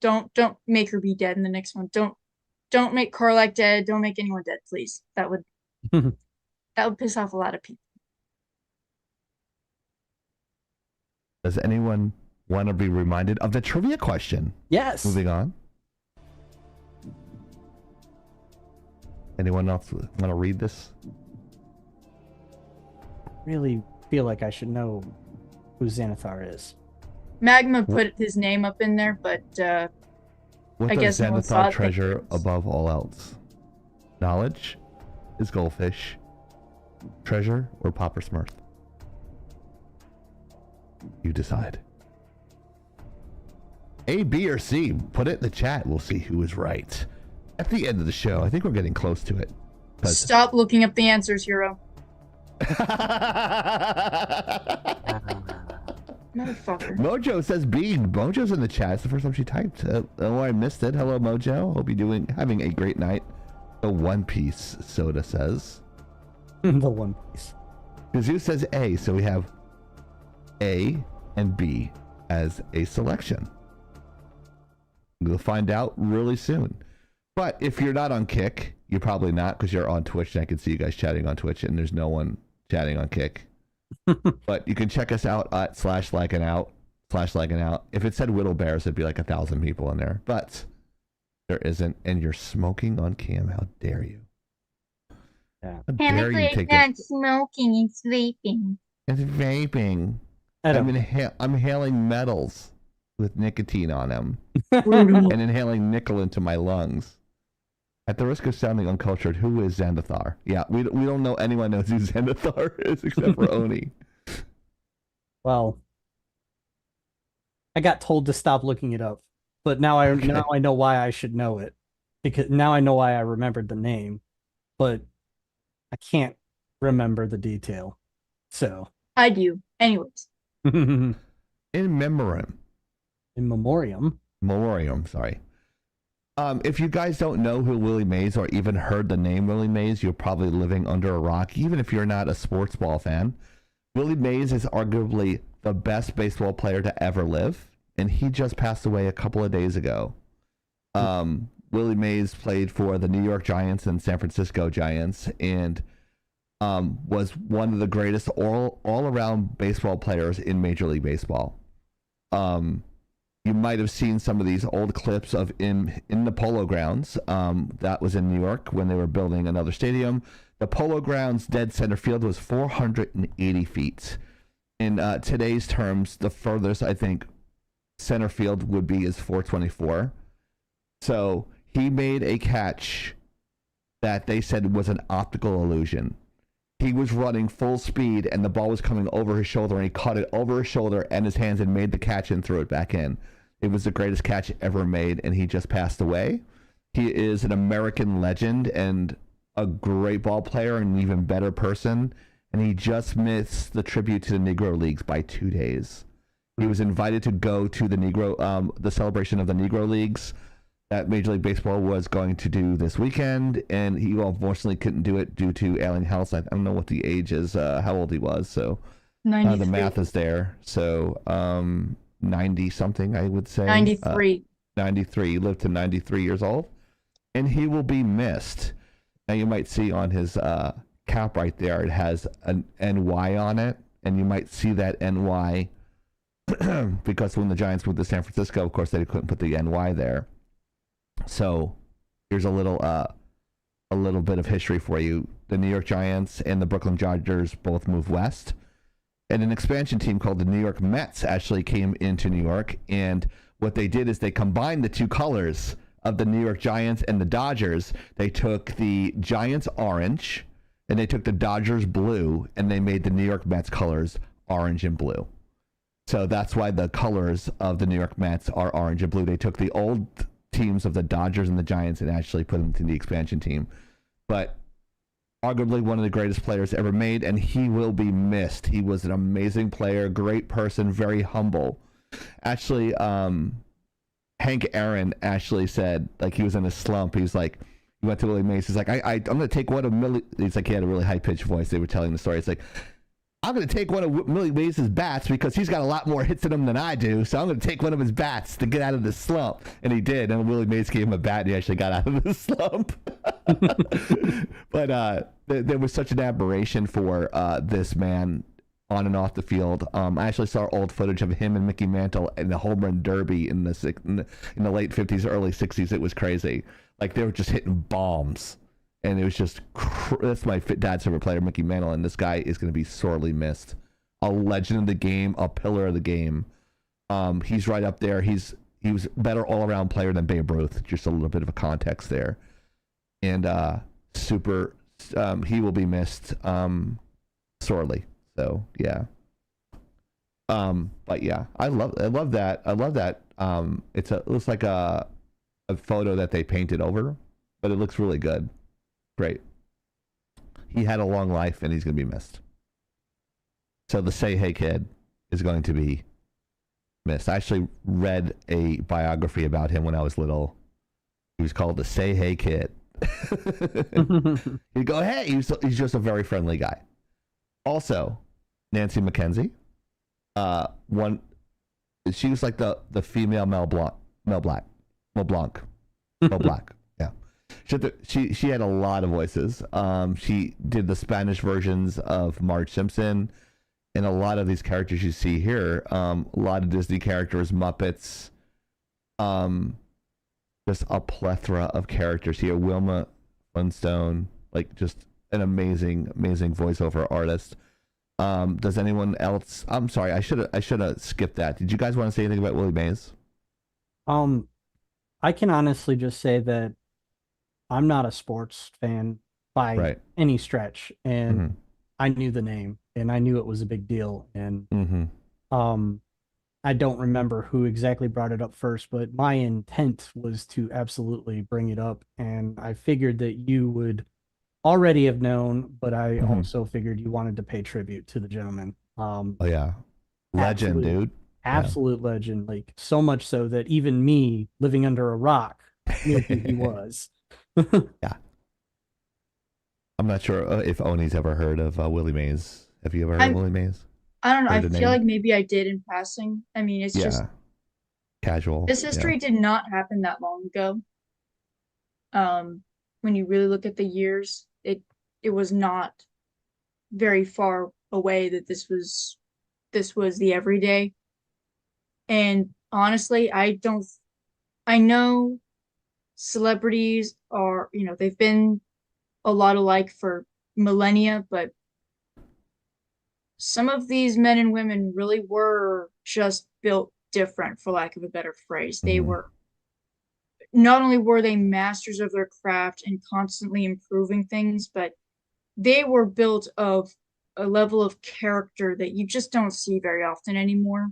Don't make her be dead in the next one. Don't make Karlak dead. Don't make anyone dead, please. That would piss off a lot of people. Does anyone want to be reminded of the trivia question? Yes. Moving on. Anyone else want to read this? Really feel like I should know who Xanathar is. Magma put his name up in there, but What I does guess no one saw Xanathar it. treasure above all else? Knowledge? Is goldfish? Treasure or Popper Smurf? You decide. A, B, or C? Put it in the chat. We'll see who is right. At the end of the show, I think we're getting close to it. stop looking up the answers, Hero. Motherfucker. Mojo says B. Mojo's in the chat. It's the first time she typed. Oh, I missed it. Hello, Mojo. Hope you're having a great night. The One Piece Soda says. The One Piece. Kazoo says A, so we have A and B as a selection. We'll find out really soon. But if you're not on Kick, you're probably not because you're on Twitch, and I can see you guys chatting on Twitch, and there's no one chatting on Kick. But you can check us out at /Laggin Out. If it said Whittle Bears, it'd be like 1,000 people in there. But there isn't, and you're smoking on cam. How dare you? Yeah. How dare you take it? Smoking and sleeping. It's vaping. I I'm don't. inhaling metals with nicotine on them and inhaling nickel into my lungs. At the risk of sounding uncultured, who is Xanathar? Yeah, we don't know anyone knows who Xanathar is except for Oni. Well, I got told to stop looking it up, but now I know why I should know it, because now I know why I remembered the name, but I can't remember the detail. So I do. Anyways. In memoriam. In memoriam. Sorry. If you guys don't know who Willie Mays or even heard the name Willie Mays, you're probably living under a rock, even if you're not a sports ball fan. Willie Mays is arguably the best baseball player to ever live, and he just passed away a couple of days ago. Willie Mays played for the New York Giants and San Francisco Giants, and was one of the greatest all-around baseball players in Major League Baseball. You might have seen some of these old clips of in the Polo Grounds. That was in New York when they were building another stadium. The Polo Grounds dead center field was 480 feet. In today's terms, the furthest I think center field would be is 424. So he made a catch that they said was an optical illusion. He was running full speed and the ball was coming over his shoulder, and he caught it over his shoulder and his hands and made the catch and threw it back in. It was the greatest catch ever made, and he just passed away. He is an American legend and a great ball player and an even better person, and he just missed the tribute to the Negro Leagues by 2 days. He was invited to go to the celebration of the Negro Leagues that Major League Baseball was going to do this weekend, and he unfortunately couldn't do it due to ailing health. I don't know what the age is, how old he was, so the math is there. So 90-something, I would say. 93. 93. He lived to 93 years old, and he will be missed. Now, you might see on his cap right there, it has an NY on it, and you might see that NY because when the Giants moved to San Francisco, of course, they couldn't put the NY there. So here's a little bit of history for you. The New York Giants and the Brooklyn Dodgers both moved west, and an expansion team called the New York Mets actually came into New York. And what they did is they combined the two colors of the New York Giants and the Dodgers. They took the Giants orange and they took the Dodgers blue, and they made the New York Mets colors orange and blue. So that's why the colors of the New York Mets are orange and blue. They took the old teams of the Dodgers and the Giants and actually put them into the expansion team. But arguably one of the greatest players ever made, and he will be missed. He was an amazing player, great person, very humble. Actually, Hank Aaron actually said, like, he was in a slump. He was like, he went to Willie Mays. He's like, I'm going to take one of Millie. He's like, he had a really high pitched voice. They were telling the story. It's like, I'm going to take one of Willie Mays' bats because he's got a lot more hits in him than I do. So I'm going to take one of his bats to get out of this slump. And he did. And Willie Mays gave him a bat, and he actually got out of the slump. But there was such an admiration for this man on and off the field. I actually saw old footage of him and Mickey Mantle in the home run derby in the late 50s, early 60s. It was crazy. Like, they were just hitting bombs. And it was just, that's my dad's favorite player, Mickey Mantle, and this guy is going to be sorely missed. A legend of the game, a pillar of the game. He's right up there. He was a better all-around player than Babe Ruth. Just a little bit of a context there. And he will be missed sorely. So yeah. But yeah, I love that. It looks like a photo that they painted over, but it looks really good. Great. He had a long life, and he's going to be missed. So the Say Hey Kid is going to be missed. I actually read a biography about him when I was little. He was called the Say Hey Kid. He'd go, hey, he's just a very friendly guy. Also, Nancy McKenzie. She was like the female Mel Blanc. Yeah. She had a lot of voices. She did the Spanish versions of Marge Simpson, and a lot of these characters you see here. A lot of Disney characters, Muppets. Just a plethora of characters here. Wilma Flintstone, like, just an amazing voiceover artist. Does anyone else? I'm sorry, I should have skipped that. Did you guys want to say anything about Willie Mays? I can honestly just say that I'm not a sports fan by any stretch, and I knew the name, and I knew it was a big deal, and I don't remember who exactly brought it up first, but my intent was to absolutely bring it up, and I figured that you would already have known, but I also figured you wanted to pay tribute to the gentleman. Oh yeah, legend, dude. Absolute legend. Like, so much so that even me, living under a rock, knew who he was. Yeah. I'm not sure if Oni's ever heard of Willie Mays. Have you ever heard of Willie Mays? I don't know. I feel like maybe I did in passing. I mean, it's just casual. This history did not happen that long ago. When you really look at the years, it was not very far away that this was the everyday. And honestly, I know celebrities are, they've been a lot alike for millennia, but some of these men and women really were just built different, for lack of a better phrase. They were, not only were they masters of their craft and constantly improving things, but they were built of a level of character that you just don't see very often anymore,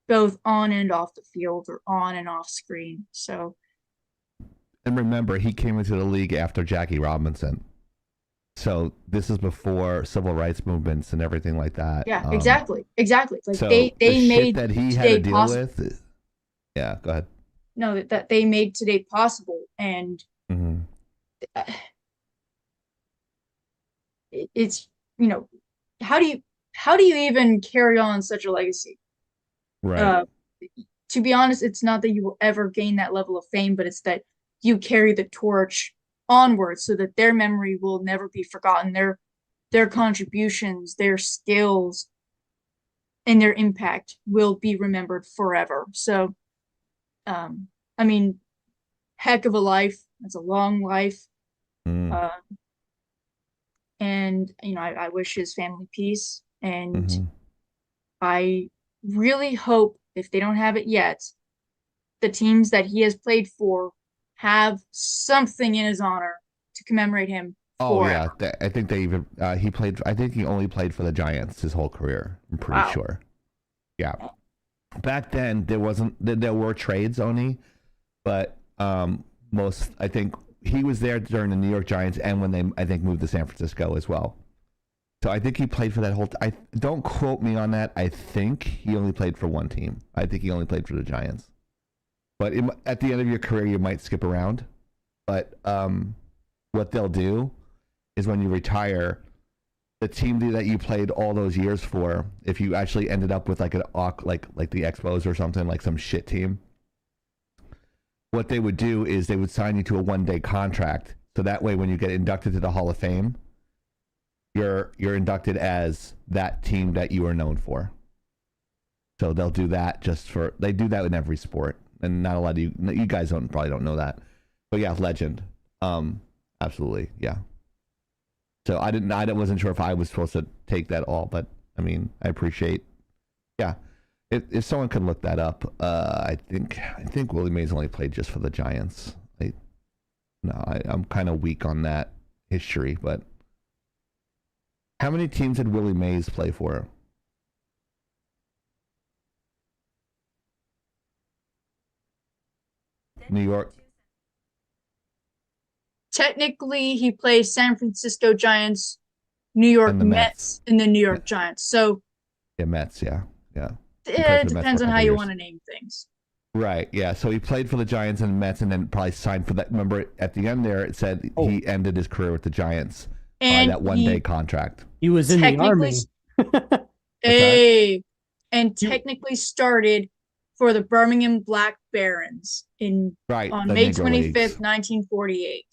both on and off the field or on and off screen. So, and remember, he came into the league after Jackie Robinson. So this is before civil rights movements and everything like that. Yeah, exactly. Like, so they made that he had to deal with. Yeah, go ahead. No, that they made today possible, and it's, how do you even carry on such a legacy? Right. To be honest, it's not that you will ever gain that level of fame, but it's that you carry the torch onward so that their memory will never be forgotten. Their contributions, their skills, and their impact will be remembered forever. So, I mean, heck of a life. It's a long life. Mm. And I wish his family peace. And Mhm. I really hope, if they don't have it yet, the teams that he has played for have something in his honor to commemorate him Oh yeah, forever. I think they even he played. I think he only played for the Giants his whole career. I'm pretty Wow. sure. Yeah. Back then there wasn't. There were trades only, but most. I think he was there during the New York Giants and when they I think moved to San Francisco as well. So I think he played for that whole. I don't quote me on that. I think he only played for one team. I think he only played for the Giants. But at the end of your career, you might skip around. But what they'll do is when you retire, the team that you played all those years for, if you actually ended up with like an like the Expos or something, like some shit team, what they would do is they would sign you to a 1-day contract. So that way, when you get inducted to the Hall of Fame, you're inducted as that team that you are known for. So they'll do that they do that in every sport, and not a lot of you guys probably don't know that, but yeah, legend, absolutely, yeah. So I wasn't sure if I was supposed to take that all, but I mean, I appreciate, yeah. If someone could look that up, I think Willie Mays only played just for the Giants. I'm kind of weak on that history, but how many teams did Willie Mays play for? New York. Technically, he plays San Francisco Giants, New York And the Mets, and the New York Giants. So Yeah, Mets, yeah. it depends on how you want to name things. Right, yeah. So he played for the Giants and Mets and then probably signed for that. Remember, at the end there, it said he ended his career with the Giants by And that 1-day contract. He was in the army. Technically started for the Birmingham Black Barons on the May Negro Leagues. 25th, 1948.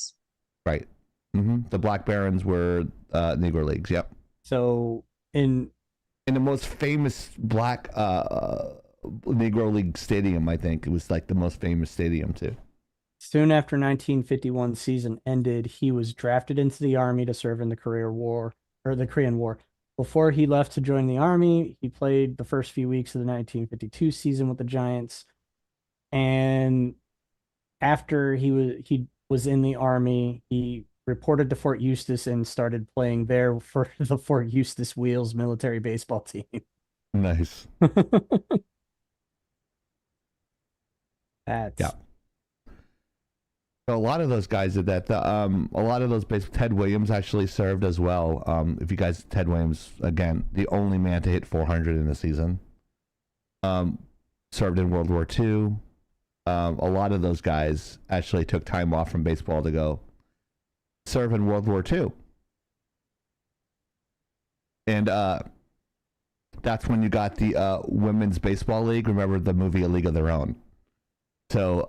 Right. The Black Barons were Negro Leagues, yep. So in the most famous black Negro League stadium, I think. It was like the most famous stadium too. Soon after 1951 season ended, he was drafted into the army to serve in the Korean War. Before he left to join the army, he played the first few weeks of the 1952 season with the Giants. And after he was in the army, he reported to Fort Eustis and started playing there for the Fort Eustis Wheels military baseball team. Nice. That's yeah. So a lot of those guys did that. A lot of those Ted Williams actually served as well. If you guys, Ted Williams, again, the only man to hit 400 in a season. Served in World War II. A lot of those guys actually took time off from baseball to go serve in World War II. And that's when you got the Women's Baseball League. Remember the movie A League of Their Own? So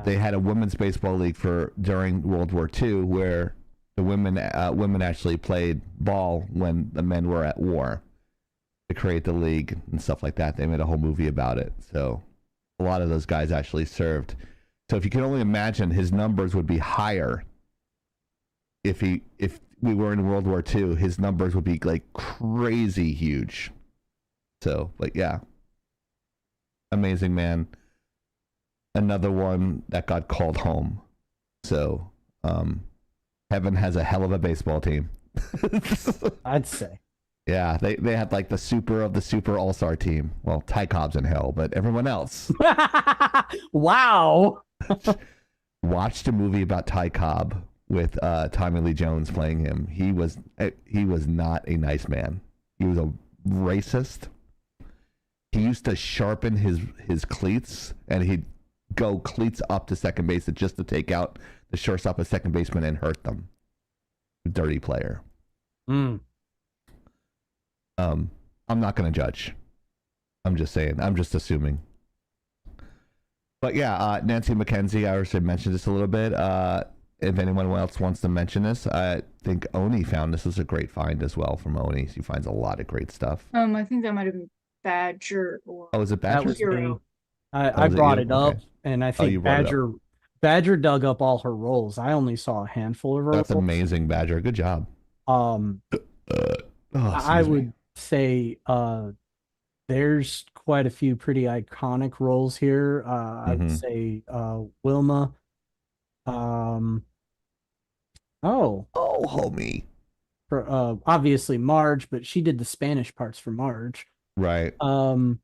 they had a women's baseball league during World War II where the women actually played ball when the men were at war to create the league and stuff like that. They made a whole movie about it. So a lot of those guys actually served. So if you can only imagine, his numbers would be higher if we were in World War II. His numbers would be like crazy huge. So, but yeah, amazing man. Another one that got called home. So, Heaven has a hell of a baseball team. I'd say. Yeah, they had like the super of the super all-star team. Well, Ty Cobb's in hell, but everyone else. Wow. Watched a movie about Ty Cobb with Tommy Lee Jones playing him. He was not a nice man. He was a racist. He used to sharpen his cleats, and he'd go cleats up to second base just to take out the shortstop and second baseman and hurt them. Dirty player. I'm not going to judge. I'm just saying. I'm just assuming. But yeah, Nancy McKenzie, I already mentioned this a little bit. If anyone else wants to mention this, I think Oni found this was a great find as well from Oni. She finds a lot of great stuff. I think that might have been Badger or is it Badger? That was me. I brought it up, and I think Badger dug up all her roles. I only saw a handful of her That's roles. amazing, Badger. Good job. Um, Oh, I excuse me. would say there's quite a few pretty iconic roles here. I would Mm-hmm. say Wilma. Um, oh, Oh, homie. for, obviously Marge, but she did the Spanish parts for Marge. Right. Um,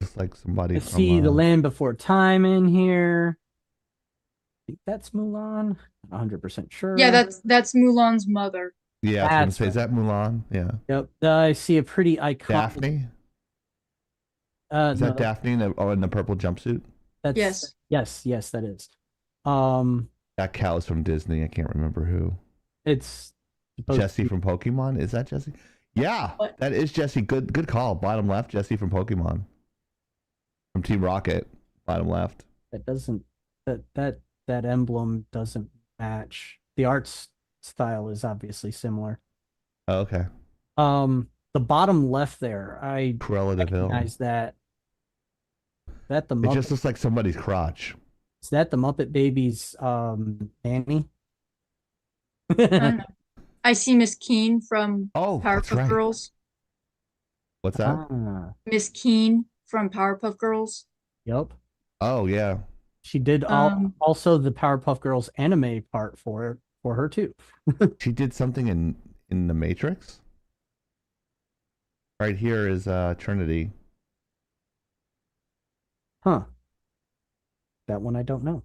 Just like somebody I from see The Land Before Time in here. I think that's Mulan. 100% Yeah, sure. that's Mulan's mother. Yeah, I was gonna That's say, is right. that Mulan? Yeah. Yep. I see a pretty iconic. Daphne? Is No, that Daphne in the purple jumpsuit? that's yes, that is. Um, That cow's from Disney. I can't remember who. it's supposed to Jesse be from Pokemon? Is that Jesse? Yeah, What? that is Jesse. Good call. Bottom left, Jesse from Pokemon. From Team Rocket. Bottom left. that doesn't that emblem doesn't match. The art style is obviously similar. Oh, okay. The bottom left there, I Cruella de Vil. recognize that. Is that the It Muppet? just looks like somebody's crotch. Is that the Muppet Babies nanny? I don't know. I see Miss Keen from Oh, that's Powerpuff right. Girls. What's that? Miss Keen from Powerpuff Girls. Yep. Oh, yeah. She did also the Powerpuff Girls anime part for her too. She did something in the Matrix. Right here is Trinity. Huh. That one I don't know.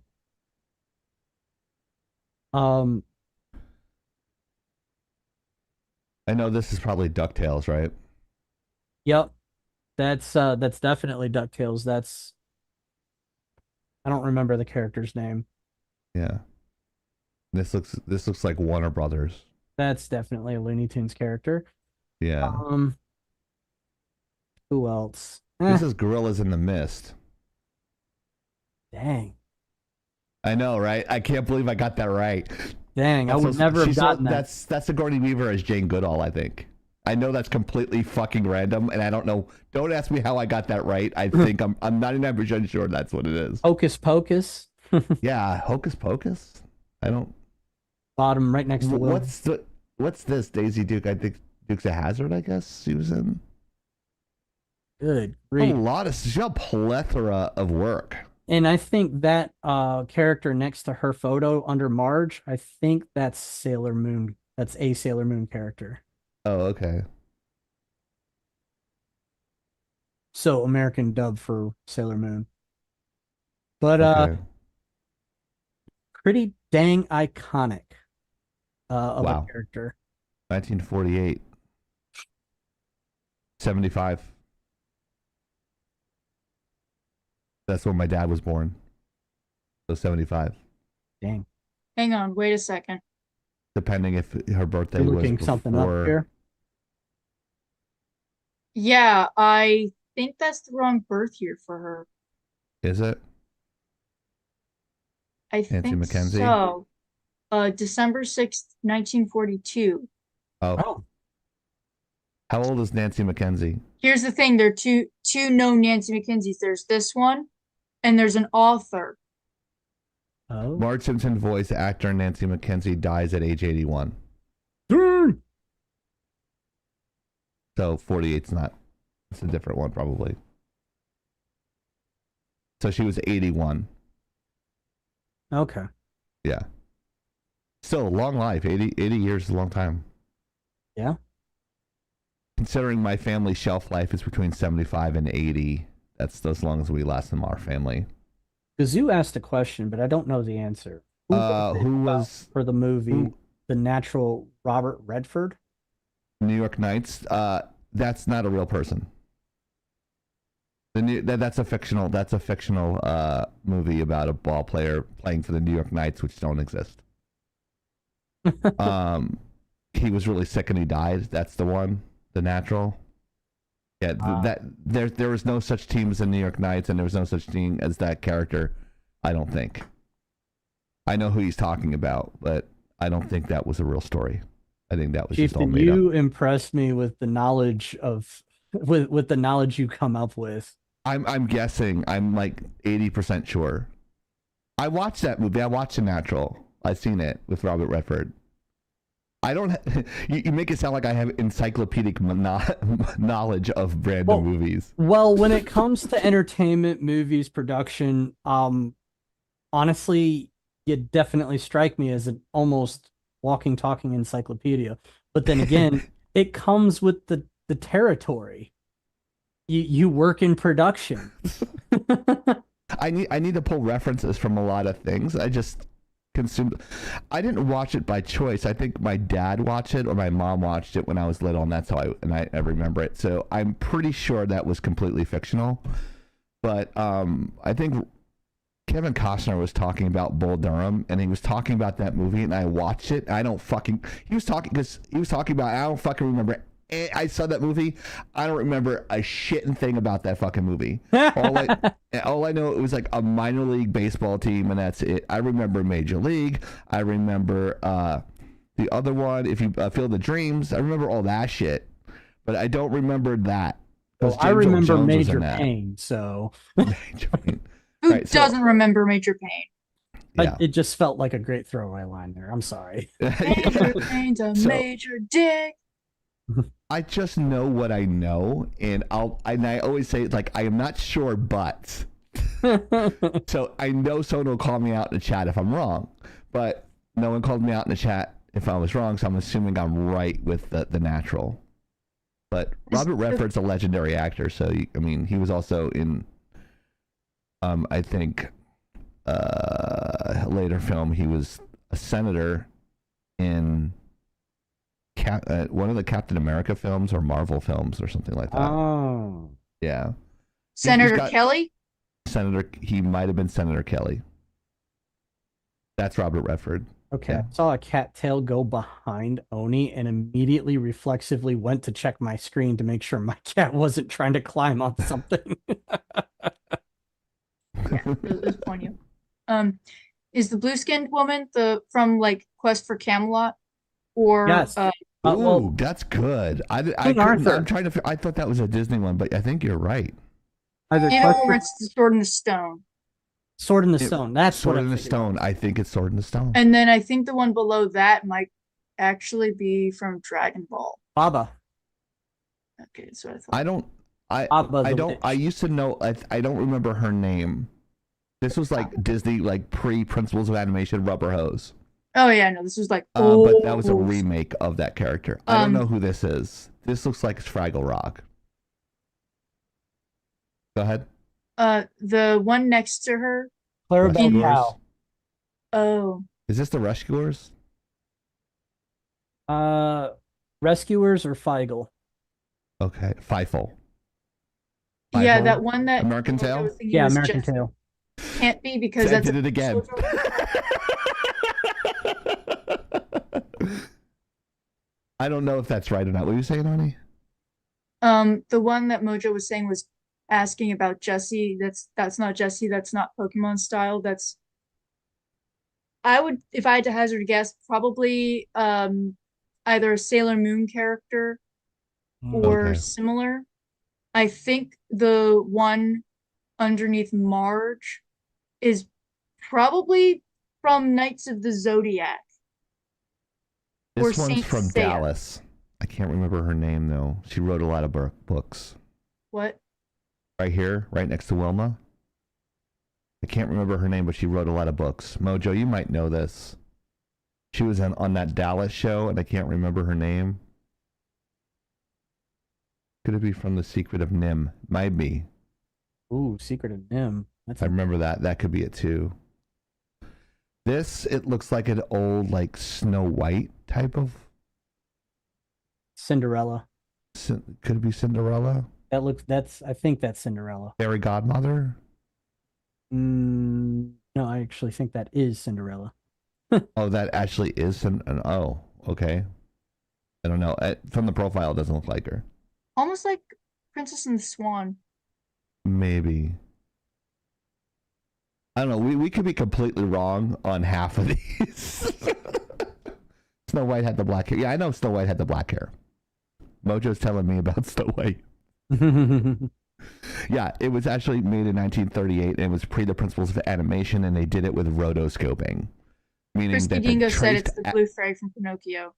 Um, I know this is probably DuckTales, right? yep. That's definitely DuckTales. That's I don't remember the character's name. Yeah. This looks like Warner Brothers. That's definitely a Looney Tunes character. Yeah. Who else? This is Gorillas in the Mist. Dang. I know, right? I can't believe I got that right. Dang, I would never have gotten that. That's Sigourney Weaver as Jane Goodall, I think. I know that's completely fucking random, and I don't know. Don't ask me how I got that right. I think I'm 99% sure that's what it is. Hocus Pocus. Yeah, Hocus Pocus. I don't. Bottom right next to Will. What's this? Daisy Duke. I think Dukes of Hazzard. I guess she was in. Good A grief. lot of. She got a plethora of work. And I think that character next to her photo under Marge, I think that's Sailor Moon. That's a Sailor Moon character. Oh, okay. So American dub for Sailor Moon. But Okay. pretty dang iconic of Wow. a character. 1948. 75. That's when my dad was born. So 75. Dang. Hang on, wait a second. Depending if her birthday You're was looking something up before. here. Yeah, I think that's the wrong birth year for her. Is it? I Nancy think Mackenzie? so. December 6th, 1942. Oh. How old is Nancy Mackenzie? Here's the thing, there are two known Nancy Mackenzies. There's this one, and there's an author. Oh. Marge Simpson voice actor Nancy Mackenzie dies at age 81. So 48's not. It's a different one probably. So she was 81. Okay. Yeah. Still a long life. 80 years is a long time. Yeah. Considering my family shelf life is between 75 and 80, that's as long as we last in our family. Kazoo asked a question, but I don't know the answer. Who was for the movie The Natural Robert Redford? New York Knights? That's not a real person. That's a fictional movie about a ball player playing for the New York Knights, which don't exist. He was really sick and he died. That's the one, The Natural. Yeah, there was no such team as the New York Knights, and there was no such team as that character. I don't think. I know who he's talking about, but I don't think that was a real story. I think that was just all Chieftain, made you up. impressed me with the knowledge of with the knowledge you come up with. I'm guessing. I'm like 80% sure. I watched that movie. I watched The Natural. I've seen it with Robert Redford. I don't. You make it sound like I have encyclopedic knowledge of random movies. Well, when it comes to entertainment, movies, production, honestly, you definitely strike me as an almost walking, talking encyclopedia. But then again, it comes with the territory. You work in production. I need to pull references from a lot of things. I just consumed. I didn't watch it by choice. I think my dad watched it or my mom watched it when I was little, and that's how I remember it. So I'm pretty sure that was completely fictional. But I think Kevin Costner was talking about Bull Durham, and he was talking about that movie, and I watched it. He was talking about. I don't fucking remember. I saw that movie. I don't remember a shitting thing about that fucking movie. All I know, it was like a minor league baseball team, and that's it. I remember Major League. I remember the other one, if you Field of Dreams. I remember all that shit, but I don't remember that. Well, I remember Major Pain. So Major Pain. Who doesn't remember Major Pain? Yeah. It just felt like a great throwaway line there. I'm sorry. Major Pain's a major dick. I just know what I know, and I always say, like, I am not sure, but so I know someone will call me out in the chat if I'm wrong, but no one called me out in the chat if I was wrong, so I'm assuming I'm right with the Natural. But Robert Redford's a legendary actor, so he was also in I think a later film. He was a senator in one of the Captain America films or Marvel films or something like that. Oh. Yeah. Senator Kelly? He might have been Senator Kelly. That's Robert Redford. Okay. Yeah. I saw a cattail go behind Oni and immediately reflexively went to check my screen to make sure my cat wasn't trying to climb on something. Yeah, it was poignant. Is the blue-skinned woman from like Quest for Camelot? Or yes. Ooh, that's good. I thought that was a Disney one, but I think you're right. Either or it's the Sword in the Stone. Sword in the Stone. That's Sword in the Stone. I think it's Sword in the Stone. And then I think the one below that might actually be from Dragon Ball. Baba. Okay, that's what I thought. I used to know. I don't remember her name. This was like Disney, like pre-Principles of Animation Rubber Hose. Oh yeah, no, this was like but that was a remake of that character. I don't know who this is. This looks like Fraggle Rock. Go ahead. The one next to her. Clarabelle Cow. Oh. Is this the Rescuers? Rescuers or Feigl? Okay, Feifel. Yeah, that one that American Tail. Yeah, American Tail. Can't be because I did it again. I don't know if that's right or not. What were you saying, Ani? The one that Mojo was saying was asking about Jessie. That's not Jessie. That's not Pokemon style. I would, if I had to hazard a guess, probably either a Sailor Moon character or similar. I think the one underneath Marge is probably from Knights of the Zodiac. This one's from Dallas. I can't remember her name, though. She wrote a lot of books. What? Right here, right next to Wilma. I can't remember her name, but she wrote a lot of books. Mojo, you might know this. She was on that Dallas show, and I can't remember her name. Could it be from The Secret of Nim? Might be. Ooh, Secret of Nim. I remember that. That could be it, too. This, it looks like an old, like, Snow White type of... Cinderella. Could it be Cinderella? I think that's Cinderella. Fairy Godmother? No, I actually think that is Cinderella. Oh, that actually is oh, okay. I don't know. From the profile, it doesn't look like her. Almost like Princess and the Swan. Maybe. I don't know. We could be completely wrong on half of these. Snow White had the black hair. Yeah, I know Snow White had the black hair. Mojo's telling me about Snow White. Yeah, it was actually made in 1938 and it was pre the principles of animation, and they did it with rotoscoping, meaning Frisky that they Dingo said traced. it's the blue fairy from Pinocchio.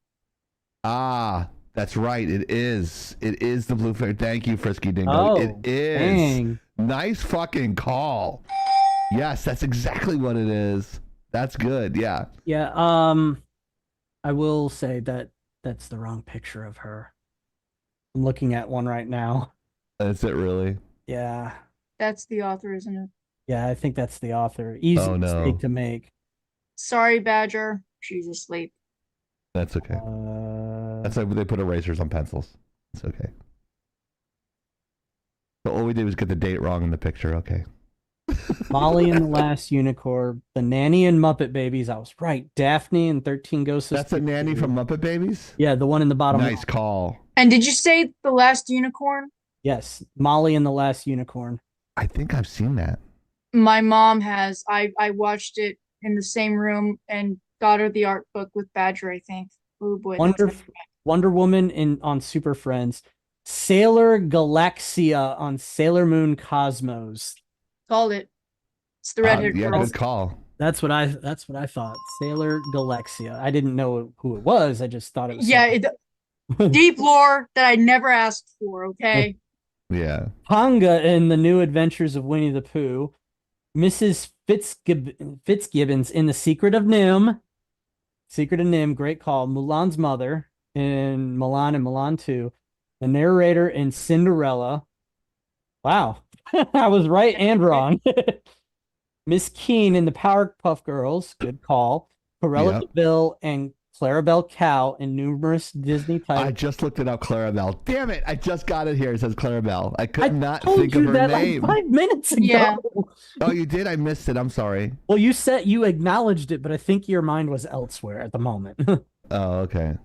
That's right. It is. It is the blue fairy. Thank you, Frisky Dingo. Oh, it is. dang. Nice fucking call. Yes, that's exactly what it is. That's good. Yeah. Yeah, I will say that that's the wrong picture of her. I'm looking at one right now. That's it, really. Yeah. That's the author, isn't it? Yeah, I think that's the author. Easy Oh, no. mistake to make. Sorry, Badger. She's asleep. That's okay. That's like they put erasers on pencils. It's okay. So all we did was get the date wrong in the picture. Okay. Molly and the Last Unicorn, The Nanny and Muppet Babies. I was right. Daphne and 13 Ghosts of That's a nanny from Muppet Babies? Yeah, the one in the bottom. Nice call. And did you say The Last Unicorn? Yes, Molly and the Last Unicorn. I think I've seen that. My mom has. I watched it in the same room and got her the art book with Badger, I think. Oh boy. Wonder Woman on Super Friends. Sailor Galaxia on Sailor Moon Cosmos. Called it. It's the redhead Yeah, girl. good call. That's what I thought. Sailor Galaxia. I didn't know who it was. I just thought it was. Yeah, deep lore that I never asked for, okay? Yeah. Ponga in The New Adventures of Winnie the Pooh. Mrs. Fitzgibbons in The Secret of Nim. Secret of Nim, great call. Mulan's mother in Mulan and Mulan 2. The narrator in Cinderella. Wow. I was right and wrong. Miss Keene in The Powerpuff Girls. Good call. Corella DeVille and Clarabelle Cow in numerous Disney titles. I just looked it up, Clarabelle. Damn it! I just got it here. It says Clarabelle. I could not told think you of her that name. like 5 minutes ago. Yeah. Oh, you did? I missed it. I'm sorry. Well, you said you acknowledged it, but I think your mind was elsewhere at the moment. Oh, okay.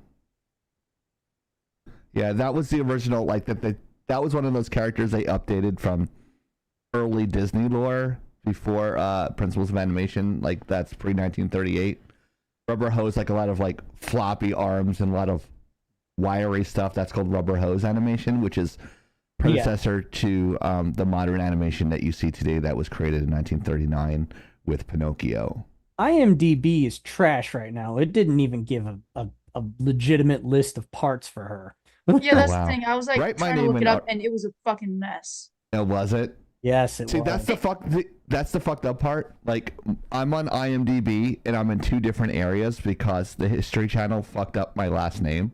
Yeah, that was the original. Like that was one of those characters they updated from early Disney lore before Principles of Animation. Like that's pre 1938. Rubber hose, like a lot of like floppy arms and a lot of wiry stuff. That's called rubber hose animation, which is predecessor to the modern animation that you see today that was created in 1939 with Pinocchio. IMDb is trash right now. It didn't even give a legitimate list of parts for her. Yeah, that's wow. the thing. I was like Write my trying to name look in it up, our- and it was a fucking mess. Oh, was it? Yes, it See, was. that's the fucked up part. Like, I'm on IMDb and I'm in 2 different areas because the History Channel fucked up my last name.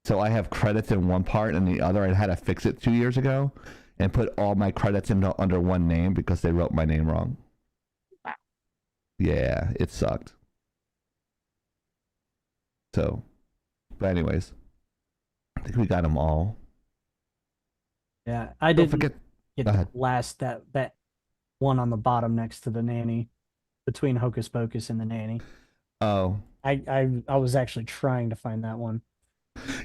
So I have credits in one part and the other. I had to fix it 2 years ago and put all my credits under one name because they wrote my name wrong. Wow. Yeah, it sucked. So, but anyways, I think we got them all. Yeah, I Don't didn't forget. get Go the ahead. last that one on the bottom next to the nanny, between Hocus Pocus and the nanny. Oh, I was actually trying to find that one.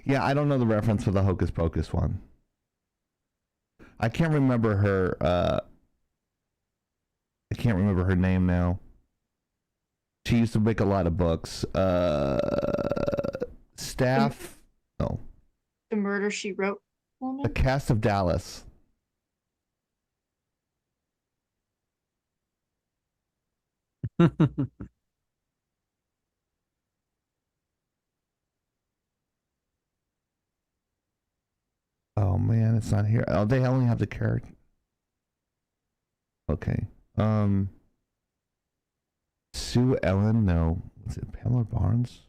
yeah, I don't know the reference for the Hocus Pocus one. I can't remember her. I can't remember her name now. She used to make a lot of books. Staff. No. The Murder, She Wrote The woman? Cast of Dallas. Oh man, it's not here. Oh, they only have the character. Okay. Sue Ellen. No. Was it Pamela Barnes?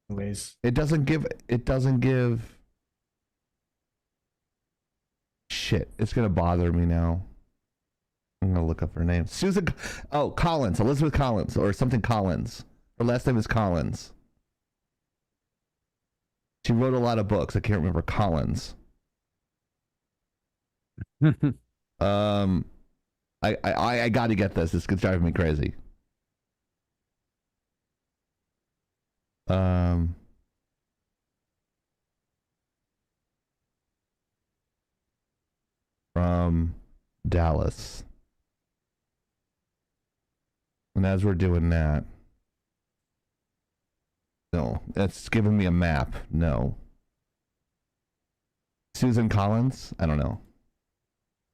Anyways, It doesn't give. Shit, it's gonna bother me now. I'm gonna look up her name. Susan. Oh, Collins. Elizabeth Collins or something Collins. Her last name is Collins. She wrote a lot of books. I can't remember Collins. I got to get this. This is driving me crazy. From Dallas. And as we're doing that, no, that's giving me a map. No. Susan Collins? I don't know.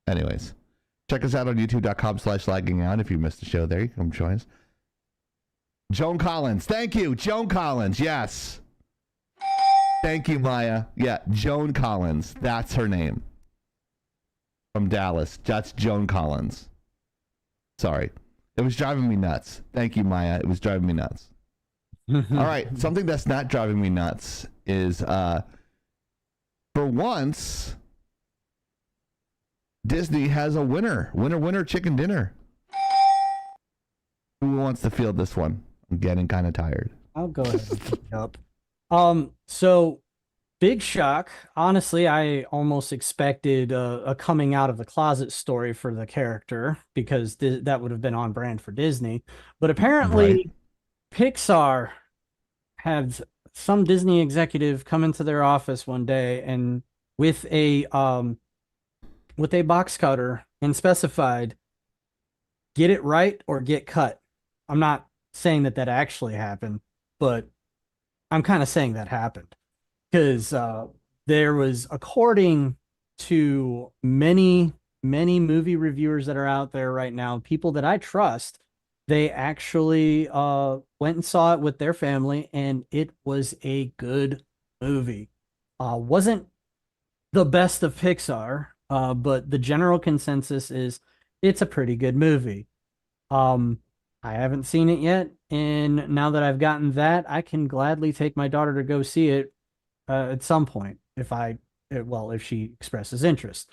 Anyways, check us out on youtube.com/lagging out. If you missed the show there, you can come join us. Joan Collins. Thank you. Joan Collins. Yes. Thank you, Maya. Yeah, Joan Collins. That's her name. From Dallas. That's Joan Collins. Sorry. It was driving me nuts. Thank you, Maya. It was driving me nuts. All right. Something that's not driving me nuts is, for once, Disney has a winner. Winner, chicken dinner. Who wants to field this one? I'm getting kind of tired. I'll go ahead and pick it up. So big shock. Honestly, I almost expected a coming out of the closet story for the character because that would have been on brand for Disney. But apparently, Pixar had some Disney executive come into their office one day and with a box cutter and specified, "Get it right or get cut." I'm not saying that actually happened, but I'm kind of saying that happened because there was, according to many movie reviewers that are out there right now, people that I trust, they actually went and saw it with their family, and it was a good movie. Wasn't the best of Pixar, but the general consensus is it's a pretty good movie. I haven't seen it yet, and now that I've gotten that, I can gladly take my daughter to go see it at some point if she expresses interest.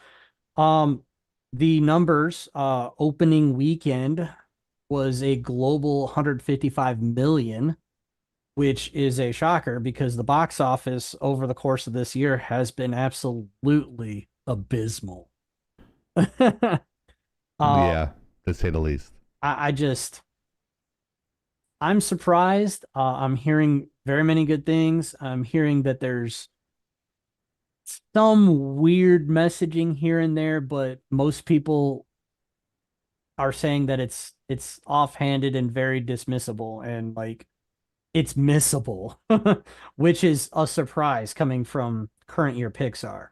The numbers, opening weekend was a global 155 million, which is a shocker because the box office over the course of this year has been absolutely abysmal. Yeah, to say the least. I'm surprised. I'm hearing very many good things. I'm hearing that there's some weird messaging here and there, but most people are saying that it's offhanded and very dismissible and like it's missable, which is a surprise coming from current year Pixar.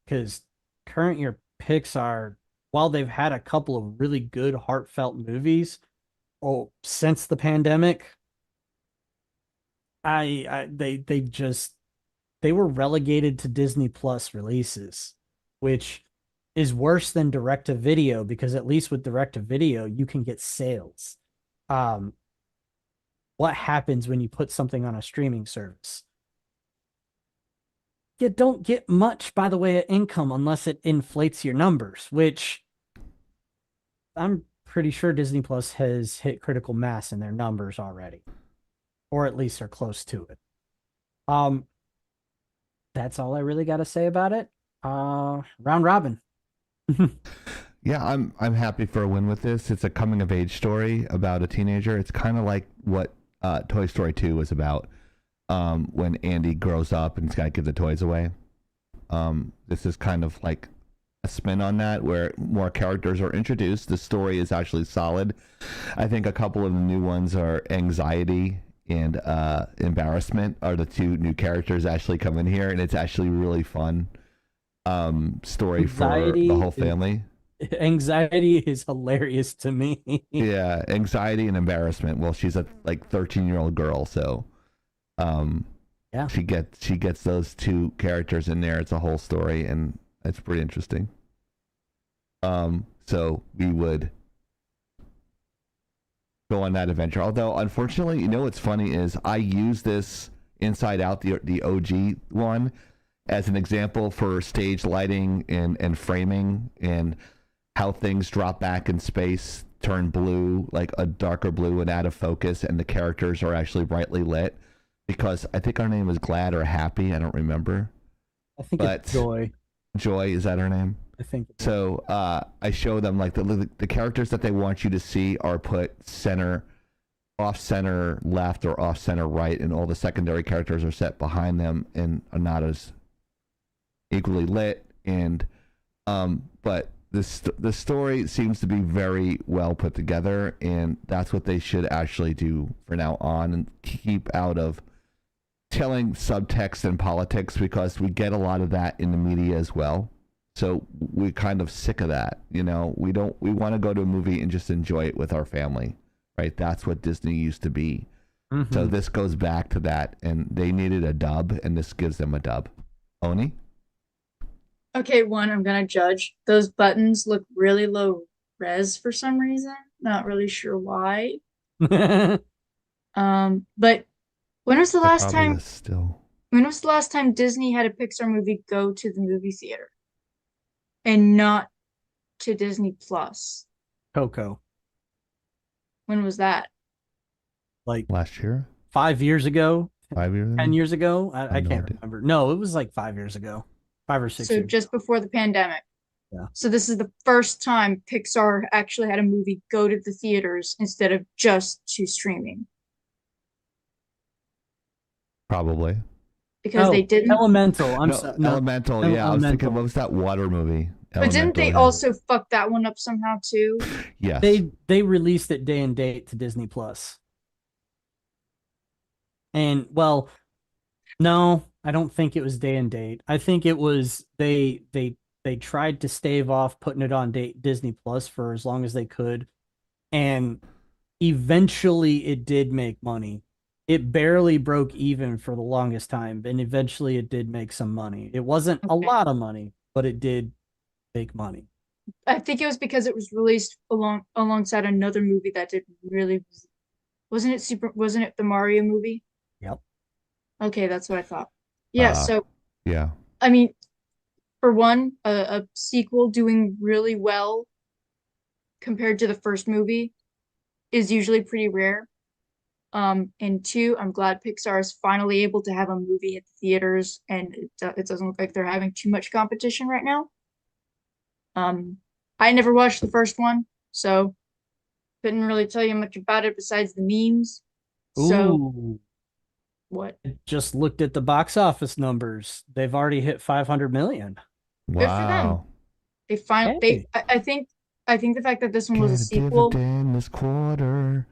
Because current year Pixar, while they've had a couple of really good heartfelt movies, since the pandemic, they were relegated to Disney Plus releases, which is worse than direct to video because at least with direct to video you can get sales. What happens when you put something on a streaming service? You don't get much by the way of income unless it inflates your numbers, which I'm pretty sure Disney Plus has hit critical mass in their numbers already, or at least are close to it. That's all I really got to say about it. Round robin. Yeah, I'm happy for a win with this. It's a coming of age story about a teenager. It's kind of like what Toy Story 2 was about, when Andy grows up and he's got to give the toys away. This is kind of like a spin on that where more characters are introduced. The story is actually solid. I think a couple of the new ones are anxiety and embarrassment are the two new characters actually come in here, and it's actually really fun story Anxiety for the whole family. Anxiety is hilarious to me. Yeah, anxiety and embarrassment. Well, she's a 13-year-old girl, so yeah, she gets those two characters in there. It's a whole story, and it's pretty interesting. So we would go on that adventure. Although, unfortunately, you know what's funny is I use this Inside Out, the OG one, as an example for stage lighting and framing and how things drop back in space, turn blue, like a darker blue and out of focus, and the characters are actually brightly lit. Because I think her name was Glad or Happy, I don't remember. I think it's Joy. Joy, is that her name? I think so. I show them like the characters that they want you to see are put off center left or off center right, and all the secondary characters are set behind them and are not as equally lit. And but the story seems to be very well put together, and that's what they should actually do for now on, and keep out of telling subtext in politics because we get a lot of that in the media as well. So we're kind of sick of that. We want to go to a movie and just enjoy it with our family, right? That's what Disney used to be. Mm-hmm. So this goes back to that, and they needed a dub, and this gives them a dub. Oni? Okay, one, I'm gonna judge. Those buttons look really low res for some reason. Not really sure why. But when was the last time? Still. When was the last time Disney had a Pixar movie go to the movie theater, and not to Disney Plus? Coco. When was that? Like Last year? 5 years ago? 5 years ago? 10 years ago? I no can't idea. remember. No, it was like 5 years ago. 5 or 6 So years. just before the pandemic. Yeah. So this is the first time Pixar actually had a movie go to the theaters instead of just to streaming. Probably. Because they didn't. Elemental. Elemental. Yeah, I was thinking, what was that water movie? But didn't they also fuck that one up somehow too? Yes. They released it day and date to Disney Plus. And well, no, I don't think it was day and date. I think it was they tried to stave off putting it on Disney Plus for as long as they could, and eventually it did make money. It barely broke even for the longest time, and eventually it did make some money. It wasn't a lot of money, but it did make money. I think it was because it was released alongside another movie that did really. Wasn't it the Mario movie? Yep. Okay, that's what I thought. Yeah, so yeah. I mean, for one, a sequel doing really well compared to the first movie is usually pretty rare. And two, I'm glad Pixar is finally able to have a movie at the theaters, and it doesn't look like they're having too much competition right now. I never watched the first one, so couldn't really tell you much about it besides the memes. So Ooh. what? I just looked at the box office numbers. They've already hit 500 million. Good for them. They finally. Hey. I think the fact that this one was a sequel. This quarter.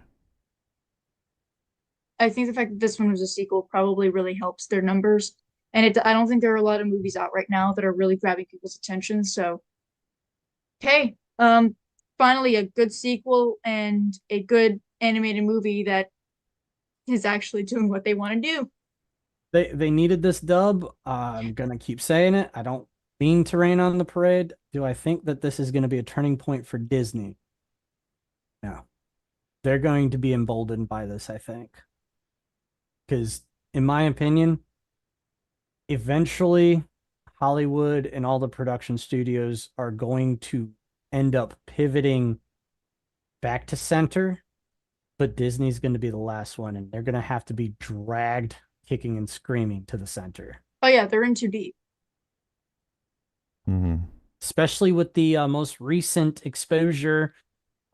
I think the fact that this one was a sequel probably really helps their numbers. And I don't think there are a lot of movies out right now that are really grabbing people's attention. So, hey, finally a good sequel and a good animated movie that is actually doing what they want to do. They needed this dub. I'm gonna keep saying it. I don't mean to rain on the parade. Do I think that this is going to be a turning point for Disney? No. They're going to be emboldened by this, I think. Because, in my opinion, eventually Hollywood and all the production studios are going to end up pivoting back to center, but Disney's going to be the last one, and they're going to have to be dragged kicking and screaming to the center. Oh yeah, they're in too deep. Mm-hmm. Especially with the most recent exposure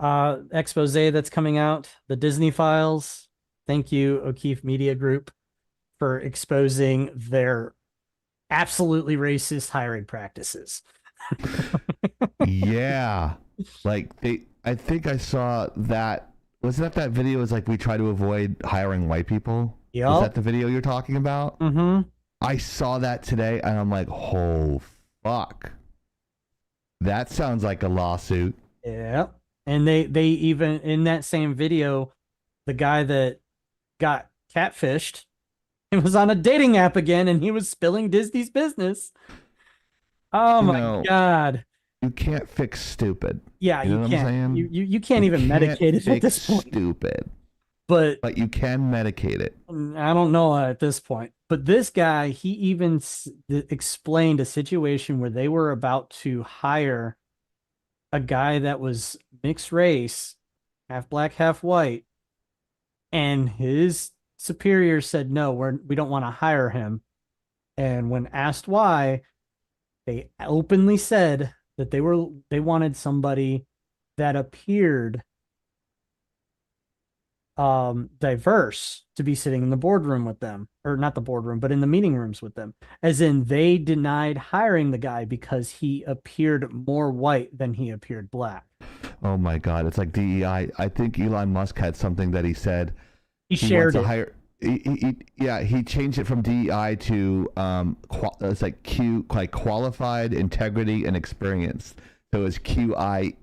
expose that's coming out, the Disney Files. Thank you, O'Keefe Media Group, for exposing their absolutely racist hiring practices. Yeah. Like I think I saw that. Wasn't that video was like we try to avoid hiring white people? Yep. Is that the video you're talking about? Mm-hmm. I saw that today and I'm like, oh fuck. That sounds like a lawsuit. Yeah. And they even, in that same video, the guy that got catfished, it was on a dating app again, and he was spilling Disney's business. Oh my God. You can't fix stupid. Yeah, you know can't. What I'm saying? You can't even medicate it at this point. Stupid. But you can medicate it. I don't know at this point. But this guy, he even explained a situation where they were about to hire a guy that was mixed race, half black, half white, and his superior said, no, we don't want to hire him. And when asked why, they openly said that they wanted somebody that appeared diverse to be sitting in the boardroom with them, or not the boardroom, but in the meeting rooms with them. As in, they denied hiring the guy because he appeared more white than he appeared black. Oh my God. It's like DEI. I think Elon Musk had something that he said. He shared it. he changed it from DEI to it's like qualified, integrity, and experience. So it's QIE.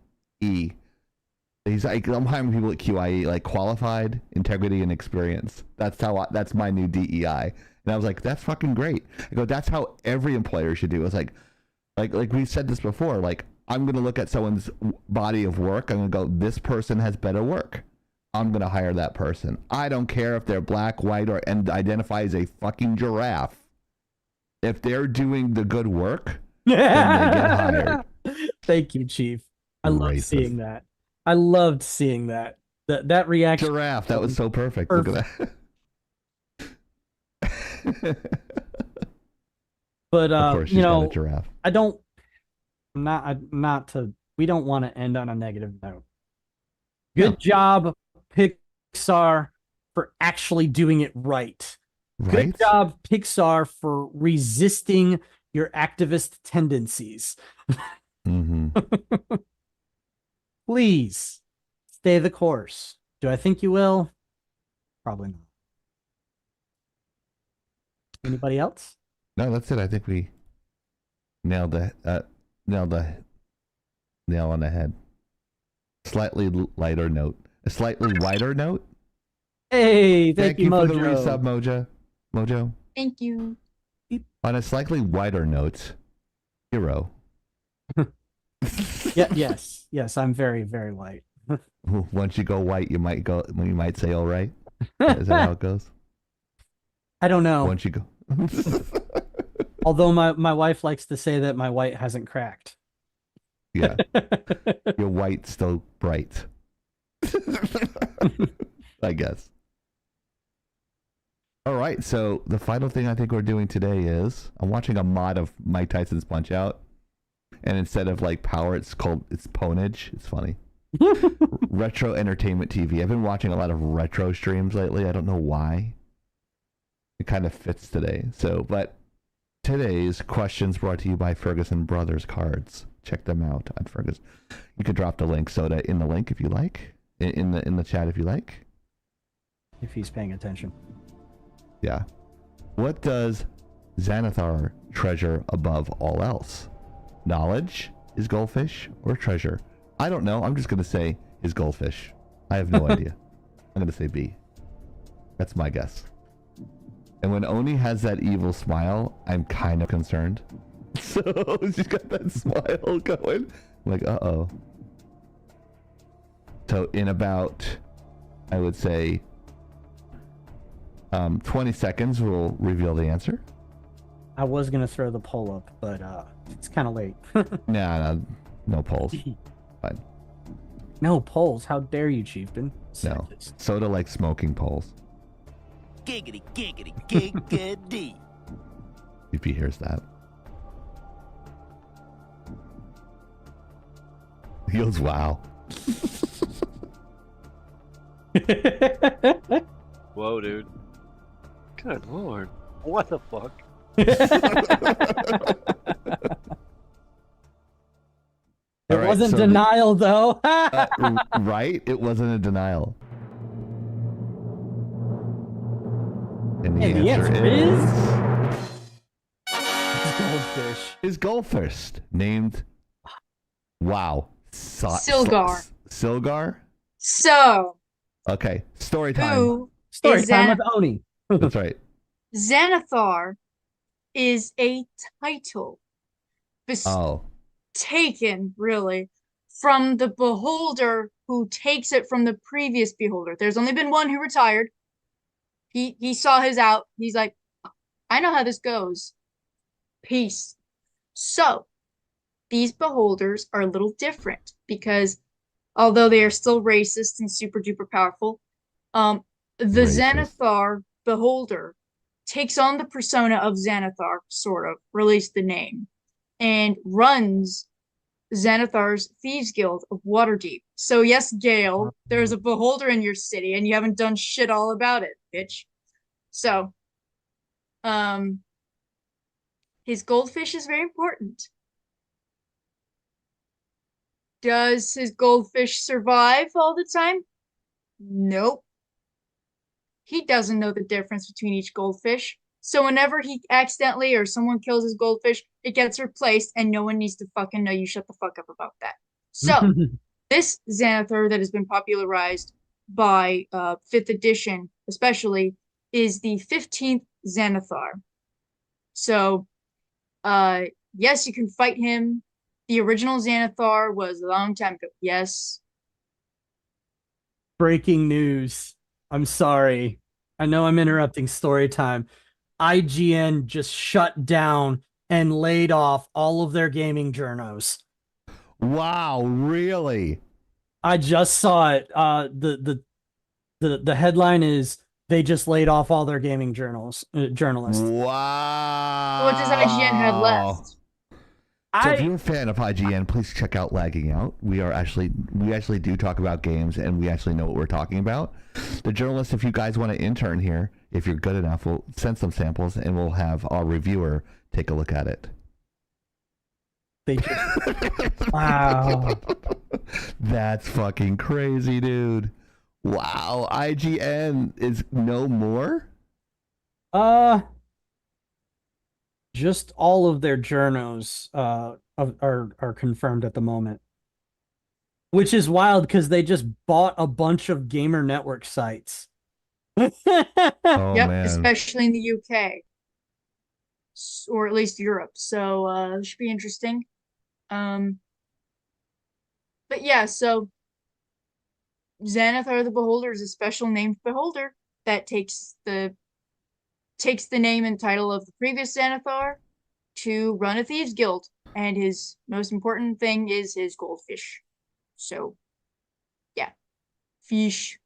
He's like, I'm hiring people at QIE, like qualified, integrity, and experience. That's my new DEI. And I was like, that's fucking great. I go, that's how every employer should do. It's like we said this before. Like, I'm gonna look at someone's body of work. I'm gonna go, this person has better work. I'm gonna hire that person. I don't care if they're black, white, and identify as a fucking giraffe. If they're doing the good work, then they get hired. Thank you, Chief. I love seeing that. I loved seeing that. That reaction. Giraffe. That was so perfect. Look at that. But of course, she's got a giraffe. I don't. Not to. We don't want to end on a negative note. Good job, Pixar, for actually doing it right. Good job, Pixar, for resisting your activist tendencies. Mm-hmm. Please stay the course. Do I think you will? Probably not. Anybody else? No, that's it. I think we nailed the nail on the head. Slightly lighter note. A slightly wider note. Hey, thank you, Mojo. For the resub, Mojo. Thank you. On a slightly wider note, Hero. Yes, I'm very, very white. Once you go white, you might say all right. Is that how it goes? I don't know. Once you go. Although my wife likes to say that my white hasn't cracked. Yeah. Your white's still bright. I guess. All right, so the final thing I think we're doing today is I'm watching a mod of Mike Tyson's Punch Out, and instead of like power, it's ponage. It's funny. Retro Entertainment TV. I've been watching a lot of retro streams lately. I don't know why. It kind of fits today. But today's questions brought to you by Ferguson Brothers Cards. Check them out at Ferguson. You can drop the link, Soda, in the link if you like. In the chat if you like. If he's paying attention. Yeah. What does Xanathar treasure above all else? Knowledge, his goldfish, or treasure? I don't know. I'm just going to say his goldfish. I have no idea. I'm going to say B. That's my guess. And when Oni has that evil smile, I'm kind of concerned. So she's got that smile going. I'm like, uh-oh. So in about, I would say, 20 seconds, we'll reveal the answer. I was going to throw the poll up, but it's kind of late. No polls. Fine. No polls? How dare you, Chieftain? No. Soda likes smoking poles. Giggity, giggity, giggity. If he hears that. He goes, wow. Whoa, dude. Good lord. What the fuck? It wasn't denial, though. Right? It wasn't a denial. And the answer is... Goldfish. Is goldfish named... Wow. Silgar. Silgar? So. Okay. Story time. Story time with Oni. That's right. Xanathar is a title. Taken, really, from the beholder who takes it from the previous beholder. There's only been one who retired. He saw his out. He's like, I know how this goes. Peace. So, these beholders are a little different because although they are still racist and super duper powerful, the Xanathar beholder takes on the persona of Xanathar, sort of, release the name, and runs Xanathar's Thieves Guild of Waterdeep. So yes, Gale, there's a beholder in your city and you haven't done shit all about it, bitch. So, his goldfish is very important. Does his goldfish survive all the time? Nope. he doesn't know the difference between each goldfish. So whenever he accidentally or someone kills his goldfish, it gets replaced, and no one needs to fucking know. You shut the fuck up about that. So this Xanathar that has been popularized by 5th edition, especially, is the 15th Xanathar. So, yes, you can fight him. The original Xanathar was a long time ago. Yes. Breaking news. I'm sorry. I know I'm interrupting story time. IGN just shut down and laid off all of their gaming journos. Wow, really? I just saw it. The headline is they just laid off all their gaming journalists. Wow. What does IGN have left? So if you're a fan of IGN, please check out Lagging Out. We actually do talk about games, and we actually know what we're talking about. The journalists, if you guys want to intern here, if you're good enough, we'll send some samples, and we'll have our reviewer take a look at it. Wow. That's fucking crazy, dude. Wow, IGN is no more? Just all of their journos are confirmed at the moment. Which is wild because they just bought a bunch of gamer network sites. Oh, Yep, man. especially in the UK. Or at least Europe. So it should be interesting. But yeah, so Xanathar the Beholder is a special named beholder that takes the name and title of the previous Xanathar to run a thieves guild, and his most important thing is his goldfish. So yeah, fish.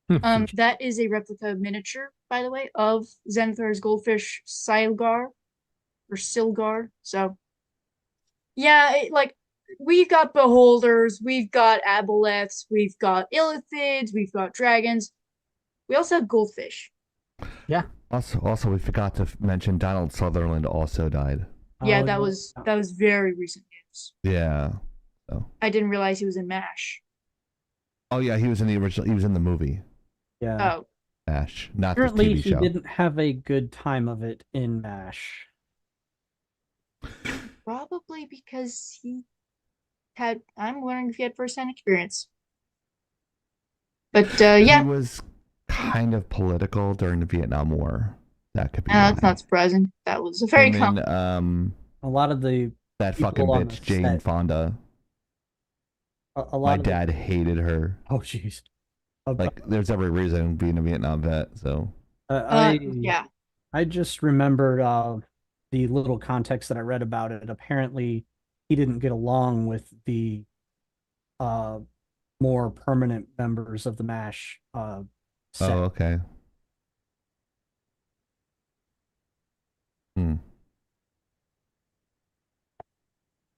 That is a replica miniature, by the way, of Xanathar's goldfish Silgar or Silgar. So yeah, we've got beholders, we've got aboleths, we've got illithids, we've got dragons. We also have goldfish. Yeah. Also, we forgot to mention Donald Sutherland also died. Yeah, that was very recent news. Yeah. So. I didn't realize he was in MASH. Oh yeah, he was in the original. He was in the movie. Yeah. Oh. MASH, not Apparently, the TV show. he didn't have a good time of it in MASH. Probably because I'm wondering if he had first-hand experience. But yeah. He was kind of political during the Vietnam War. That could be. That's not surprising. That was a very common. A lot of that fucking bitch Jane Fonda. My dad hated her. Oh jeez. Like there's every reason being a Vietnam vet. So. Yeah. I just remembered the little context that I read about it. Apparently, he didn't get along with the more permanent members of the MASH. Set. Oh, okay.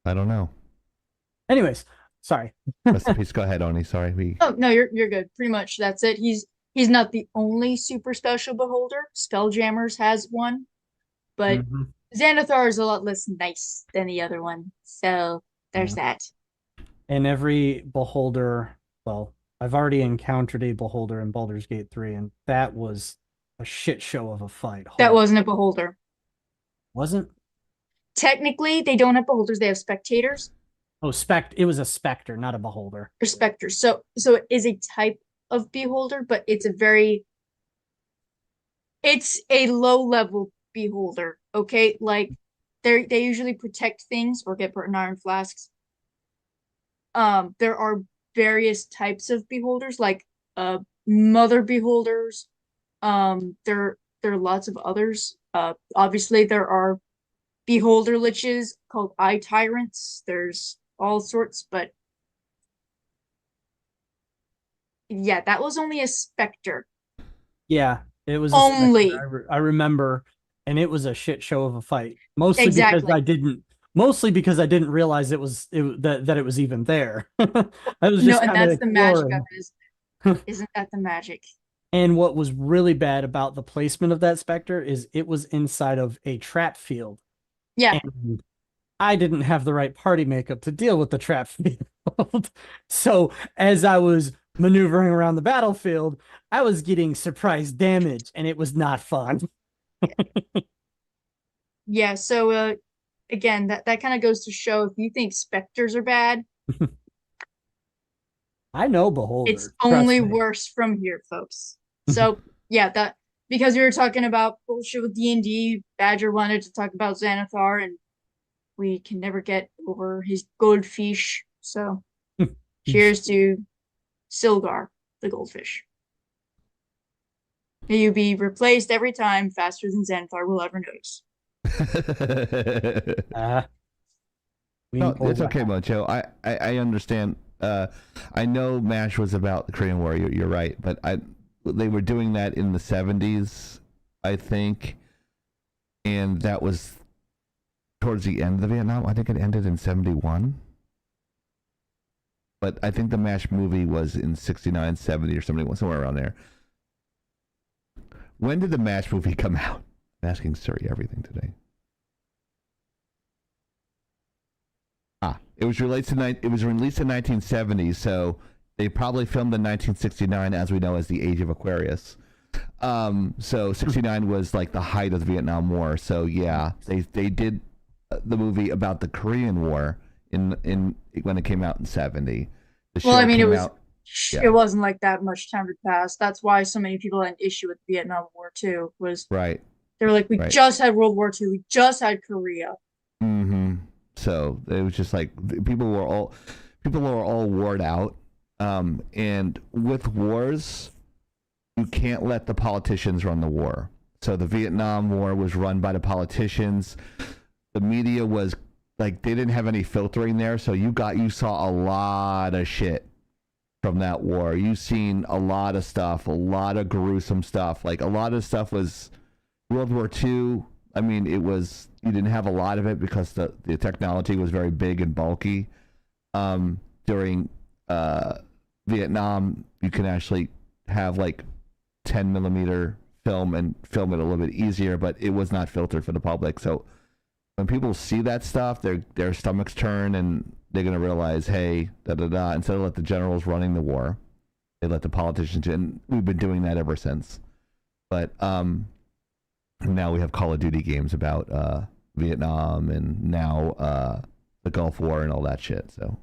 I don't know. Anyways, sorry. Rest in peace. Go ahead, Oni. Sorry. Oh no, you're good. Pretty much that's it. He's not the only super special beholder. Spelljammers has one, but Xanathar is a lot less nice than the other one. So there's that. And every beholder, well, I've already encountered a beholder in Baldur's Gate 3, and that was a shit show of a fight. That wasn't a beholder. Wasn't? Technically, they don't have beholders. They have spectators. Oh, it was a specter, not a beholder. Or specters. So it is a type of beholder, but it's a low-level beholder. Okay, like they usually protect things or get put in iron flasks. There are various types of beholders, like mother beholders. There are lots of others. Obviously there are beholder liches called eye tyrants. There's all sorts, but yeah, that was only a specter. Yeah, it was only. I remember, and it was a shit show of a fight. Mostly because I didn't realize that it was even there. I was just and that's the magic of it. Isn't that the magic? And what was really bad about the placement of that specter is it was inside of a trap field. Yeah. And I didn't have the right party makeup to deal with the trap field. So as I was maneuvering around the battlefield, I was getting surprise damage, and it was not fun. Yeah, so again, that kind of goes to show if you think specters are bad, I know Beholder. it's trust only me. worse from here, folks. So yeah, that because we were talking about bullshit with D&D, Badger wanted to talk about Xanathar, and we can never get over his goldfish. So cheers to Silgar, the goldfish. May you be replaced every time faster than Xanathar will ever notice. No, it's okay, Mocho. I understand. I know MASH was about the Korean War. You're right, but they were doing that in the 70s, I think, and that was towards the end of the Vietnam. I think it ended in 71. But I think the MASH movie was in 69, 70 or 71, somewhere around there. When did the MASH movie come out? I'm asking Siri everything today. It was released in 1970, so they probably filmed in 1969, as we know as the Age of Aquarius. So 69 was like the height of the Vietnam War. So yeah, they did the movie about the Korean War in when it came out in 70. Well, I mean, it wasn't like that much time had passed. That's why so many people had an issue with the Vietnam War too. Was right? They were like, we just had World War II. We just had Korea. Mm-hmm. So it was just like people were all warred out. And with wars, you can't let the politicians run the war. So the Vietnam War was run by the politicians. The media was like, they didn't have any filtering there. So you saw a lot of shit from that war. You've seen a lot of stuff, a lot of gruesome stuff. Like a lot of stuff was World War II. I mean, you didn't have a lot of it because the technology was very big and bulky. During Vietnam, you can actually have like 10 millimeter film and film it a little bit easier, but it was not filtered for the public. So when people see that stuff, their stomachs turn and they're going to realize, hey, instead of let the generals running the war, they let the politicians in. And we've been doing that ever since. But now we have Call of Duty games about Vietnam and now the Gulf War and all that shit. So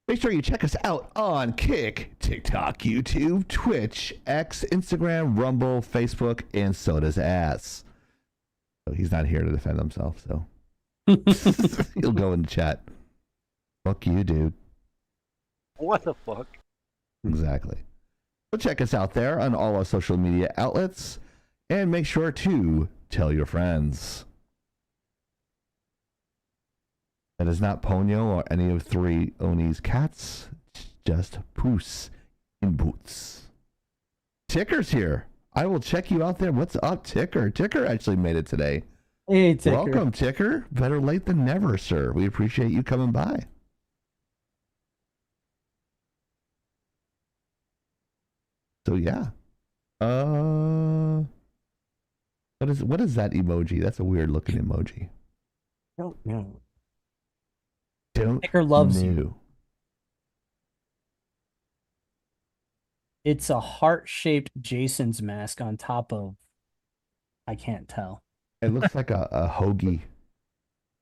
make sure you check us out on Kick, TikTok, YouTube, Twitch, X, Instagram, Rumble, Facebook, and Soda's ass. So he's not here to defend himself, so he'll go in the chat. Fuck you, dude. What the fuck? Exactly. So check us out there on all our social media outlets. And make sure to tell your friends. That is not Ponyo or any of three Oni's cats. It's just Poos in Boots. Ticker's here. I will check you out there. What's up, Ticker? Ticker actually made it today. Hey, Ticker. Welcome, Ticker. Better late than never, sir. We appreciate you coming by. So yeah. What is that emoji? That's a weird looking emoji. Don't know. Don't Ticker loves know. you. It's a heart-shaped Jason's mask on top of, I can't tell. It looks like a hoagie.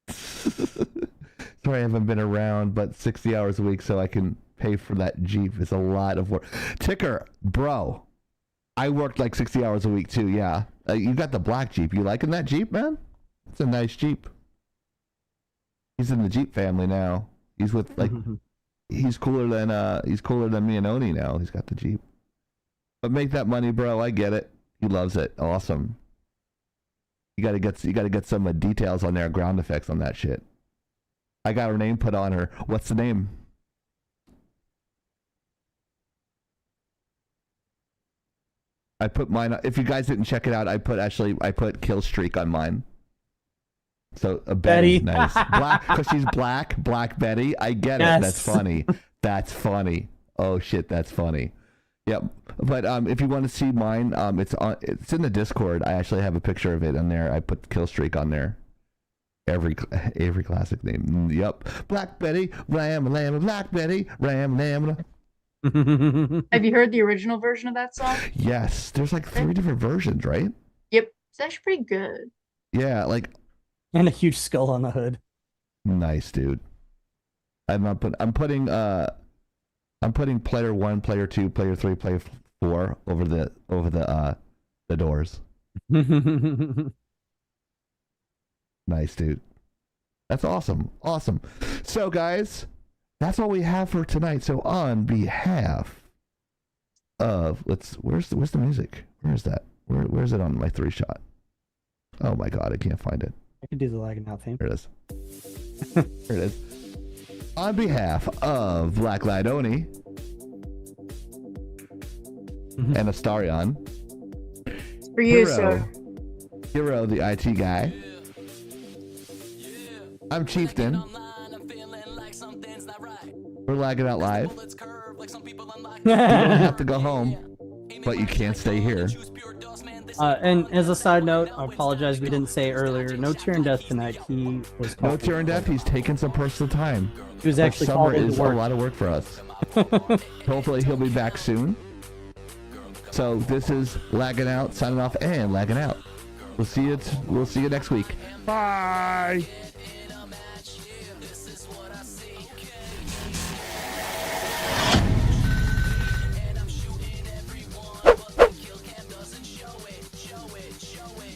Sorry I haven't been around, but 60 hours a week so I can pay for that Jeep. It's a lot of work. Ticker, bro, I worked like 60 hours a week too, yeah. You got the black Jeep. You liking that Jeep, man? It's a nice Jeep. He's in the Jeep family now. He's with like he's cooler than me and Oni now. He's got the Jeep. But make that money, bro. I get it. He loves it. Awesome. You gotta get some details on there, ground effects on that shit. I got her name put on her. What's the name? I put mine. If you guys didn't check it out, I put kill streak on mine. So Betty, nice. Black, because she's black. Black Betty. I get it. That's funny. That's funny. Oh shit, that's funny. Yep. But if you want to see mine, it's in the Discord. I actually have a picture of it in there. I put kill streak on there. Every classic name. Yep. Black Betty, ram lam, Black Betty, ram lam. Have you heard the original version of that song? Yes, there's like 3 different versions, right? Yep, it's actually pretty good. Yeah, like And a huge skull on the hood. nice, dude. I'm putting player 1, player 2, player 3, player 4 over the doors. Nice, dude. That's awesome. Awesome. So, guys, that's all we have for tonight. So, on behalf of where's the music? Where is that? Where's it on my 3-shot? Oh my god, I can't find it. I could do the Laggin Out theme. Here it is. Here it is. On behalf of Black Light Oni and Astarion, For you, sir. Hero, the IT guy. I'm Chieftain. We're Lagging Out Live. You don't have to go home, but you can't stay here. And as a side note, I apologize we didn't say earlier. No Tear and Death tonight. He was No called. Tear and Death. He's taking some personal time. He was actually Summer called is into a work. lot of work for us. Hopefully he'll be back soon. So this is Lagging Out, signing off and Lagging Out. We'll see you next week. Bye.